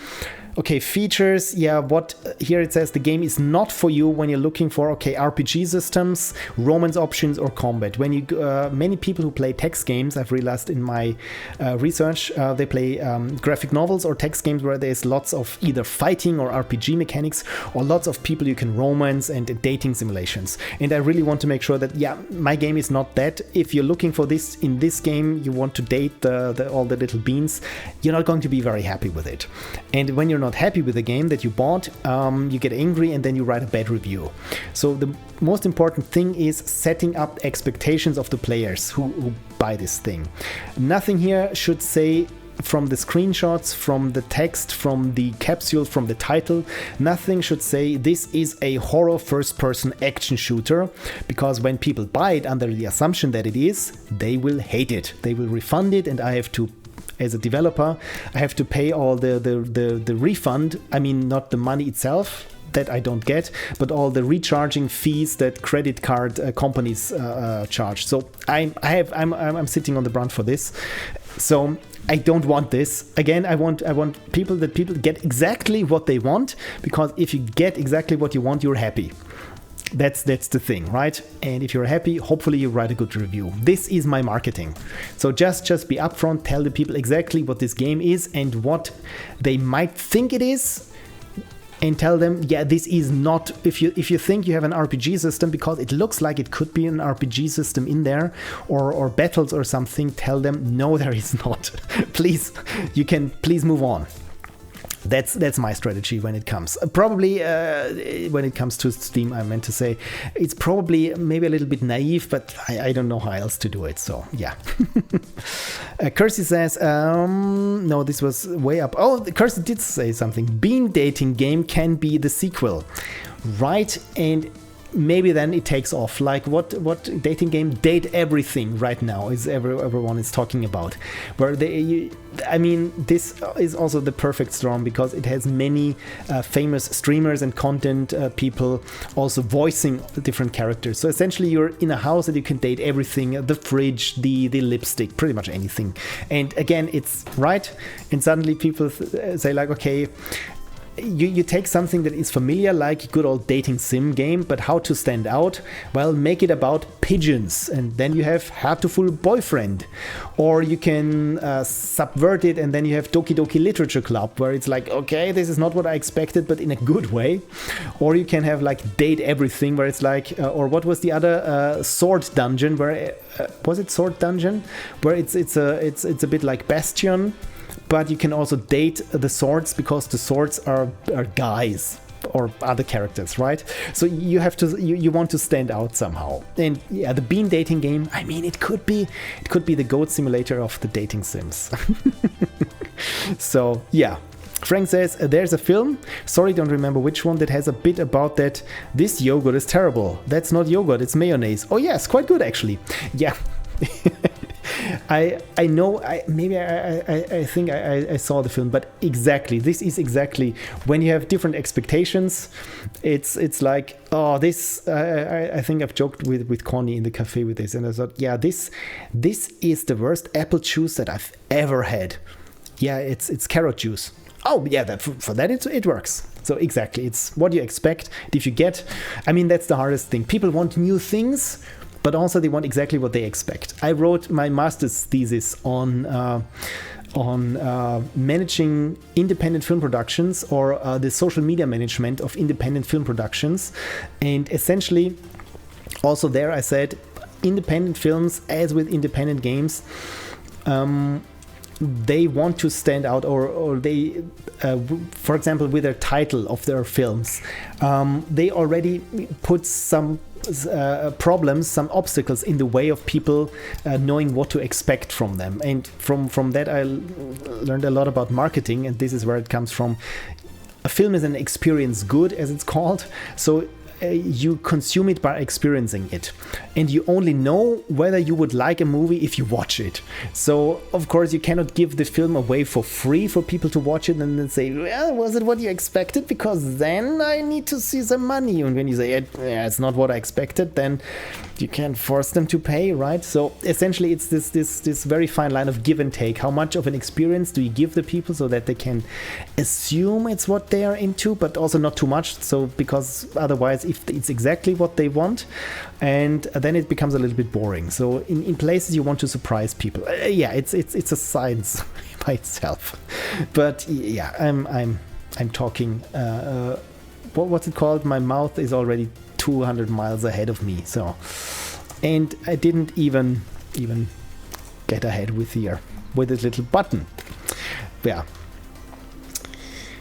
okay, features. Yeah, what here it says the game is not for you when you're looking for, okay, RPG systems, romance options, or combat. When you many people who play text games, I've realized in my research, they play graphic novels or text games where there's lots of either fighting or RPG mechanics, or lots of people you can romance and dating simulations. And I really want to make sure that, yeah, my game is not that. If you're looking for this in this game, you want to date all the little beans, you're not going to be very happy with it. And when you're not happy with the game that you bought, you get angry and then you write a bad review. So the most important thing is setting up expectations of the players who buy this thing. Nothing here should say, from the screenshots, from the text, from the capsule, from the title, nothing should say this is a horror first-person action shooter, because when people buy it under the assumption that it is, they will hate it. They will refund it, and I have to, as a developer, I have to pay all the refund. I mean, not the money itself that I don't get, but all the recharging fees that credit card companies charge. So I'm sitting on the brunt for this. So I don't want this. Again, I want people get exactly what they want, because if you get exactly what you want, you're happy. That's the thing, right? And if you're happy, hopefully you write a good review. This is my marketing. So just be upfront, tell the people exactly what this game is and what they might think it is, and tell them, yeah, this is not, if you think you have an RPG system because it looks like it could be an RPG system in there, or battles or something, tell them, no, there is not. Please move on. That's my strategy when it comes. Probably when it comes to Steam, I meant to say it's probably maybe a little bit naive, but I don't know how else to do it. So yeah. Kersey says, no, this was way up. Oh, Kersey did say something. Bean dating game can be the sequel, right? And maybe then it takes off. Like what dating game? Date Everything right now is everyone is talking about. Where this is also the perfect storm, because it has many famous streamers and content people also voicing different characters. So essentially you're in a house that you can date everything, the fridge, the lipstick, pretty much anything. And again, it's right. And suddenly people say like, okay, you take something that is familiar, like a good old dating sim game, but how to stand out? Well, make it about pigeons, and then you have Heartful Boyfriend. Or you can subvert it, and then you have Doki Doki Literature Club, where it's like, okay, this is not what I expected, but in a good way. Or you can have like Date Everything, where it's like, or what was the other, Sword Dungeon, where was it Sword Dungeon, where it's a bit like Bastion. But you can also date the swords, because the swords are guys or other characters, right? So you have to you want to stand out somehow. And yeah, the bean dating game, I mean, it could be the goat simulator of the dating sims. So yeah. Frank says, there's a film, sorry, don't remember which one, that has a bit about that. This yogurt is terrible. That's not yogurt, it's mayonnaise. Oh yes, quite good actually. Yeah. I know, I think I saw the film, but exactly, this is exactly when you have different expectations. It's like, oh, this, I think I've joked with Connie in the cafe with this, and I thought, yeah, this is the worst apple juice that I've ever had. Yeah, it's carrot juice. Oh yeah, for that it works. So exactly, it's what you expect. If you get, I mean, that's the hardest thing. People want new things, but also they want exactly what they expect. I wrote my master's thesis on managing independent film productions, or the social media management of independent film productions. And essentially, also there I said, independent films, as with independent games, they want to stand out, or they, for example, with their title of their films, they already put some problems, some obstacles in the way of people knowing what to expect from them. And from that I learned a lot about marketing, and this is where it comes from. A film is an experience good, as it's called. So you consume it by experiencing it, and you only know whether you would like a movie if you watch it. So of course you cannot give the film away for free for people to watch it and then say, well, was it what you expected, because then I need to see some money. And when you say it's not what I expected, then you can't force them to pay, right? So essentially it's this very fine line of give and take. How much of an experience do you give the people so that they can assume it's what they are into, but also not too much, so because otherwise if it's exactly what they want, and then it becomes a little bit boring. So in places you want to surprise people. It's a science by itself. But yeah, I'm talking what's it called? My mouth is already 200 miles ahead of me. So, and I didn't even get ahead with this little button. Yeah.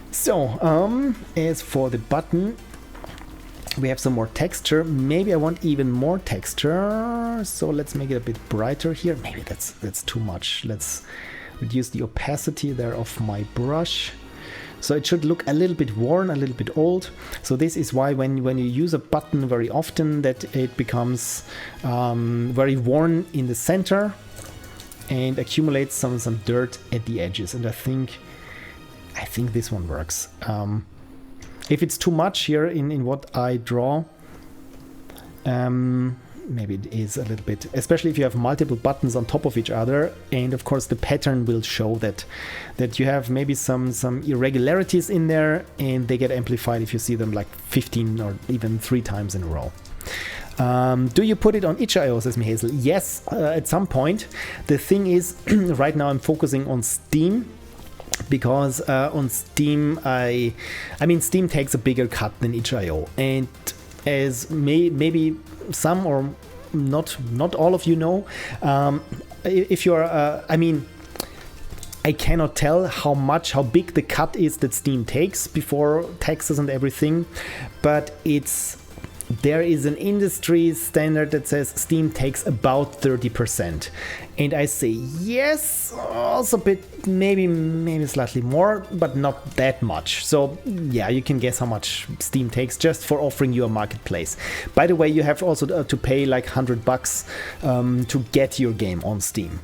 So, as for the button, we have some more texture. Maybe I want even more texture. So let's make it a bit brighter here. Maybe that's too much. Let's reduce the opacity there of my brush. So it should look a little bit worn, a little bit old. So this is why when you use a button very often, that it becomes very worn in the center and accumulates some dirt at the edges. And I think this one works. If it's too much here in what I draw, maybe it is a little bit, especially if you have multiple buttons on top of each other, and of course the pattern will show that you have maybe some irregularities in there, and they get amplified if you see them like 15 or even 3 times in a row. Do you put it on itch.io, says Mihazel? Yes, at some point. The thing is, right now I'm focusing on Steam, because on Steam, I mean Steam takes a bigger cut than itch.io, and as maybe some or not all of you know, if you're I cannot tell how big the cut is that Steam takes before taxes and everything, but there is an industry standard that says Steam takes about 30%. And I say yes, also a bit, maybe slightly more, but not that much. So yeah, you can guess how much Steam takes just for offering you a marketplace. By the way, you have also to pay like $100 to get your game on Steam.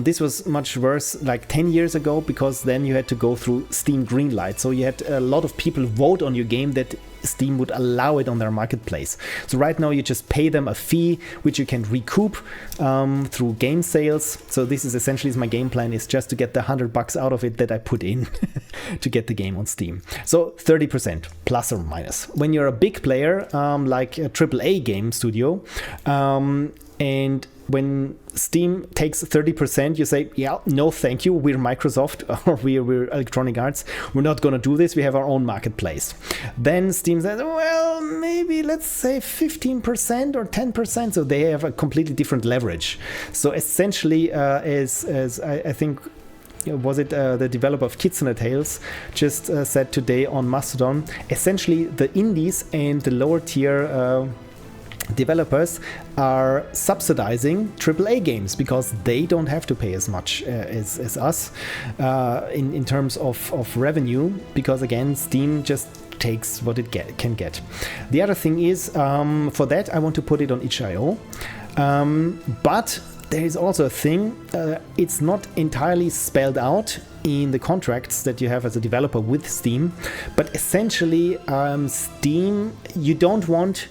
This was much worse like 10 years ago, because then you had to go through Steam Greenlight. So you had a lot of people vote on your game that Steam would allow it on their marketplace. So right now you just pay them a fee, which you can recoup through game sales. So this is essentially my game plan, is just to get the $100 out of it that I put in to get the game on Steam. So 30% plus or minus. When you're a big player, like a AAA game studio, and when Steam takes 30%, you say, yeah, no, thank you. We're Microsoft or we're Electronic Arts. We're not going to do this. We have our own marketplace. Then Steam says, well, maybe let's say 15% or 10%. So they have a completely different leverage. So essentially, as I think, was it the developer of Kitsune Tales just said today on Mastodon, essentially the indies and the lower tier developers are subsidizing AAA games, because they don't have to pay as much as us in terms of revenue, because again Steam just takes what it can get. The other thing is, for that I want to put it on itch.io, but there is also a thing, it's not entirely spelled out in the contracts that you have as a developer with Steam, but essentially Steam, you don't want.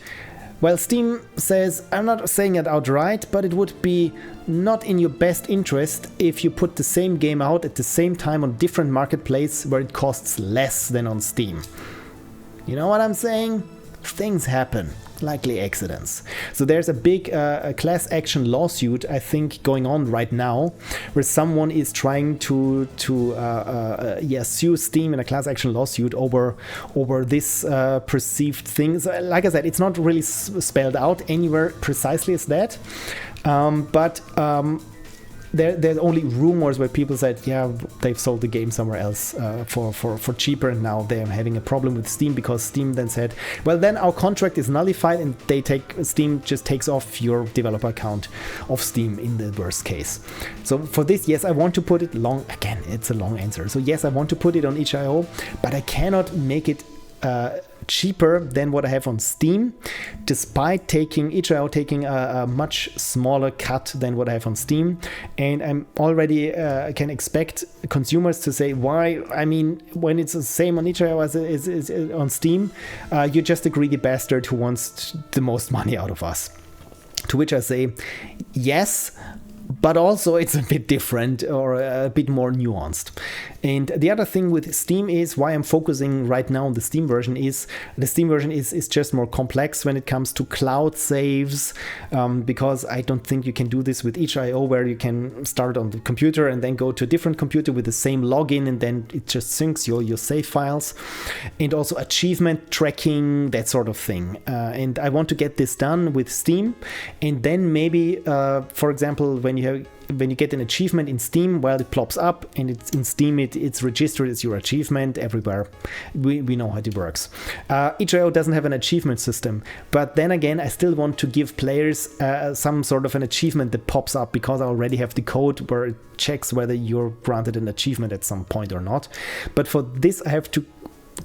Well, Steam says, I'm not saying it outright, but it would be not in your best interest if you put the same game out at the same time on different marketplaces where it costs less than on Steam. You know what I'm saying? Things happen, likely accidents. So there's a big class action lawsuit, I think, going on right now, where someone is trying to sue Steam in a class action lawsuit over this perceived thing. So, like I said, it's not really spelled out anywhere precisely as that, but there's only rumors where people said, yeah, they've sold the game somewhere else for cheaper, and now they're having a problem with Steam, because Steam then said, well, then our contract is nullified, and Steam just takes off your developer account of Steam in the worst case. So for this, yes, I want to put it it's a long answer. So yes, I want to put it on itch.io, but I cannot make it cheaper than what I have on Steam, despite itch.io taking a much smaller cut than what I have on Steam. And I'm already can expect consumers to say, why? I mean, when it's the same on itch.io as it is on Steam, you're just a greedy bastard who wants the most money out of us. To which I say, yes, but also it's a bit different or a bit more nuanced. And the other thing with Steam is why I'm focusing right now on the Steam version is just more complex when it comes to cloud saves, because I don't think you can do this with itch.io, where you can start on the computer and then go to a different computer with the same login, and then it just syncs your save files, and also achievement tracking, that sort of thing. And I want to get this done with Steam, and then maybe, for example, when you get an achievement in Steam, well, it plops up, and it's in Steam, it's registered as your achievement everywhere. We know how it works. itch.io doesn't have an achievement system, but then again, I still want to give players some sort of an achievement that pops up, because I already have the code where it checks whether you're granted an achievement at some point or not. But for this, I have to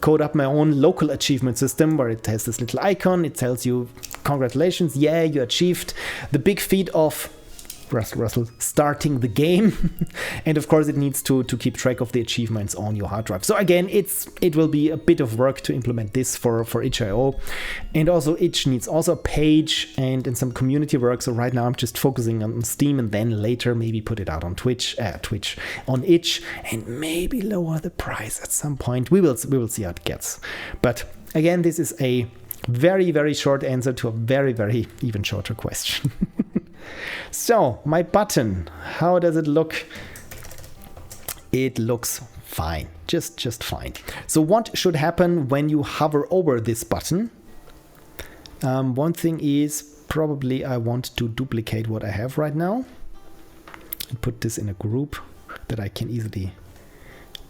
code up my own local achievement system, where it has this little icon. It tells you, congratulations, yeah, you achieved the big feat of Russell starting the game. And of course it needs to keep track of the achievements on your hard drive. So again, it will be a bit of work to implement this for itch.io. And also itch needs also a page and some community work. So right now I'm just focusing on Steam, and then later maybe put it out on on itch, and maybe lower the price at some point. We will see how it gets. But again, this is a very, very short answer to a very, very even shorter question. So, my button, how does it look? It looks fine, just fine. So what should happen when you hover over this button? One thing is, probably I want to duplicate what I have right now and put this in a group that I can easily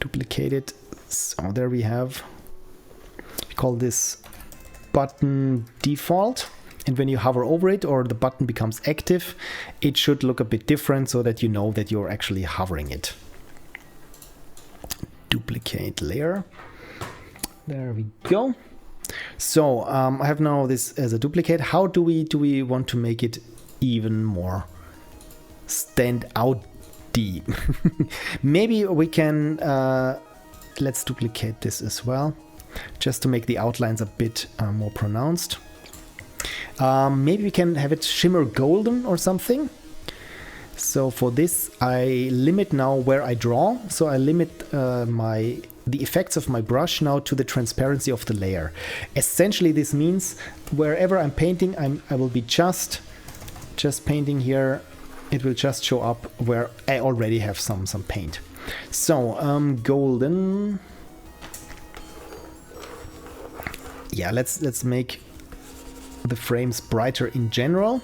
duplicate it. So there we have, we call this button default. And when you hover over it, or the button becomes active, it should look a bit different, so that you know that you're actually hovering it. Duplicate layer. There we go. So I have now this as a duplicate. How do we want to make it even more stand out? Maybe we can let's duplicate this as well, just to make the outlines a bit more pronounced. Maybe we can have it shimmer golden or something. So for this, I limit now where I draw. So I limit the effects of my brush now to the transparency of the layer. Essentially, this means wherever I'm painting, I will be just painting here. It will just show up where I already have some paint. So golden. Yeah, let's make the frames brighter in general,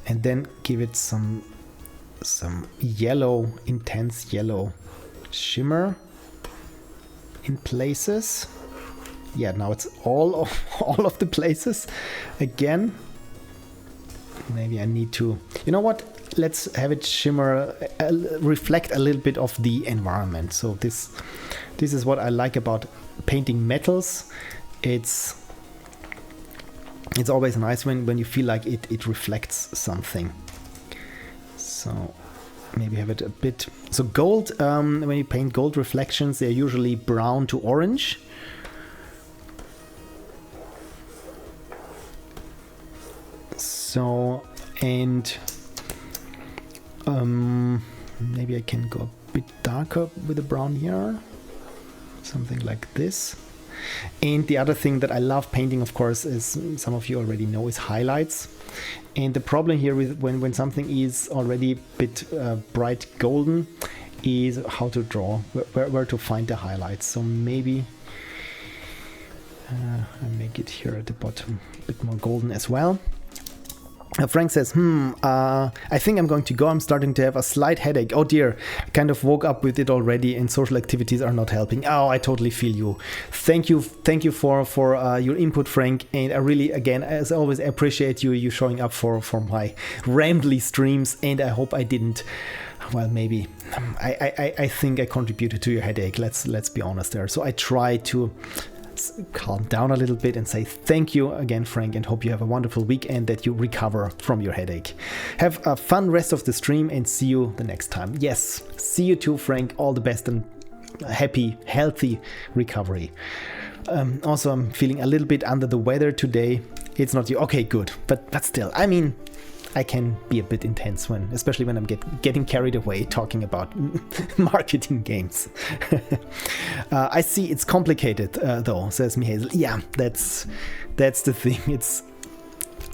and then give it some yellow, intense yellow shimmer in places. Yeah, now it's all of the places again. Maybe I need to, you know what, let's have it shimmer, reflect a little bit of the environment. So this is what I like about painting metals. It's always nice when you feel like it reflects something. So maybe have it a bit. So gold, when you paint gold reflections, they're usually brown to orange. So, and maybe I can go a bit darker with the brown here. Something like this. And the other thing that I love painting, of course, is, some of you already know, is highlights. And the problem here with when something is already a bit bright golden is how to draw, where to find the highlights. So maybe I make it here at the bottom a bit more golden as well. Frank says, I think I'm going to go. I'm starting to have a slight headache. Oh dear, I kind of woke up with it already, and social activities are not helping. Oh, I totally feel you. Thank you for your input, Frank. And I really, again, as always, appreciate you showing up for my rambly streams. And I hope I didn't, well, maybe, I think I contributed to your headache. Let's be honest there. So I try to calm down a little bit and say thank you again, Frank, and hope you have a wonderful week and that you recover from your headache. Have a fun rest of the stream and see you the next time. Yes, see you too, Frank. All the best and happy, healthy recovery. Also, I'm feeling a little bit under the weather today. It's not you. Okay, good. But still, I mean, I can be a bit intense especially when I'm getting carried away talking about marketing games. I see it's complicated though, says Mihail. Yeah, that's the thing. It's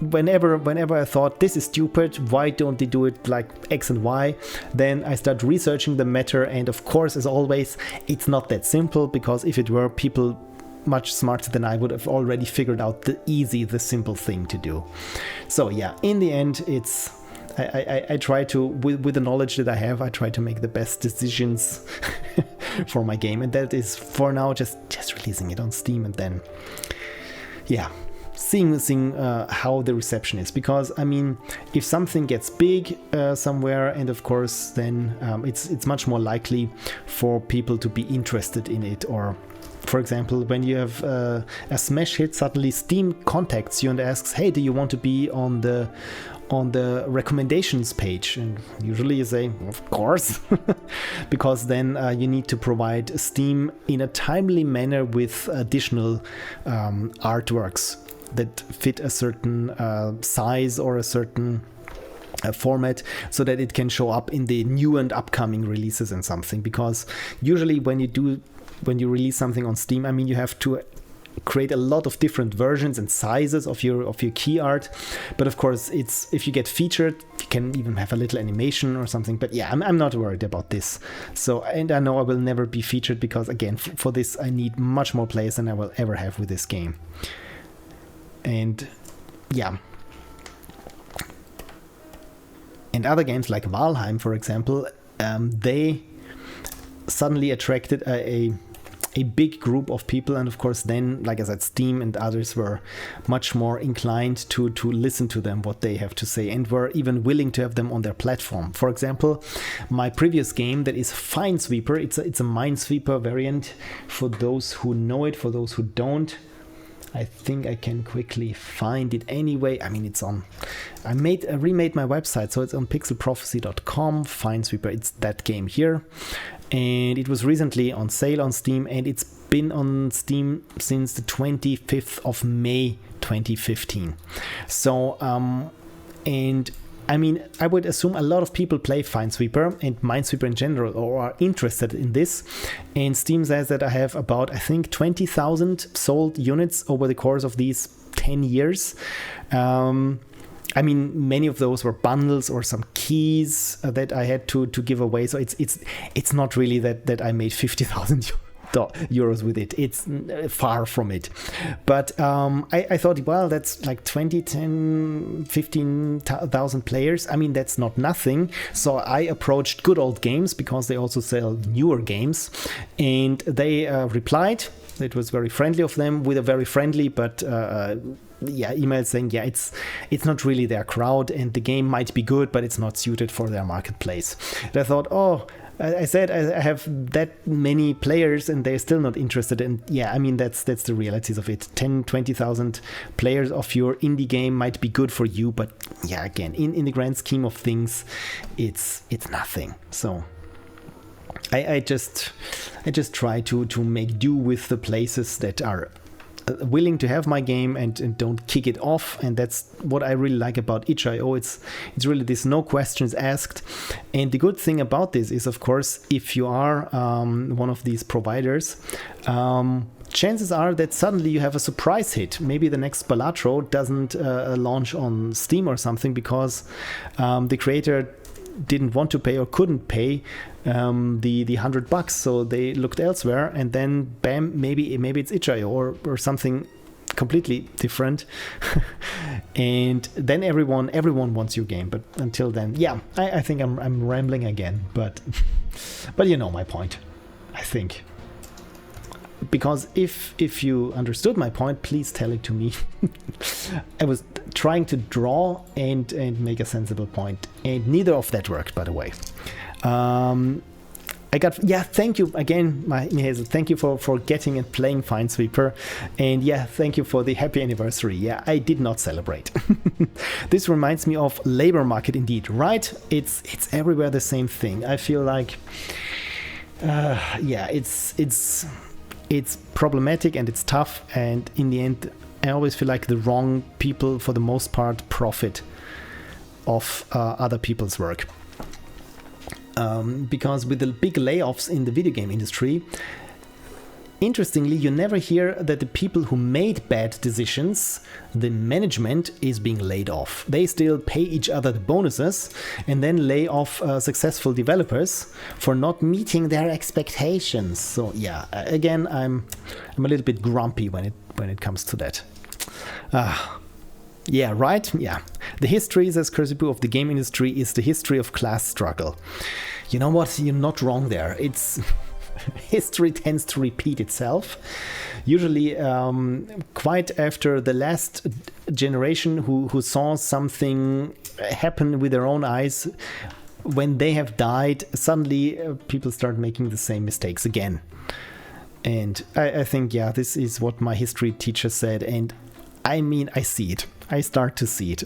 whenever I thought this is stupid, why don't they do it like X and Y? Then I start researching the matter, and of course, as always, it's not that simple, because if it were, people much smarter than I would have already figured out the simple thing to do. So yeah, in the end, it's I try to, with the knowledge that I have, I try to make the best decisions for my game, and that is for now just releasing it on Steam, and then yeah, seeing how the reception is. Because I mean, if something gets big somewhere, and of course then it's much more likely for people to be interested in it. Or for example, when you have a smash hit, suddenly Steam contacts you and asks, hey, do you want to be on the recommendations page? And usually you say, of course, because then you need to provide Steam in a timely manner with additional artworks that fit a certain size or a certain format, so that it can show up in the new and upcoming releases and something. Because usually when you release something on Steam, I mean, you have to create a lot of different versions and sizes of your key art. But of course, if you get featured, you can even have a little animation or something. But yeah, I'm not worried about this. So, and I know I will never be featured, because again, for this I need much more players than I will ever have with this game. And yeah. And other games like Valheim, for example, they suddenly attracted a big group of people, and of course then, like I said, Steam and others were much more inclined to listen to them, what they have to say, and were even willing to have them on their platform. For example, my previous game, that is Finesweeper, it's a Minesweeper variant, for those who know it. For those who don't, I think I can quickly find it anyway. I mean, I remade my website, so it's on pixelprophecy.com. Finesweeper, it's that game here. And it was recently on sale on Steam, and it's been on Steam since the 25th of May 2015. So, and I mean, I would assume a lot of people play Finesweeper and Minesweeper in general, or are interested in this. And Steam says that I have about, I think, 20,000 sold units over the course of these 10 years. I mean, many of those were bundles or some keys that I had to give away. So it's not really that I made 50,000 euros with it. It's far from it. But I thought, well, that's like 15,000 players. I mean, that's not nothing. So I approached Good Old Games, because they also sell newer games, and they replied. It was very friendly of them, with a very friendly but email saying, yeah, it's not really their crowd, and the game might be good, but it's not suited for their marketplace. And I thought, I said I have that many players and they're still not interested. And yeah, I mean, that's the realities of it. 20,000 players of your indie game might be good for you, but yeah, again, in the grand scheme of things, it's nothing. So I just try to make do with the places that are willing to have my game and don't kick it off. And that's what I really like about itch.io. It's really this no questions asked. And the good thing about this is, of course, if you are one of these providers, chances are that suddenly you have a surprise hit. Maybe the next Balatro doesn't launch on Steam or something, because the creator didn't want to pay or couldn't pay the $100, so they looked elsewhere, and then bam, maybe it's itch.io or something completely different. And then everyone wants your game. But until then, yeah, I think I'm rambling again, but you know my point, I think. Because if you understood my point, please tell it to me. I was trying to draw and make a sensible point, and neither of that worked, by the way. Thank you again, Hazel. Thank you for getting and playing Finesweeper. And yeah, thank you for the happy anniversary. Yeah, I did not celebrate. This reminds me of labor market indeed, right? It's everywhere the same thing. I feel like, it's problematic and it's tough. And in the end, I always feel like the wrong people, for the most part, profit of other people's work. Because with the big layoffs in the video game industry, interestingly, you never hear that the people who made bad decisions, the management, is being laid off. They still pay each other the bonuses and then lay off successful developers for not meeting their expectations. So yeah, again, I'm a little bit grumpy when it comes to that. Yeah, right? Yeah. The history, says Cursipu, of the game industry is the history of class struggle. You know what? You're not wrong there. It's history tends to repeat itself. Usually, quite after the last generation who saw something happen with their own eyes, when they have died, suddenly people start making the same mistakes again. And I think, yeah, this is what my history teacher said. And I mean, I see it. I start to see it.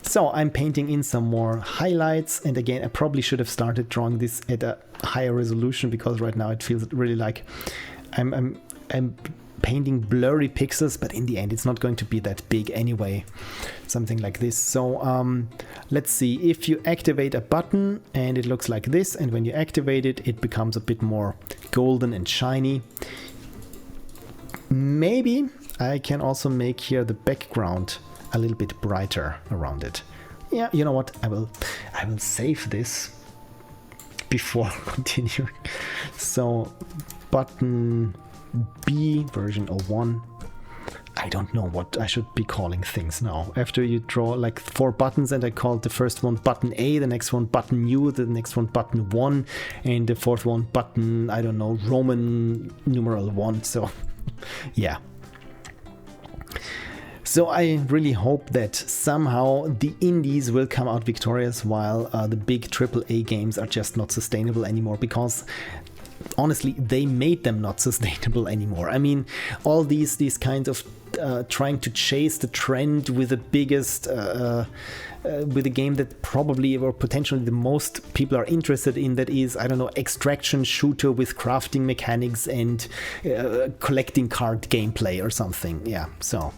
So I'm painting in some more highlights. And again, I probably should have started drawing this at a higher resolution, because right now it feels really like I'm painting blurry pixels, but in the end it's not going to be that big anyway. Something like this. So let's see. If you activate a button and it looks like this, and when you activate it, it becomes a bit more golden and shiny. Maybe I can also make here the background a little bit brighter around it. Yeah, you know what? I will save this before continuing. So button B version 01. I don't know what I should be calling things now. After you draw like 4 buttons, and I called the first one button A, the next one button U, the next one button 1, and the fourth one button, I don't know, Roman numeral 1. So yeah. So I really hope that somehow the indies will come out victorious, while the big AAA games are just not sustainable anymore, because honestly, they made them not sustainable anymore. I mean, all these kinds of trying to chase the trend with the biggest, with a game that probably or potentially the most people are interested in, that is, I don't know, extraction shooter with crafting mechanics and collecting card gameplay or something. Yeah, so...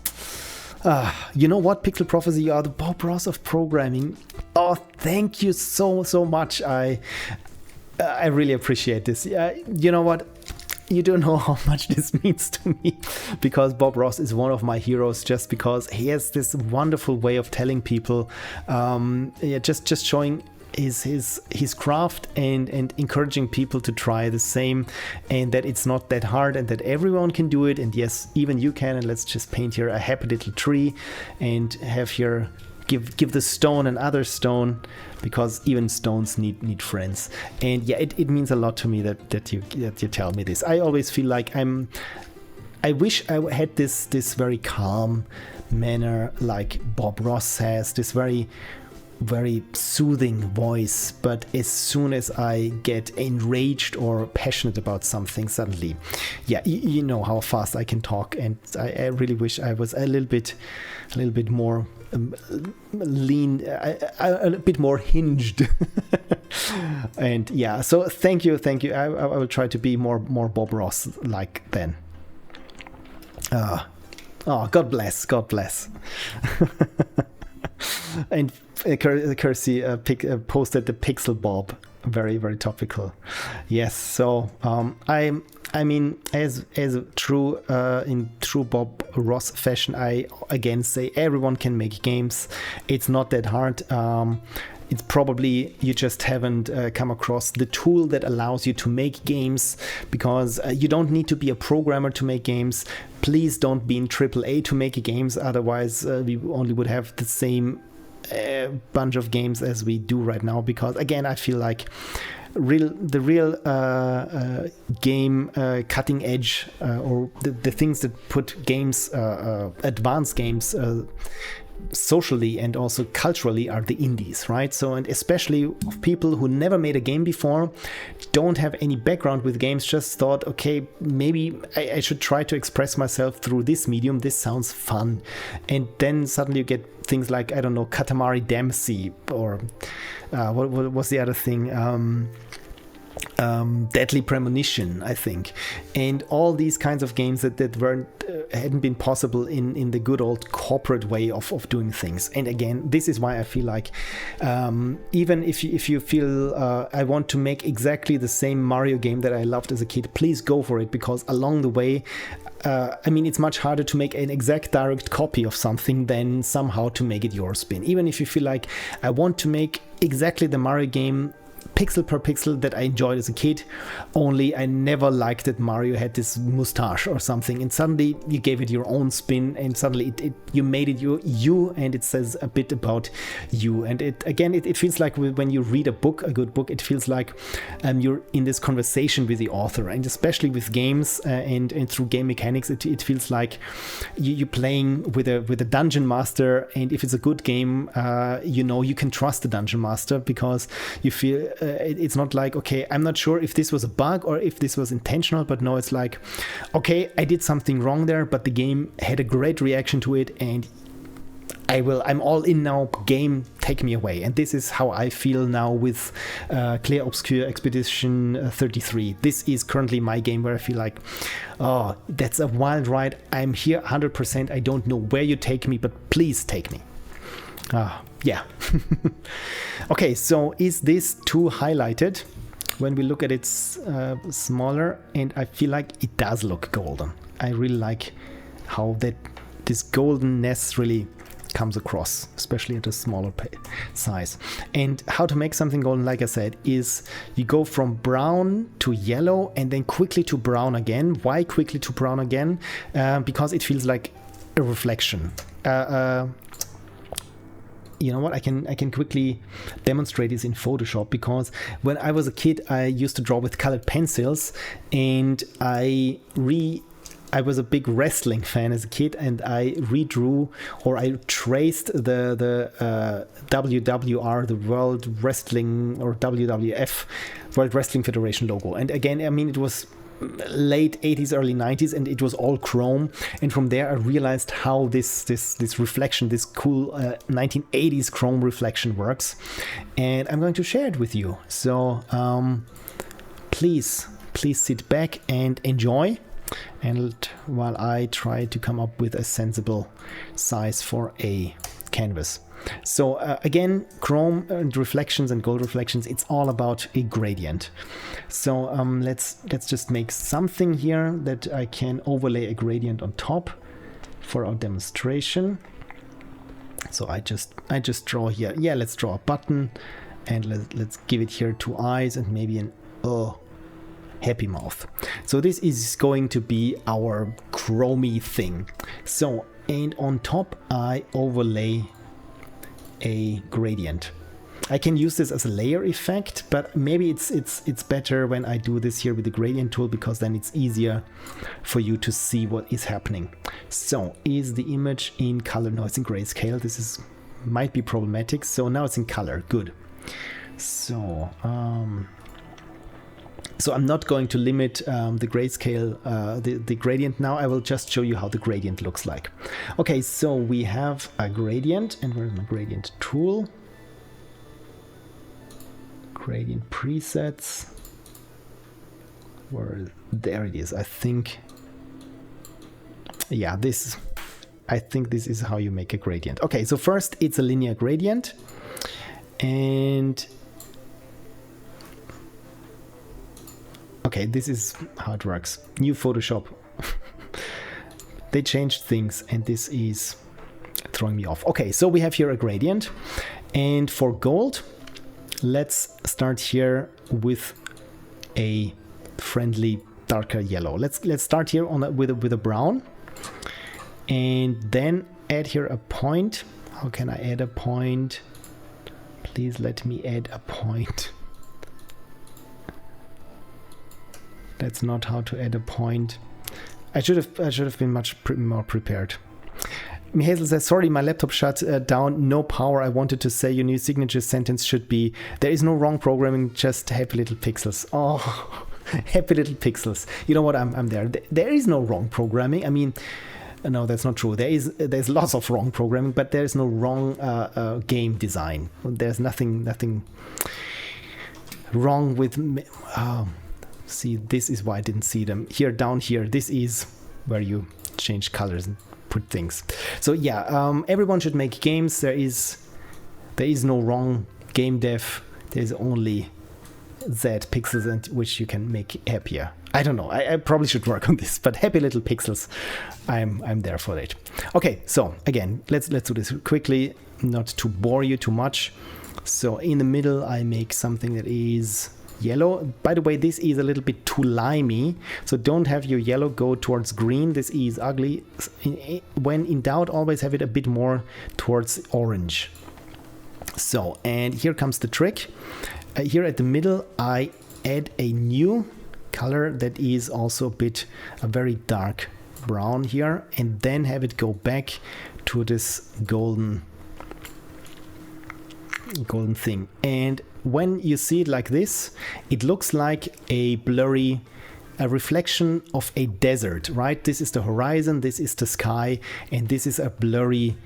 you know what, Pixel Prophecy, you are the Bob Ross of programming. Oh, thank you so much. I really appreciate this. You know what? You don't know how much this means to me, because Bob Ross is one of my heroes, just because he has this wonderful way of telling people, just showing his craft and encouraging people to try the same, and that it's not that hard and that everyone can do it, and yes, even you can. And let's just paint here a happy little tree and have here give the stone another stone, because even stones need friends. And yeah, it means a lot to me that you tell me this. I always feel like I wish I had this very calm manner like Bob Ross has, this very soothing voice, but as soon as I get enraged or passionate about something, suddenly, yeah, you know how fast I can talk, and I really wish I was a little bit more lean, a bit more hinged. And yeah, so thank you. I will try to be more Bob Ross like then. Oh, God bless. And Kersey posted the Pixel Bob, very topical. Yes, so I mean, as true in true Bob Ross fashion, I again say everyone can make games. It's not that hard. It's probably you just haven't come across the tool that allows you to make games, because you don't need to be a programmer to make games. Please don't be in AAA to make games, otherwise we only would have the same bunch of games as we do right now, because again, I feel like the real game cutting edge or the things that put games, advanced games socially and also culturally are the indies, right? So, and especially of people who never made a game before, don't have any background with games, just thought, okay, maybe I should try to express myself through this medium. This sounds fun. And then suddenly you get things like, I don't know, Katamari Damacy, or what was the other thing? Deadly Premonition, I think, and all these kinds of games that hadn't been possible in the good old corporate way of doing things. And again, this is why I feel like even if you feel I want to make exactly the same Mario game that I loved as a kid, please go for it, because along the way, I mean, it's much harder to make an exact direct copy of something than somehow to make it your spin. Even if you feel like I want to make exactly the Mario game pixel per pixel that I enjoyed as a kid, only I never liked that Mario had this mustache or something, and suddenly you gave it your own spin, and suddenly you made it you, and it says a bit about you. And it feels like when you read a good book, it feels like you're in this conversation with the author, and especially with games and through game mechanics, it feels like you're playing with a dungeon master. And if it's a good game, you can trust the dungeon master, because you feel it's not like, okay, I'm not sure if this was a bug or if this was intentional, but no, it's like, okay, I did something wrong there, but the game had a great reaction to it, and I'm all in now. Game, take me away. And this is how I feel now with Clair Obscur Expedition 33. This is currently my game where I feel like, oh, that's a wild ride. I'm here 100%. I don't know where you take me, but please take me. Yeah. Okay, so is this too highlighted? When we look at it smaller, and I feel like it does look golden. I really like how this goldenness really comes across, especially at a smaller size. And how to make something golden, like I said, is you go from brown to yellow and then quickly to brown again. Why quickly to brown again? Because it feels like a reflection. You know what, I can quickly demonstrate this in Photoshop, because when I was a kid, I used to draw with colored pencils, and I was a big wrestling fan as a kid, and I redrew, or I traced the WWR, the World Wrestling, or WWF, World Wrestling Federation logo. And again, I mean, it was late 80s, early 90s, and it was all chrome. And from there I realized how this reflection, this cool 1980s chrome reflection works, and I'm going to share it with you. So please sit back and enjoy, and while I try to come up with a sensible size for a canvas. So again, chrome and reflections and gold reflections, it's all about a gradient. So let's just make something here that I can overlay a gradient on top for our demonstration. So I just draw here. Yeah, let's draw a button, and let's give it here 2 eyes and maybe an happy mouth. So this is going to be our chromey thing. So, and on top I overlay a gradient. I can use this as a layer effect, but maybe it's better when I do this here with the gradient tool, because then it's easier for you to see what is happening. So is the image in color? No, it's in grayscale. This might be problematic. So now it's in color. Good. So I'm not going to limit the grayscale, the gradient now. I will just show you how the gradient looks like. Okay, so we have a gradient, and where's my gradient tool? Gradient presets. There it is. I think, yeah, I think this is how you make a gradient. Okay, so first it's a linear gradient, and okay, this is how it works. New Photoshop. They changed things, and this is throwing me off. Okay, so we have here a gradient, and for gold, let's start here with a friendly darker yellow. Let's start here with a brown, and then add here a point. How can I add a point? Please let me add a point. That's not how to add a point. I should have been much more prepared. Mihazel says, sorry, my laptop shut down. No power. I wanted to say your new signature sentence should be, there is no wrong programming, just happy little pixels. Oh, happy little pixels. You know what? I'm there. There is no wrong programming. I mean, no, that's not true. There's lots of wrong programming, but there is no wrong game design. There's nothing wrong with... see, this is why I didn't see them. Here, down here, this is where you change colors and put things. So yeah, everyone should make games. There is no wrong game dev. There's only Z pixels, and which you can make happier. I don't know. I probably should work on this, but happy little pixels. I'm there for it. Okay, so again, let's do this quickly, not to bore you too much. So in the middle, I make something that is yellow. By the way, this is a little bit too limey, so don't have your yellow go towards green. This is ugly. When in doubt, always have it a bit more towards orange. So, and here comes the trick. Here at the middle, I add a new color that is also a very dark brown here, and then have it go back to this golden thing. And when you see it like this, it looks like a reflection of a desert, right? This is the horizon, this is the sky, and this is a blurry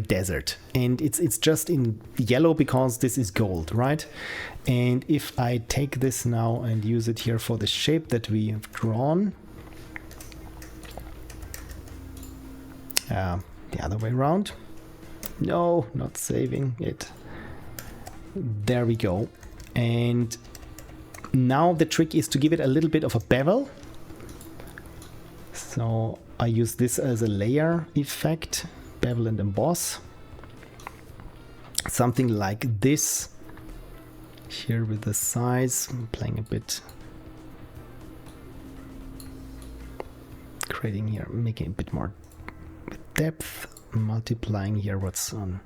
desert. And it's just in yellow because this is gold, right? And if I take this now and use it here for the shape that we have drawn, the other way around. No, not saving it. There we go. And now the trick is to give it a little bit of a bevel. So I use this as a layer effect, bevel and emboss. Something like this. Here with the size, I'm playing a bit, creating here, making a bit more depth, multiplying here what's on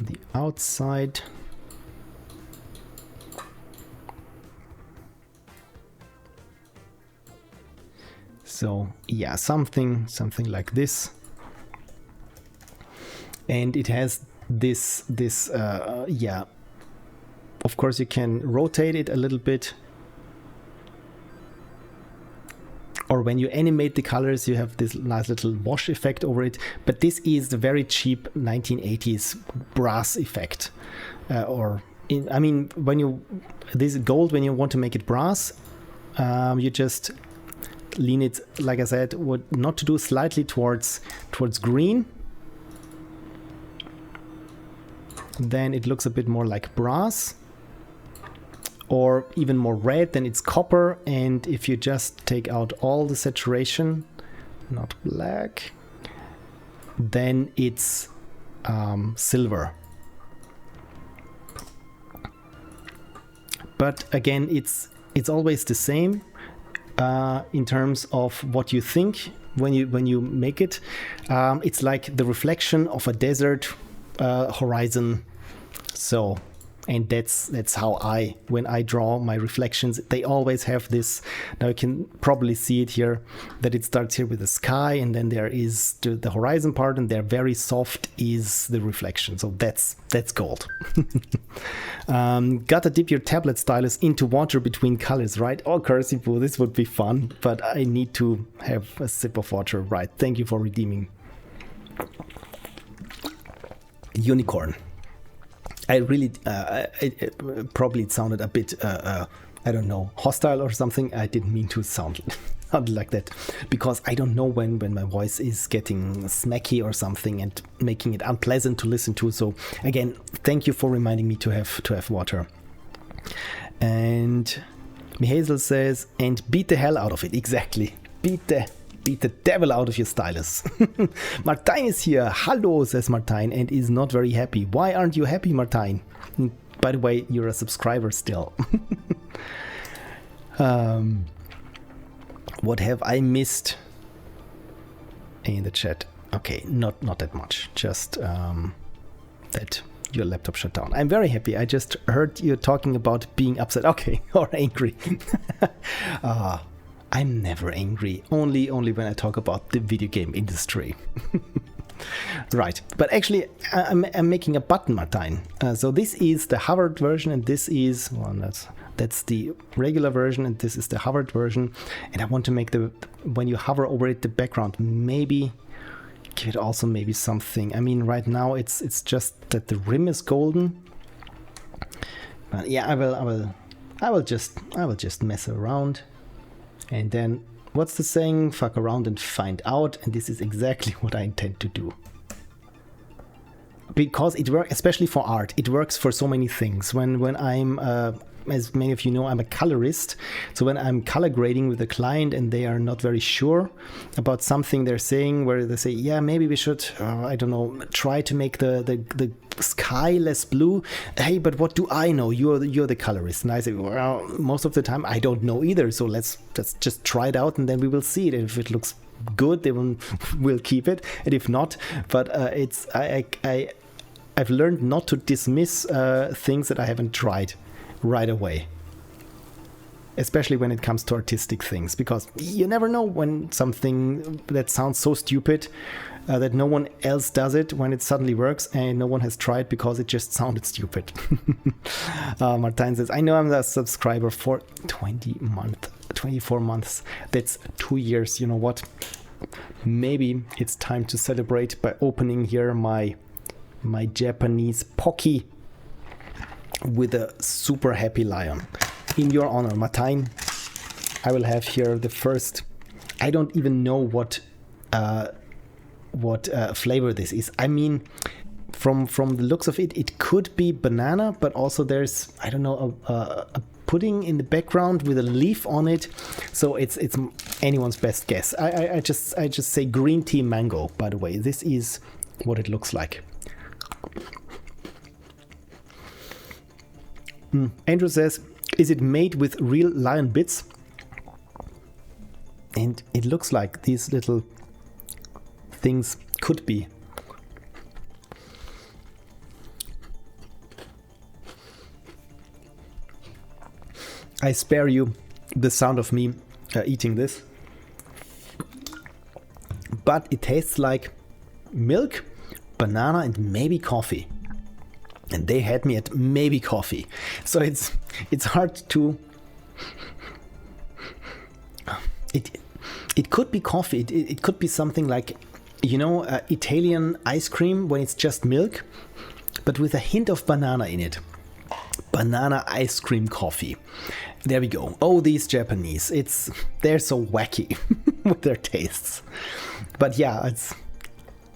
the outside. So yeah, something like this, and it has this yeah. Of course, you can rotate it a little bit, or when you animate the colors, you have this nice little wash effect over it. But this is the very cheap 1980s brass effect, this gold, when you want to make it brass, you just lean it, like I said, not to do slightly towards green. Then it looks a bit more like brass, or even more red, then it's copper. And if you just take out all the saturation, not black, then it's silver. But again, it's always the same in terms of what you think when you make it. It's like the reflection of a desert horizon. So, and that's how when I draw my reflections, they always have this. Now you can probably see it here, that it starts here with the sky, and then there is the horizon part, and there very soft is the reflection. So that's gold. Gotta dip your tablet stylus into water between colors, right? Oh, Cursipu, this would be fun, but I need to have a sip of water, right? Thank you for redeeming. Unicorn. I really, probably it sounded a bit, I don't know, hostile or something. I didn't mean to sound like that, because I don't know when my voice is getting smacky or something and making it unpleasant to listen to. So again, thank you for reminding me to have water. And Mihazel says, and beat the hell out of it. Exactly. Beat the devil out of your stylus. Martijn is here. Hello, says Martijn, and is not very happy. Why aren't you happy, Martijn? By the way, you're a subscriber still. What have I missed in the chat? Okay, not that much. Just that your laptop shut down. I'm very happy. I just heard you talking about being upset. Okay, or angry. I'm never angry. Only when I talk about the video game industry. Right, but actually I'm making a button, Martijn. So this is the hovered version, and this is, well, that's the regular version, and this is the hovered version. And I want to make when you hover over it, the background, maybe give it also maybe something. I mean, right now it's just that the rim is golden. But yeah, I will just mess around. And then, what's the saying? Fuck around and find out. And this is exactly what I intend to do. Because it works, especially for art, it works for so many things. When I'm, as many of you know, I'm a colorist. So when I'm color grading with a client and they are not very sure about something they're saying, where they say, yeah, maybe we should, I don't know, try to make the sky less blue. Hey, but what do I know? You're the colorist. And I say, well, most of the time I don't know either. So let's just try it out, and then we will see it. And if it looks good, they will keep it, and if not, but I've learned not to dismiss things that I haven't tried right away, especially when it comes to artistic things, because you never know when something that sounds so stupid that no one else does it, when it suddenly works and no one has tried because it just sounded stupid. Martijn says, I know I'm a subscriber for 24 months. That's 2 years. You know what? Maybe it's time to celebrate by opening here my Japanese Pocky with a super happy lion. In your honor, Martijn, I will have here the first. I don't even know what flavor this is. I mean, from the looks of it, it could be banana, but also there's, I don't know, a pudding in the background with a leaf on it. So it's anyone's best guess. I just say green tea mango. By the way, this is what it looks like. Andrew says, is it made with real lion bits? And it looks like these little things could be. I spare you the sound of me eating this. But it tastes like milk, banana, and maybe coffee. And they had me at maybe coffee. So it's hard to... It could be coffee. It could be something like, you know, Italian ice cream when it's just milk, but with a hint of banana in it. Banana ice cream coffee. There we go. Oh, these Japanese. They're so wacky with their tastes. But yeah,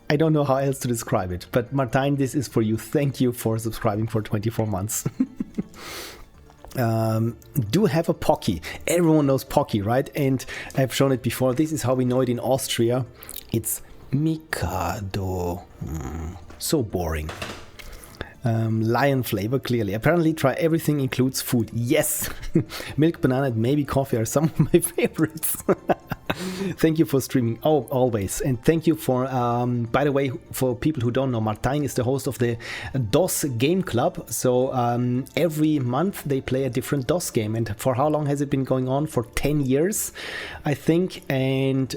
I don't know how else to describe it. But Martijn, this is for you. Thank you for subscribing for 24 months. Do have a Pocky. Everyone knows Pocky, right? And I've shown it before. This is how we know it in Austria. It's Mikado. So boring. Lion flavor, clearly. Apparently, try everything includes food. Yes! Milk, banana, and maybe coffee are some of my favorites. Thank you for streaming. Oh, always. And thank you for, by the way, for people who don't know, Martijn is the host of the DOS Game Club. So every month they play a different DOS game. And for how long has it been going on? For 10 years, I think. And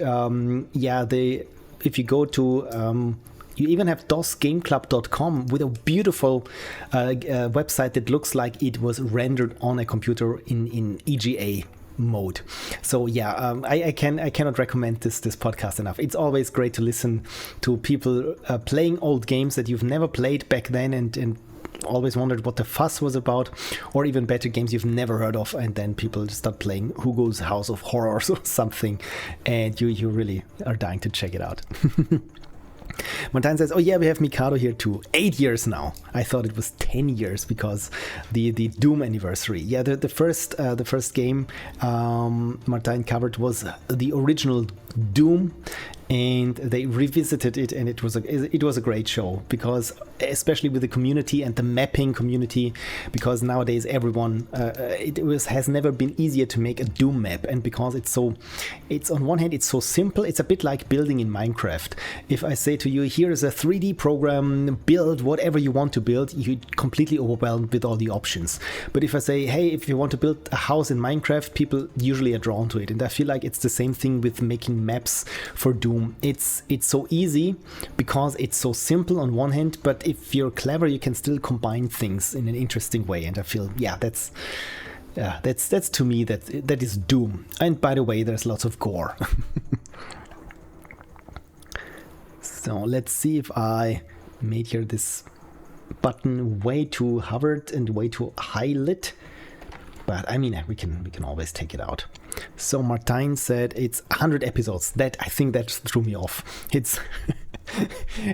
yeah, if you go to... you even have dosgameclub.com with a beautiful website that looks like it was rendered on a computer in EGA mode. So yeah, I cannot recommend this podcast enough. It's always great to listen to people playing old games that you've never played back then and always wondered what the fuss was about, or even better, games you've never heard of, and then people start playing Hugo's House of Horrors or something, and you really are dying to check it out. Martijn says, oh yeah, we have Mikado here too. 8 years now. I thought it was 10 years because the Doom anniversary. Yeah, the first game Martijn covered was the original Doom, and they revisited it, and it was a great show because especially with the community and the mapping community, because nowadays everyone has never been easier to make a Doom map, and because it's on one hand it's so simple. It's a bit like building in Minecraft. If I say to you, here is a 3D program, build whatever you want to build, you're completely overwhelmed with all the options. But if I say, hey, if you want to build a house in Minecraft, people usually are drawn to it, and I feel like it's the same thing with making maps for Doom. It's so easy because it's so simple on one hand, but if you're clever, you can still combine things in an interesting way. And I feel, that's to me that is Doom. And by the way, there's lots of gore. So let's see if I made here this button way too hovered and way too high lit. But I mean, we can always take it out. So Martijn said it's 100 episodes. That, I think that threw me off. It's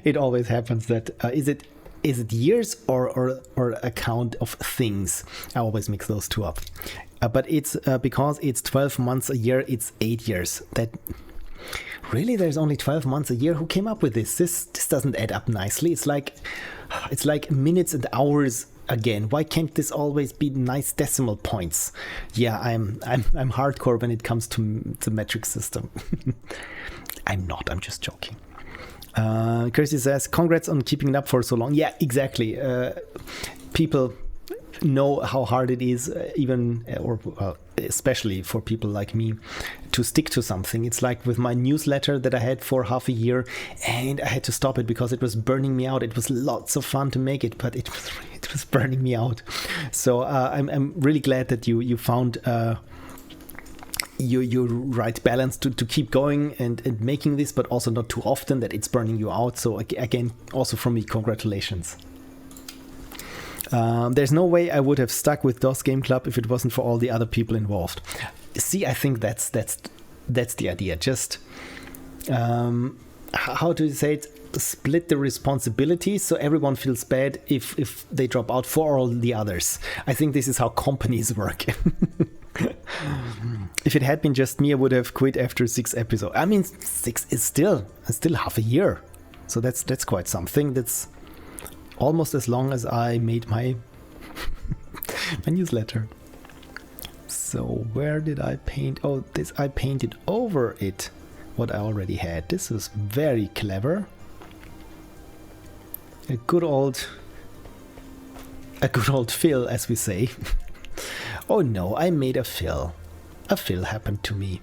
it always happens that is it years or a count of things? I always mix those two up. But it's because it's 12 months a year, it's 8 years. That really, there's only 12 months a year. Who came up with this? This doesn't add up nicely. It's like minutes and hours again. Why can't this always be nice decimal points? Yeah, I'm hardcore when it comes to the metric system. I'm not. I'm just joking. Krita says, congrats on keeping it up for so long. Yeah, exactly. People know how hard it is, especially for people like me, to stick to something. It's like with my newsletter that I had for half a year, and I had to stop it because it was burning me out. It was lots of fun to make it, but it was burning me out. So I'm really glad that you found your right balance to keep going and making this, but also not too often that it's burning you out. So again, also from me, congratulations. There's no way I would have stuck with DOS Game Club if it wasn't for all the other people involved. See, I think that's the idea. Just how do you say it? Split the responsibility so everyone feels bad if they drop out for all the others. I think this is how companies work. If it had been just me, I would have quit after 6 episodes. I mean, 6 is still half a year, so that's quite something. That's almost as long as I made my my newsletter. So where did I paint? Oh, this, I painted over it what I already had. This is very clever. A good old fill, as we say. Oh no, I made a fill. A fill happened to me.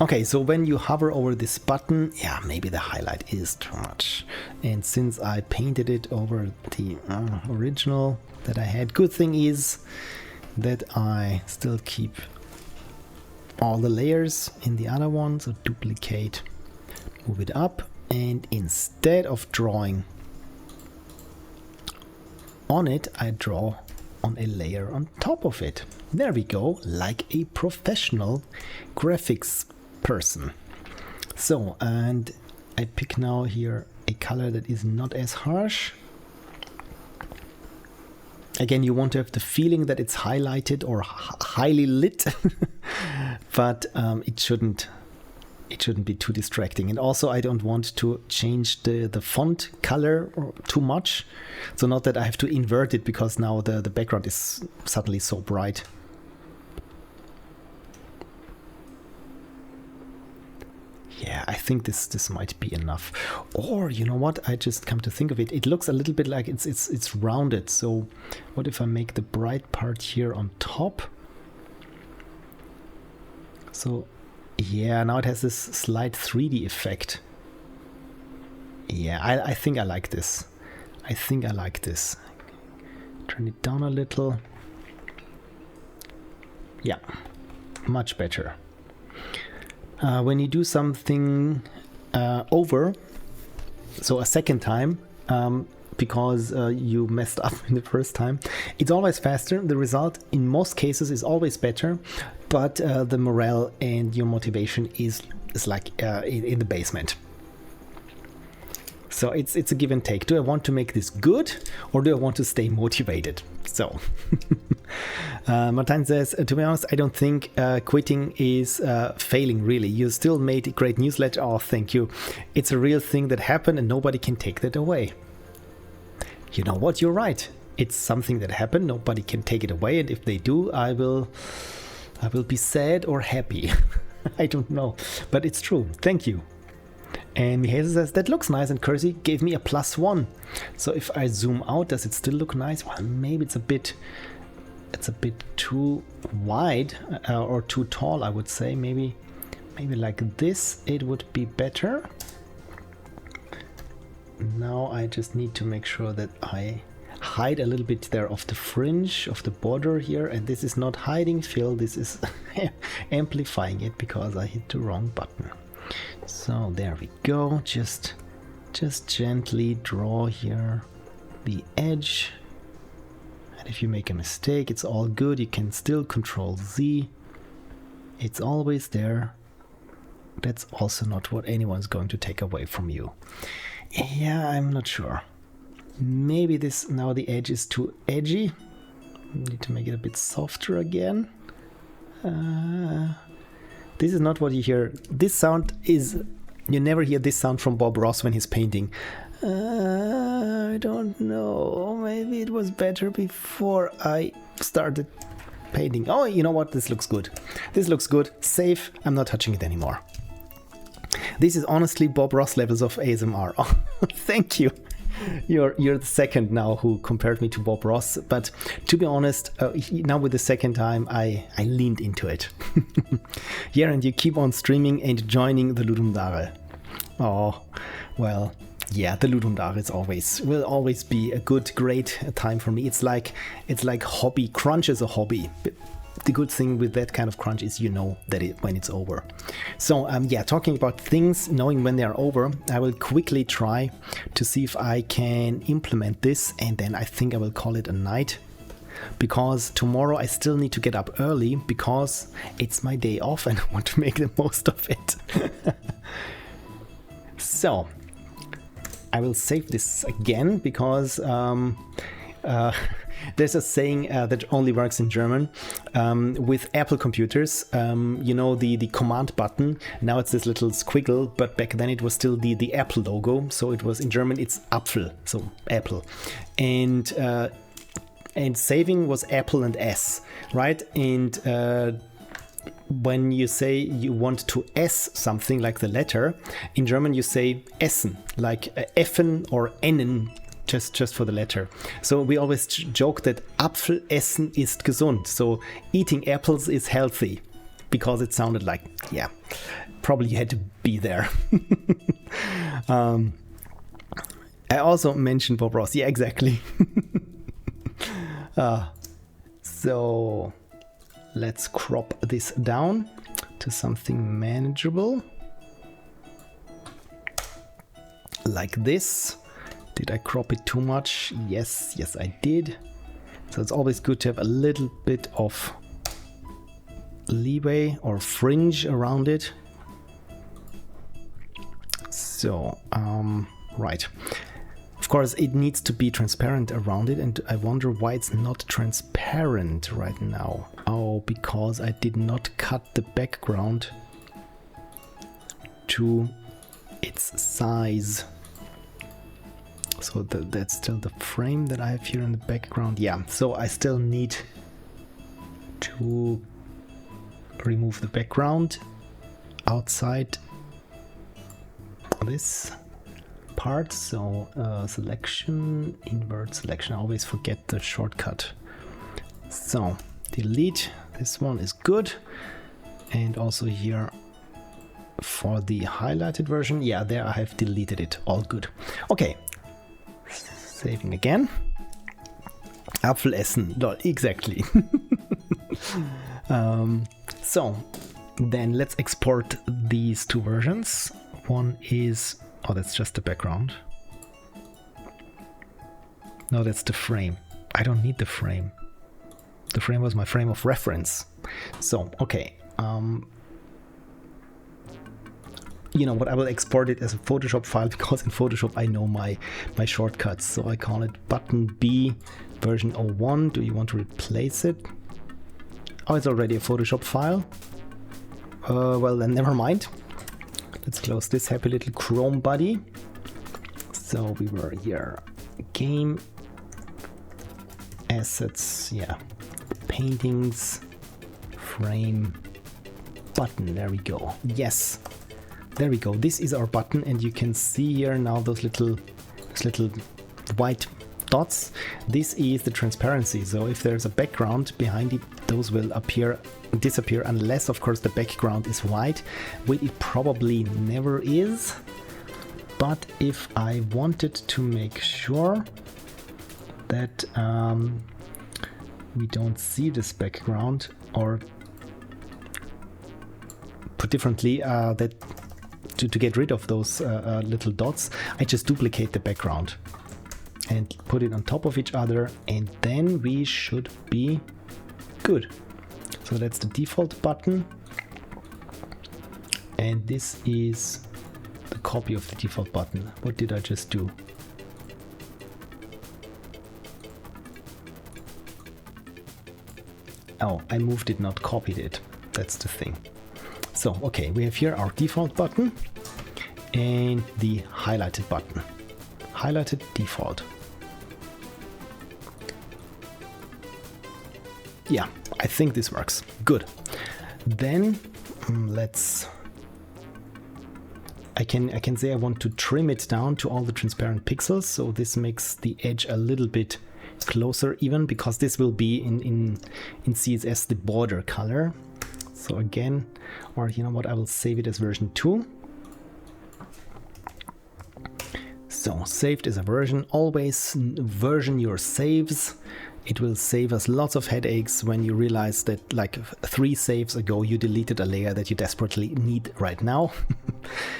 Okay, so when you hover over this button, yeah, maybe the highlight is too much. And since I painted it over the original that I had, good thing is that I still keep all the layers in the other one. So duplicate, move it up, and instead of drawing on it, I draw on a layer on top of it. There we go, like a professional graphics person. So, and I pick now here a color that is not as harsh. Again, you want to have the feeling that it's highlighted or highly lit, but it shouldn't be too distracting. And also, I don't want to change the font color too much. So not that I have to invert it because now the background is suddenly so bright. Yeah, I think this might be enough. Or you know what? I just come to think of it. It looks a little bit like it's rounded. So what if I make the bright part here on top? So yeah, now it has this slight 3D effect. Yeah, I think I like this. I think I like this. Turn it down a little. Yeah, much better. When you do something over, so a second time, because you messed up in the first time, it's always faster. The result in most cases is always better, but the morale and your motivation is like in the basement. So it's a give and take. Do I want to make this good or do I want to stay motivated? So Martijn says, to be honest, I don't think quitting is failing, really. You still made a great newsletter. Oh, thank you. It's a real thing that happened and nobody can take that away. you know what? You're right. It's something that happened. Nobody can take it away. And if they do, I will be sad or happy. I don't know. But it's true. Thank you. And Mihail says, that looks nice. And Kersey gave me a +1. So if I zoom out, does it still look nice? Well, maybe it's a bit too wide or too tall, I would say. Maybe like this, it would be better. Now I just need to make sure that I hide a little bit there of the fringe of the border here, and this is not hiding fill, this is amplifying it because I hit the wrong button. So there we go. Just gently draw here the edge, and if you make a mistake, it's all good. You can still Control Z. It's always there. That's also not what anyone's going to take away from you. Yeah, I'm not sure. Maybe this, now the edge is too edgy. Need to make it a bit softer again. This is not what you hear. This sound is, you never hear this sound from Bob Ross when he's painting. I don't know. Maybe it was better before I started painting. Oh, you know what? This looks good. This looks good. Safe. I'm not touching it anymore. This is honestly Bob Ross levels of ASMR. Oh, thank you. You're the second now who compared me to Bob Ross, but to be honest, now with the second time I leaned into it. Yeah, and you keep on streaming and joining the Ludum Dare. Oh, well, yeah, the Ludum Dare will always be a great time for me. It's like hobby. Crunch is a hobby. The good thing with that kind of crunch is you know that when it's over. So yeah, talking about things, knowing when they are over, I will quickly try to see if I can implement this, and then I think I will call it a night, because tomorrow I still need to get up early because it's my day off and I want to make the most of it. So I will save this again because there's a saying that only works in German with Apple computers. You know, the command button, now it's this little squiggle, but back then it was still the Apple logo. So it was, in German it's Apfel, so Apple. And saving was Apple and S, right? And when you say you want to S something like the letter, in German you say Essen, like Effen or Ennen, just for the letter. So we always joke that Apfel essen ist gesund. So eating apples is healthy, because it sounded like, yeah, probably you had to be there. I also mentioned Bob Ross. Yeah, exactly. So let's crop this down to something manageable. Like this. Did I crop it too much? Yes, I did. So it's always good to have a little bit of leeway or fringe around it. So, right. Of course, it needs to be transparent around it, and I wonder why it's not transparent right now. Oh, because I did not cut the background to its size. So that's still the frame that I have here in the background. Yeah, so I still need to remove the background outside this part. So selection, invert selection. I always forget the shortcut. So delete. This one is good. And also here for the highlighted version. Yeah, there I have deleted it. All good. Okay. Saving again. Apfel essen. Lol, exactly. So then let's export these two versions. One is, oh, that's just the background. No, that's the frame. I don't need the frame. The frame was my frame of reference. So, okay. You know what, I will export it as a Photoshop file, because in Photoshop I know my shortcuts. So I call it button B version 01. Do you want to replace it? Oh, it's already a Photoshop file. Well, then never mind. Let's close this happy little Chrome body. So we were here, game, assets, yeah, paintings, frame, button, there we go. Yes, there we go. This is our button, and you can see here now those little white dots. This is the transparency, so if there's a background behind it, those will disappear unless of course the background is white, which it probably never is. But if I wanted to make sure that we don't see this background, or put differently, that to get rid of those little dots, I just duplicate the background and put it on top of each other, and then we should be good. So that's the default button, and this is the copy of the default button. What did I just do? Oh, I moved it, not copied it. That's the thing. So, okay, we have here our default button and the highlighted button. Highlighted default. Yeah, I think this works. Good. Then I can say I want to trim it down to all the transparent pixels, so this makes the edge a little bit closer even, because this will be in CSS the border color. So again, or you know what, I will save it as version 2. So saved as a version. Always version your saves. It will save us lots of headaches when you realize that like 3 saves ago you deleted a layer that you desperately need right now.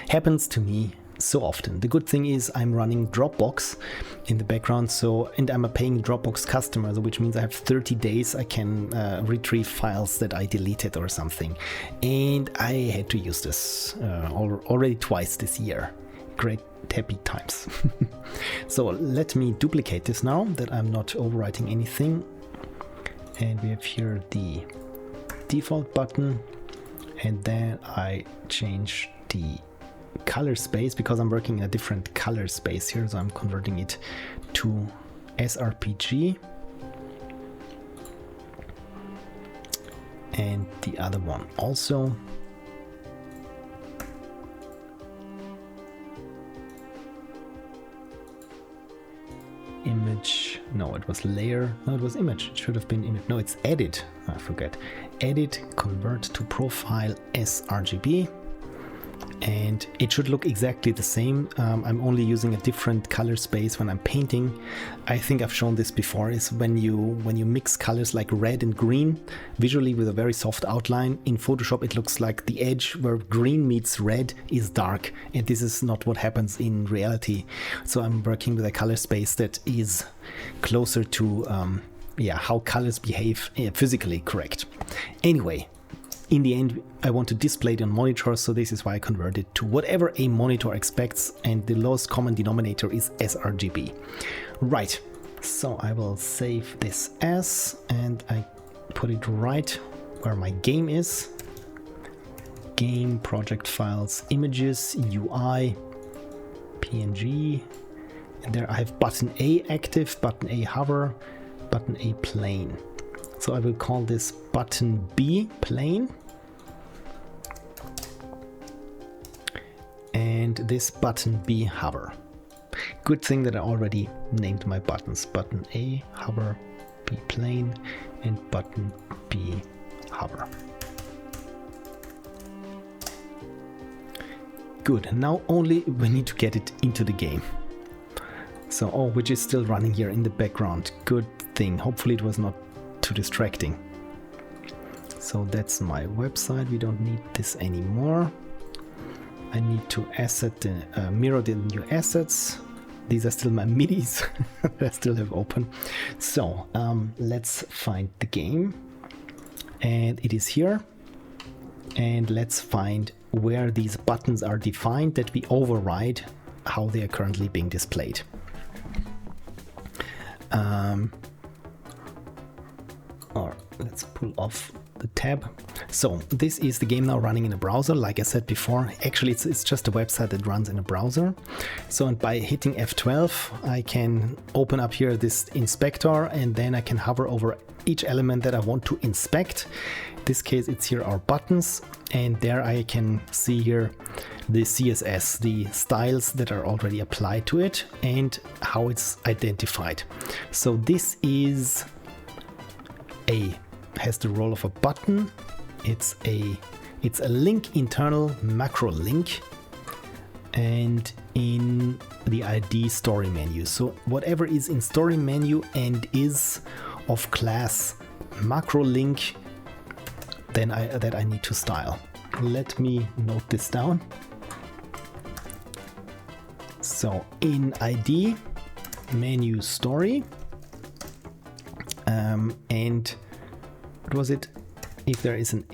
Happens to me so often. The good thing is I'm running Dropbox in the background, and I'm a paying Dropbox customer, which means I have 30 days I can retrieve files that I deleted or something. And I had to use this already twice this year. Great happy times. So let me duplicate this now that I'm not overwriting anything. And we have here the default button, and then I change the color space because I'm working in a different color space here, so I'm converting it to sRPG, and the other one also. Image, no, it was layer, no, it was image, it should have been image, no, it's edit, I forget, edit, convert to profile sRGB, and it should look exactly the same. I'm only using a different color space when I'm painting. I think I've shown this before, is when you mix colors like red and green visually with a very soft outline in Photoshop, it looks like the edge where green meets red is dark, and this is not what happens in reality. So I'm working with a color space that is closer to how colors behave physically correct. Anyway, in the end, I want to display it on monitor, so this is why I converted to whatever a monitor expects, and the lowest common denominator is sRGB. Right, so I will save this as, and I put it right where my game is. Game, project files, images, UI, PNG, and there I have button A active, button A hover, button A plain. So I will call this button B plain, and this button B hover. Good thing that I already named my buttons. Button A hover, B plain, and button B hover. Good, now only we need to get it into the game. So, which is still running here in the background. Good thing, hopefully it was not too distracting. So that's my website, we don't need this anymore. I need to mirror the new assets. These are still my midis that I still have open. So let's find the game, and it is here. And let's find where these buttons are defined that we override how they are currently being displayed. Or let's pull off the tab. So this is the game now running in a browser. Like I said before, actually it's just a website that runs in a browser. So and by hitting F12, I can open up here this inspector, and then I can hover over each element that I want to inspect. In this case, it's here our buttons, and there I can see here the CSS, the styles that are already applied to it and how it's identified. So this has the role of a button. It's a link, internal macro link, and in the ID story menu. So whatever is in story menu and is of class macro link, then that I need to style. Let me note this down. So in ID menu story, and what was it? If there is an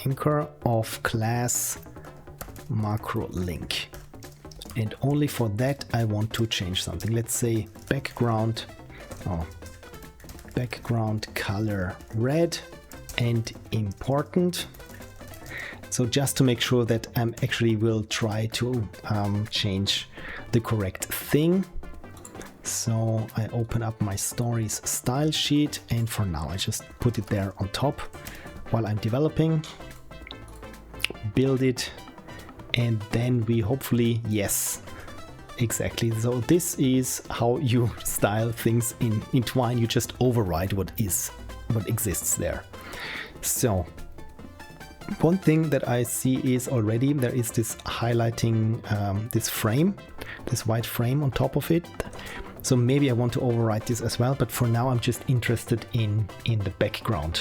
anchor of class macro link, and only for that I want to change something. Let's say background color red and important. So just to make sure that I actually will try to change the correct thing. So I open up my stories style sheet, and for now I just put it there on top while I'm developing, build it, and then we hopefully, yes, exactly. So this is how you style things in Twine. You just override what exists there. So one thing that I see is already there is this highlighting this frame, this white frame on top of it. So maybe I want to override this as well, but for now I'm just interested in the background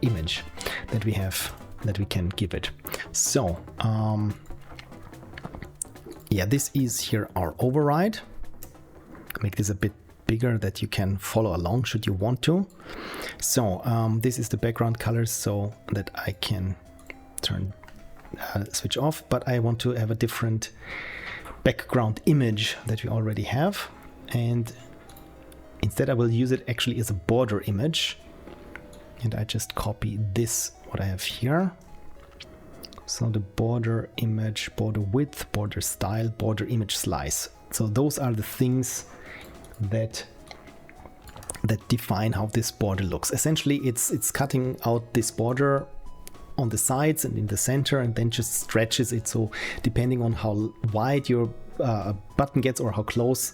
image that we have, that we can give it. So yeah, this is here our override. Make this a bit bigger that you can follow along should you want to. So this is the background colors, so that I can switch off, but I want to have a different background image that we already have, and instead I will use it actually as a border image, and I just copy this, what I have here. So the border image, border width, border style, border image slice. So those are the things that define how this border looks. Essentially it's cutting out this border on the sides and in the center, and then just stretches it, so depending on how wide your button gets or how close,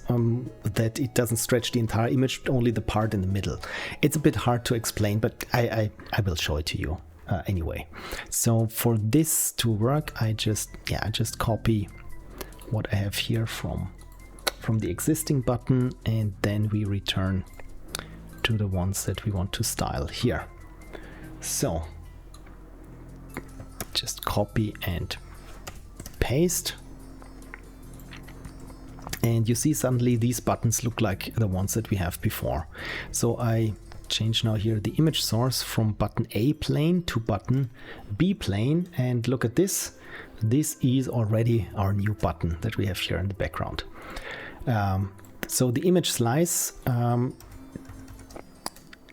that it doesn't stretch the entire image, only the part in the middle. It's a bit hard to explain, but I will show it to you anyway. So for this to work, I just copy what I have here from the existing button, and then we return to the ones that we want to style here. So just copy and paste, and you see suddenly these buttons look like the ones that we have before. So I change now here the image source from button A plane to button B plane, and look at this. This is already our new button that we have here in the background. So the image slice,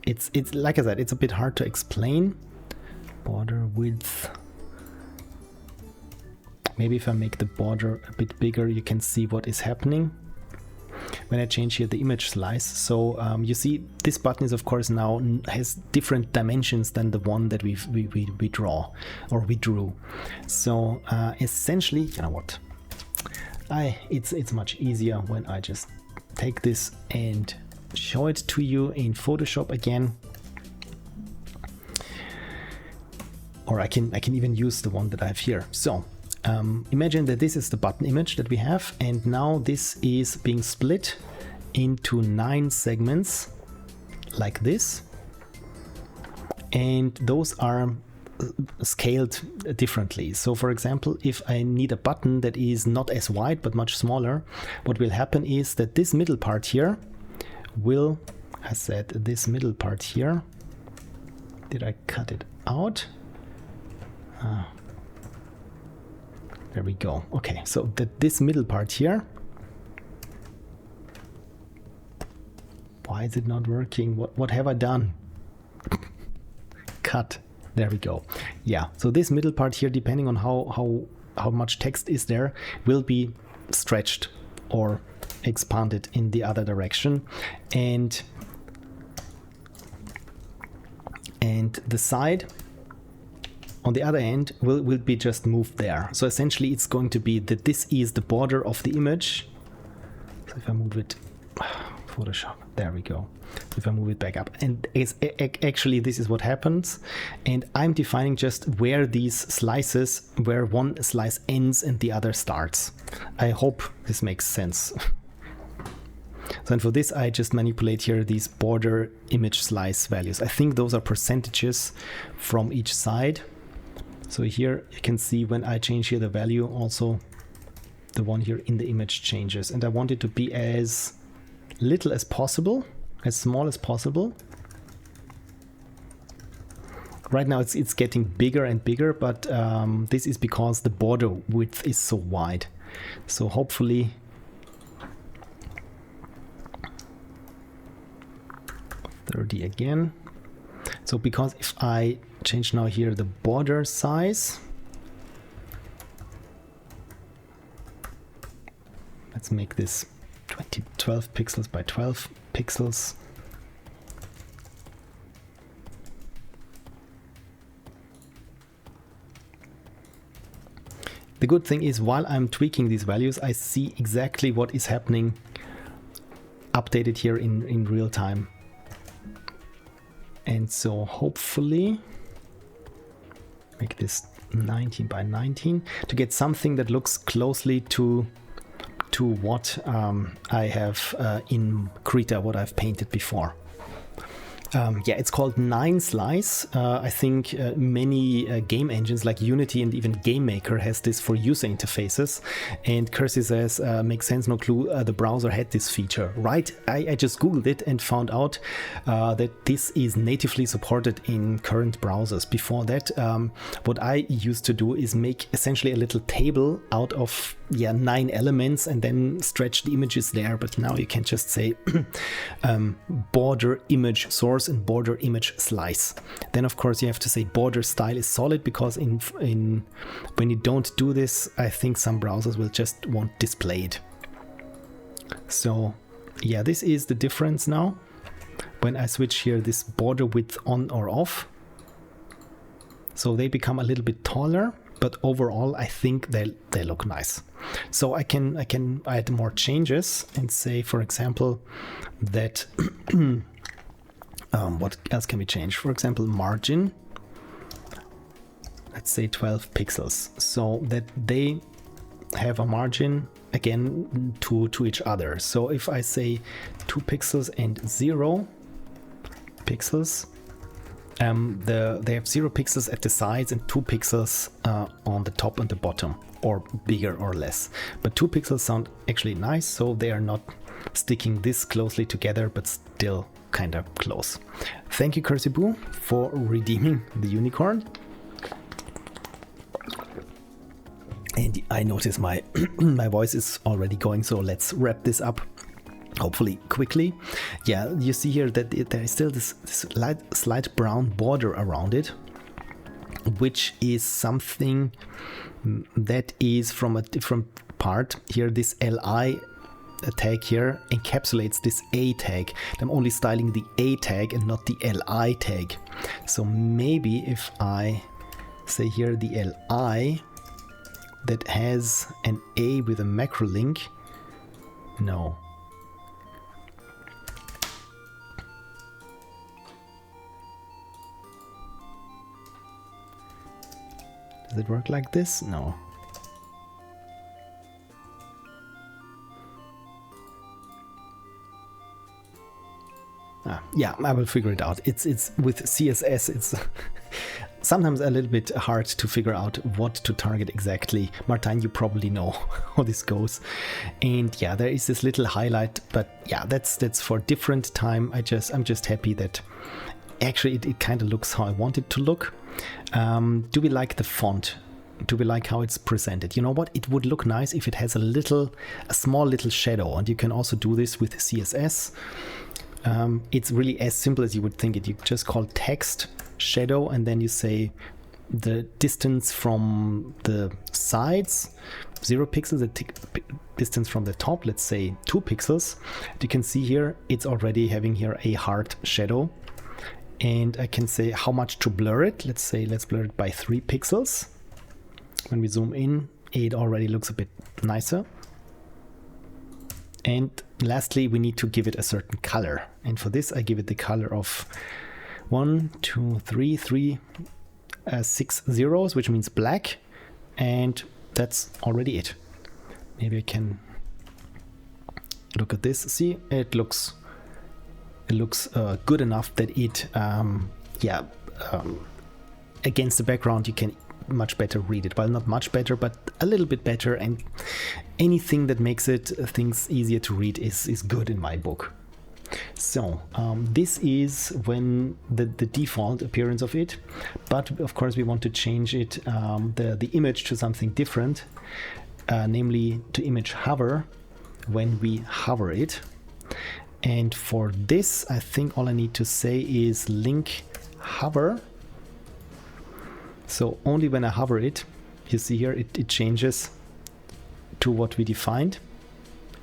it's like I said, it's a bit hard to explain. Border width. Maybe if I make the border a bit bigger, you can see what is happening when I change here the image slice. So you see this button is of course now has different dimensions than the one that we drew. So essentially, you know what? It's much easier when I just take this and show it to you in Photoshop again. Or I can even use the one that I have here. So imagine that this is the button image that we have, and now this is being split into 9 segments like this, and those are scaled differently. So for example, if I need a button that is not as wide but much smaller, what will happen is that this middle part here will, I said this middle part here, did I cut it out? There we go. Okay, so this middle part here, why is it not working? What have I done? Cut. There we go. Yeah, so this middle part here, depending on how much text is there, will be stretched or expanded in the other direction. And the side on the other end will be just moved there. So essentially it's going to be that this is the border of the image. So if I move it, Photoshop, there we go. If I move it back up, and actually this is what happens, and I'm defining just where these slices, where one slice ends and the other starts. I hope this makes sense. So, and for this I just manipulate here these border image slice values. I think those are percentages from each side. So here you can see when I change here the value, also the one here in the image changes, and I want it to be as little as possible, as small as possible. Right now it's getting bigger and bigger, but this is because the border width is so wide. So hopefully 30 again. So because if I change now here the border size, let's make this 12 pixels by 12 pixels. The good thing is, while I'm tweaking these values, I see exactly what is happening updated here in real time. And so hopefully make this 19 by 19 to get something that looks closely to what I have in Krita, what I've painted before. Yeah, it's called 9 slice. I think many game engines like Unity and even Game Maker has this for user interfaces. And Krita CSS makes sense, no clue, the browser had this feature, right? I just Googled it and found out that this is natively supported in current browsers. Before that, what I used to do is make essentially a little table out of 9 elements and then stretch the images there. But now you can just say border image source and border image slice. Then of course you have to say border style is solid, because when you don't do this, I think some browsers will just won't display it. So yeah, this is the difference now when I switch here this border width on or off. So they become a little bit taller, but overall I think they look nice. So I can add more changes and say, for example, that what else can we change? For example, margin, let's say 12 pixels, so that they have a margin again to each other. So if I say 2 pixels and 0 pixels, they have 0 pixels at the sides and 2 pixels on the top and the bottom, or bigger or less. But 2 pixels sound actually nice, so they are not sticking this closely together, but still kind of close. Thank you, Cursiboo, for redeeming the unicorn. And I notice my my voice is already going, so let's wrap this up, hopefully quickly. Yeah, you see here that there is still this slight brown border around it, which is something that is from a different part. Here, this LI tag here encapsulates this A tag. I'm only styling the A tag and not the LI tag. So maybe if I say here the LI that has an A with a macro link, no. Does it work like this? No. Yeah, I will figure it out. It's with CSS, it's sometimes a little bit hard to figure out what to target exactly. Martijn, you probably know how this goes. And yeah, there is this little highlight, but yeah, that's for different time. I'm just happy that actually it kind of looks how I want it to look. Do we like the font? Do we like how it's presented? You know what? It would look nice if it has a small little shadow, and you can also do this with CSS. It's really as simple as you would think it. You just call text shadow, and then you say the distance from the sides 0 pixels, the distance from the top, let's say 2 pixels. And you can see here it's already having here a hard shadow, and I can say how much to blur it. Let's blur it by 3 pixels. When we zoom in, it already looks a bit nicer. And lastly, we need to give it a certain color, and for this I give it the color of 1, 2, 3, 6 zeros, which means black, and that's already it. Maybe I can look at this. See, it looks good enough that it against the background you can much better read it. Well, not much better, but a little bit better, and anything that makes things easier to read is good in my book. So this is when the default appearance of it, but of course we want to change it, the image, to something different, namely to image hover when we hover it. And for this, I think all I need to say is link hover. So only when I hover it, you see here it changes to what we defined,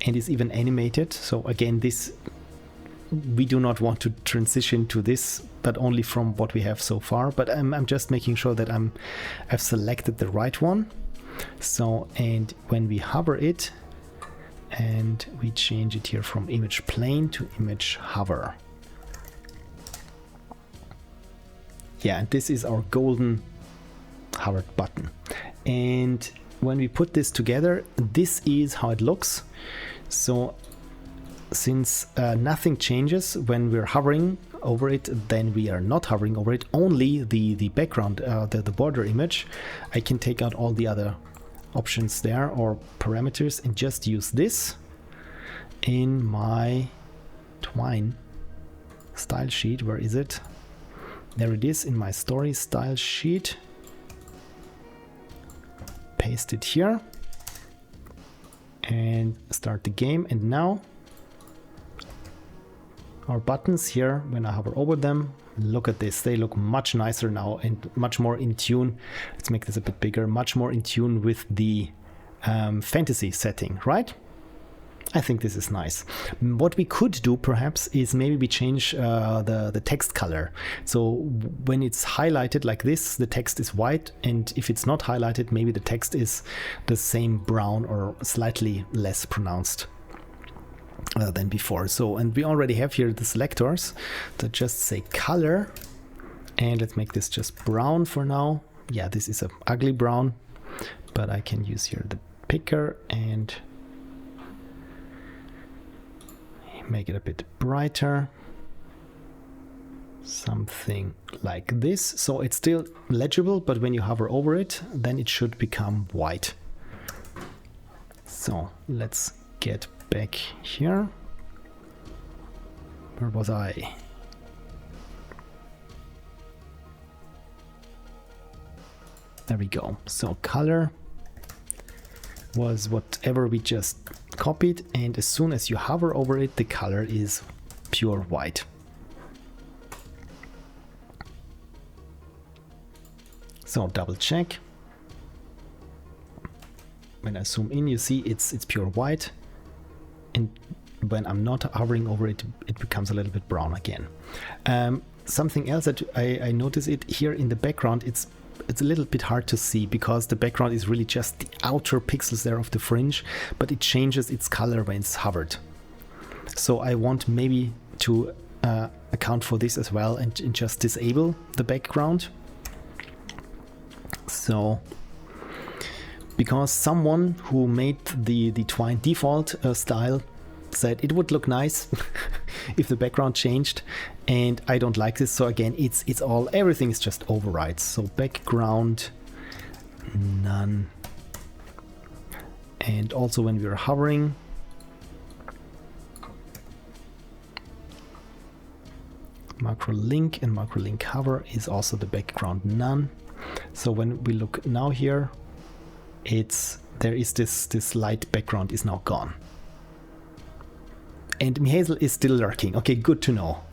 and is even animated. So again, this, we do not want to transition to this, but only from what we have so far. But I'm just making sure that I've selected the right one. So, and when we hover it, and we change it here from image plane to image hover. Yeah, and this is our golden hovered button. And when we put this together, this is how it looks. So since nothing changes when we're hovering over it, then we are not hovering over it, only the background, the border image. I can take out all the other options there or parameters and just use this in my Twine style sheet. Where is it? There it is, in my story style sheet. Paste it here and start the game. And now our buttons here, when I hover over them, look at this, they look much nicer now and much more in tune. Let's make this a bit bigger, much more in tune with the fantasy setting, right? I think this is nice. What we could do perhaps is maybe we change the text color. So when it's highlighted like this, the text is white, and if it's not highlighted, maybe the text is the same brown or slightly less pronounced than before. So, and we already have here the selectors that just say color, and let's make this just brown for now. Yeah, this is an ugly brown, but I can use here the picker and make it a bit brighter, something like this. So it's still legible, but when you hover over it, then it should become white. So let's get back here. Where was I? There we go. So color was whatever we just copied, and as soon as you hover over it, the color is pure white. So double check. When I zoom in, you see it's pure white, and when I'm not hovering over it, it becomes a little bit brown again. Something else that I notice it here in the background, it's a little bit hard to see because the background is really just the outer pixels there of the fringe, but it changes its color when it's hovered. So I want maybe to account for this as well and just disable the background. So because someone who made the Twine default style said it would look nice if the background changed, and I don't like this. So again, it's all, everything is just overrides. So background none, and also when we're hovering, macro link and macro link hover is also the background none. So when we look now here, there is this light background is now gone. And Mihazel is still lurking. Okay, good to know.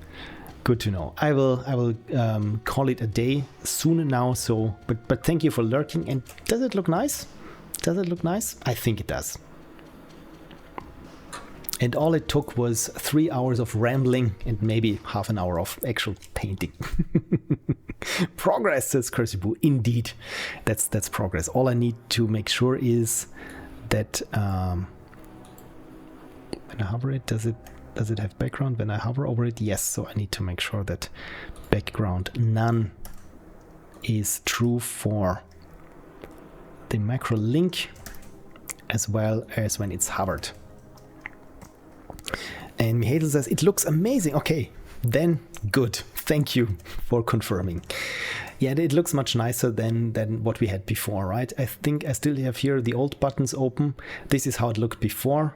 Good to know. I will call it a day soon now. So, but thank you for lurking. And does it look nice? Does it look nice? I think it does. And all it took was 3 hours of rambling and maybe half an hour of actual painting. Progress, says Cursibu. Indeed, that's progress. All I need to make sure is that when I hover it, does it have background? When I hover over it, yes. So I need to make sure that background none is true for the macro link as well as when it's hovered. And Mihail says, it looks amazing. Okay, then good. Thank you for confirming. Yeah, it looks much nicer than what we had before, right? I think I still have here the old buttons open. This is how it looked before.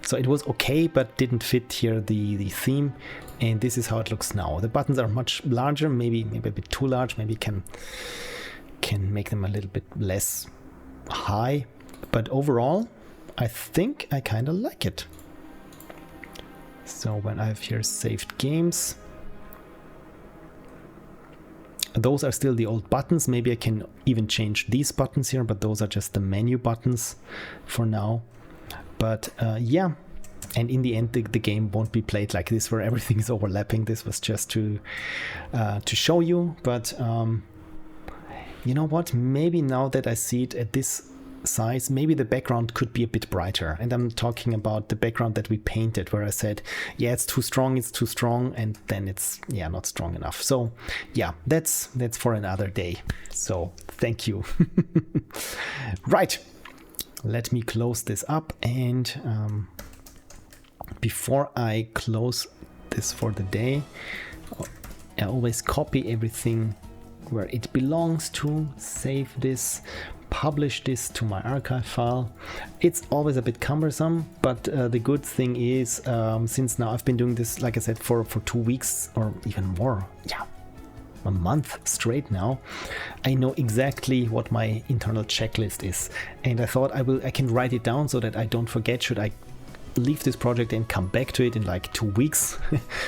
So it was okay, but didn't fit here the theme. And this is how it looks now. The buttons are much larger, maybe a bit too large. Maybe can make them a little bit less high. But overall, I think I kind of like it. So when I have here saved games, those are still the old buttons. Maybe I can even change these buttons here, but those are just the menu buttons for now. But yeah, and in the end, the game won't be played like this where everything is overlapping. This was just to show you. But you know what? Maybe now that I see it at this size, maybe the background could be a bit brighter. And I'm talking about the background that we painted, where I said, yeah, it's too strong, and then it's not strong enough. So yeah, that's for another day. So thank you. Right, let me close this up, and before I close this for the day, I always copy everything where it belongs to, save this, publish this to my archive file. It's always a bit cumbersome, but the good thing is, since now I've been doing this, like I said, for 2 weeks or even more, a month straight now, I know exactly what my internal checklist is. And I thought I can write it down so that I don't forget should I leave this project and come back to it in like 2 weeks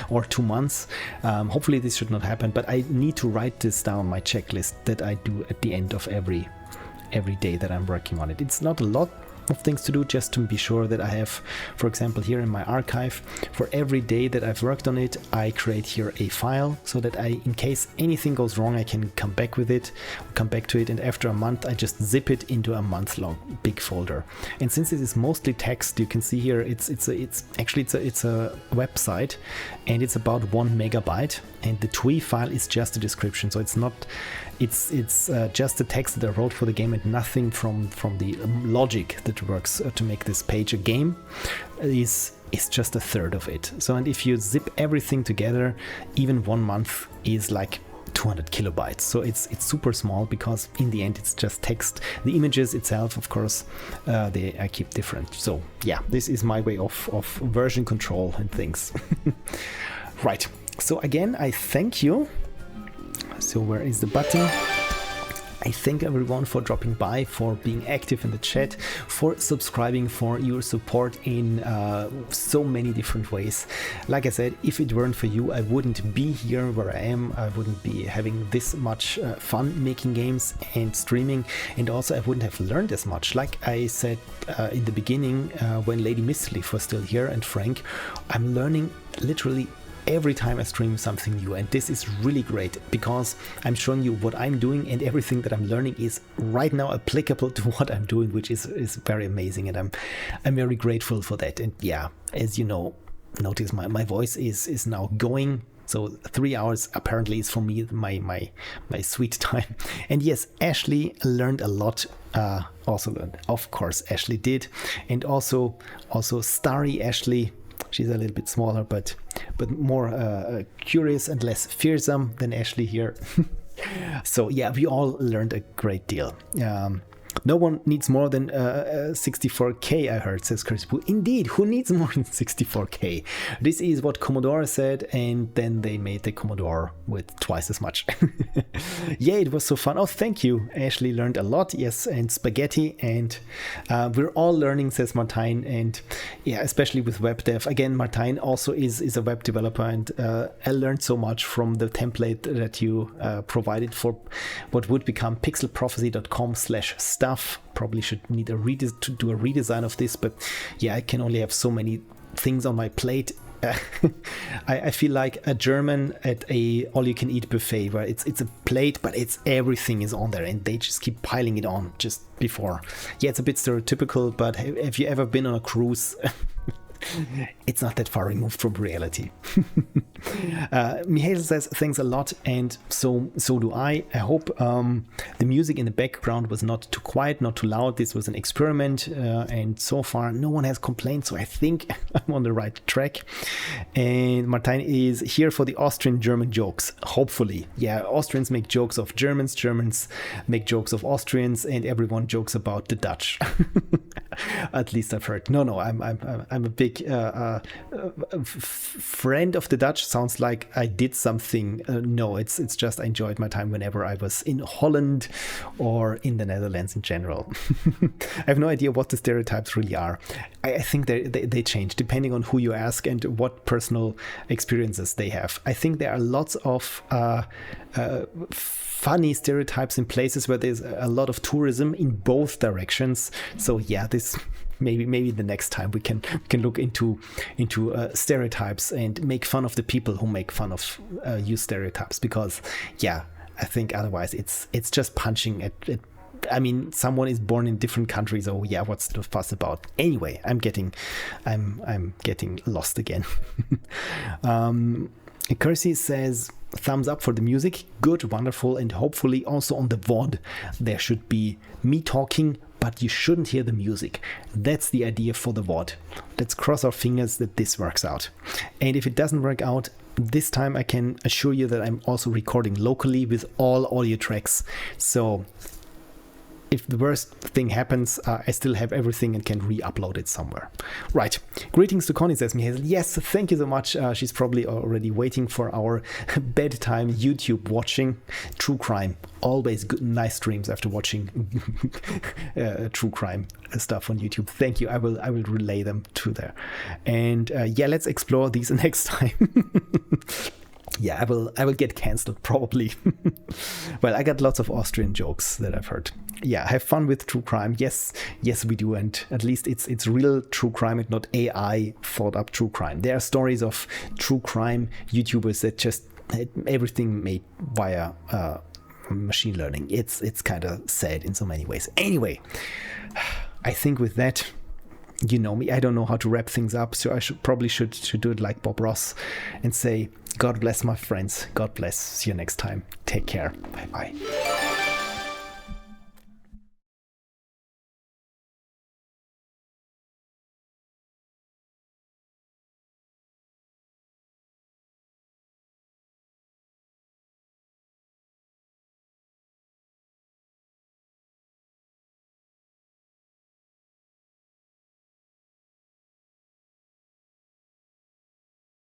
or 2 months. Hopefully this should not happen, but I need to write this down, my checklist that I do at the end of every day that I'm working on it. It's not a lot of things to do, just to be sure that I have, for example, here in my archive, for every day that I've worked on it, I create here a file so that in case anything goes wrong, I can come back to it, and after a month I just zip it into a month-long big folder. And since it is mostly text, you can see here it's a website, and it's about 1 megabyte, and the TWI file is just a description, so it's just the text that I wrote for the game, and nothing from the logic that works to make this page a game is just a third of it. So, and if you zip everything together, even 1 month is like 200 kilobytes. So it's super small, because in the end it's just text. The images itself, of course, I keep different. So yeah, this is my way of version control and things. Right. So again, I thank you. So where is the button? I thank everyone for dropping by, for being active in the chat, for subscribing, for your support in so many different ways. Like I said, if it weren't for you, I wouldn't be here where I am. I wouldn't be having this much fun making games and streaming, and also I wouldn't have learned as much. Like I said in the beginning, when Lady Misleaf was still here and Frank, I'm learning literally every time I stream something new, and this is really great because I'm showing you what I'm doing, and everything that I'm learning is right now applicable to what I'm doing, which is very amazing, and I'm very grateful for that. And yeah, as you know, notice my voice is now going. So 3 hours apparently is for me my sweet time. And yes, Ashley learned a lot. Also learned, of course, Ashley did, and also Starry Ashley. She's a little bit smaller, but more curious and less fearsome than Ashley here. So yeah, we all learned a great deal. No one needs more than 64K, I heard, says Chris. Indeed, who needs more than 64K? This is what Commodore said, and then they made the Commodore with twice as much. Yeah, it was so fun. Oh, thank you. Ashley learned a lot. Yes, and spaghetti. And we're all learning, says Martijn. And yeah, especially with web dev. Again, Martijn also is a web developer, and I learned so much from the template that you provided for what would become pixelprophecy.com/stuff. Probably should need to do a redesign of this, but yeah, I can only have so many things on my plate. I feel like a German at a all-you-can-eat buffet where it's a plate, but everything is on there, and they just keep piling it on just before. Yeah, it's a bit stereotypical, but have you ever been on a cruise? It's not that far removed from reality. Mihail says thanks a lot, and so do I. I hope the music in the background was not too quiet, not too loud. This was an experiment, and so far no one has complained, so I think I'm on the right track. And Martijn is here for the Austrian-German jokes, hopefully. Yeah, Austrians make jokes of Germans, Germans make jokes of Austrians, and everyone jokes about the Dutch. At least I've heard. No, I'm a big friend of the Dutch. Sounds like I did something. No, it's just I enjoyed my time whenever I was in Holland or in the Netherlands in general. I have no idea what the stereotypes really are. I think they change depending on who you ask and what personal experiences they have. I think there are lots of funny stereotypes in places where there's a lot of tourism in both directions. So yeah, this maybe the next time we can look into stereotypes and make fun of the people who make fun of you stereotypes, because yeah, I think otherwise it's just punching at I mean, someone is born in different countries. Oh yeah, what's the fuss about? Anyway, I'm getting lost again. Kersey says, thumbs up for the music. Good, wonderful, and hopefully also on the VOD there should be me talking, but you shouldn't hear the music. That's the idea for the VOD. Let's cross our fingers that this works out. And if it doesn't work out, this time I can assure you that I'm also recording locally with all audio tracks. So if the worst thing happens, I still have everything and can re-upload it somewhere. Right. Greetings to Connie, says Mihail. Yes, thank you so much. She's probably already waiting for our bedtime YouTube watching. True crime. Always good, nice streams after watching true crime stuff on YouTube. Thank you. I will relay them to there. And yeah, let's explore these next time. Yeah, I will get cancelled probably. Well, I got lots of Austrian jokes that I've heard. Yeah, have fun with true crime. Yes, we do, and at least it's real true crime and not AI thought up true crime. There are stories of true crime YouTubers that just had everything made via machine learning. It's kind of sad in so many ways. Anyway, I think with that, you know me, I don't know how to wrap things up, so I should do it like Bob Ross and say, God bless my friends. God bless. See you next time. Take care. Bye bye.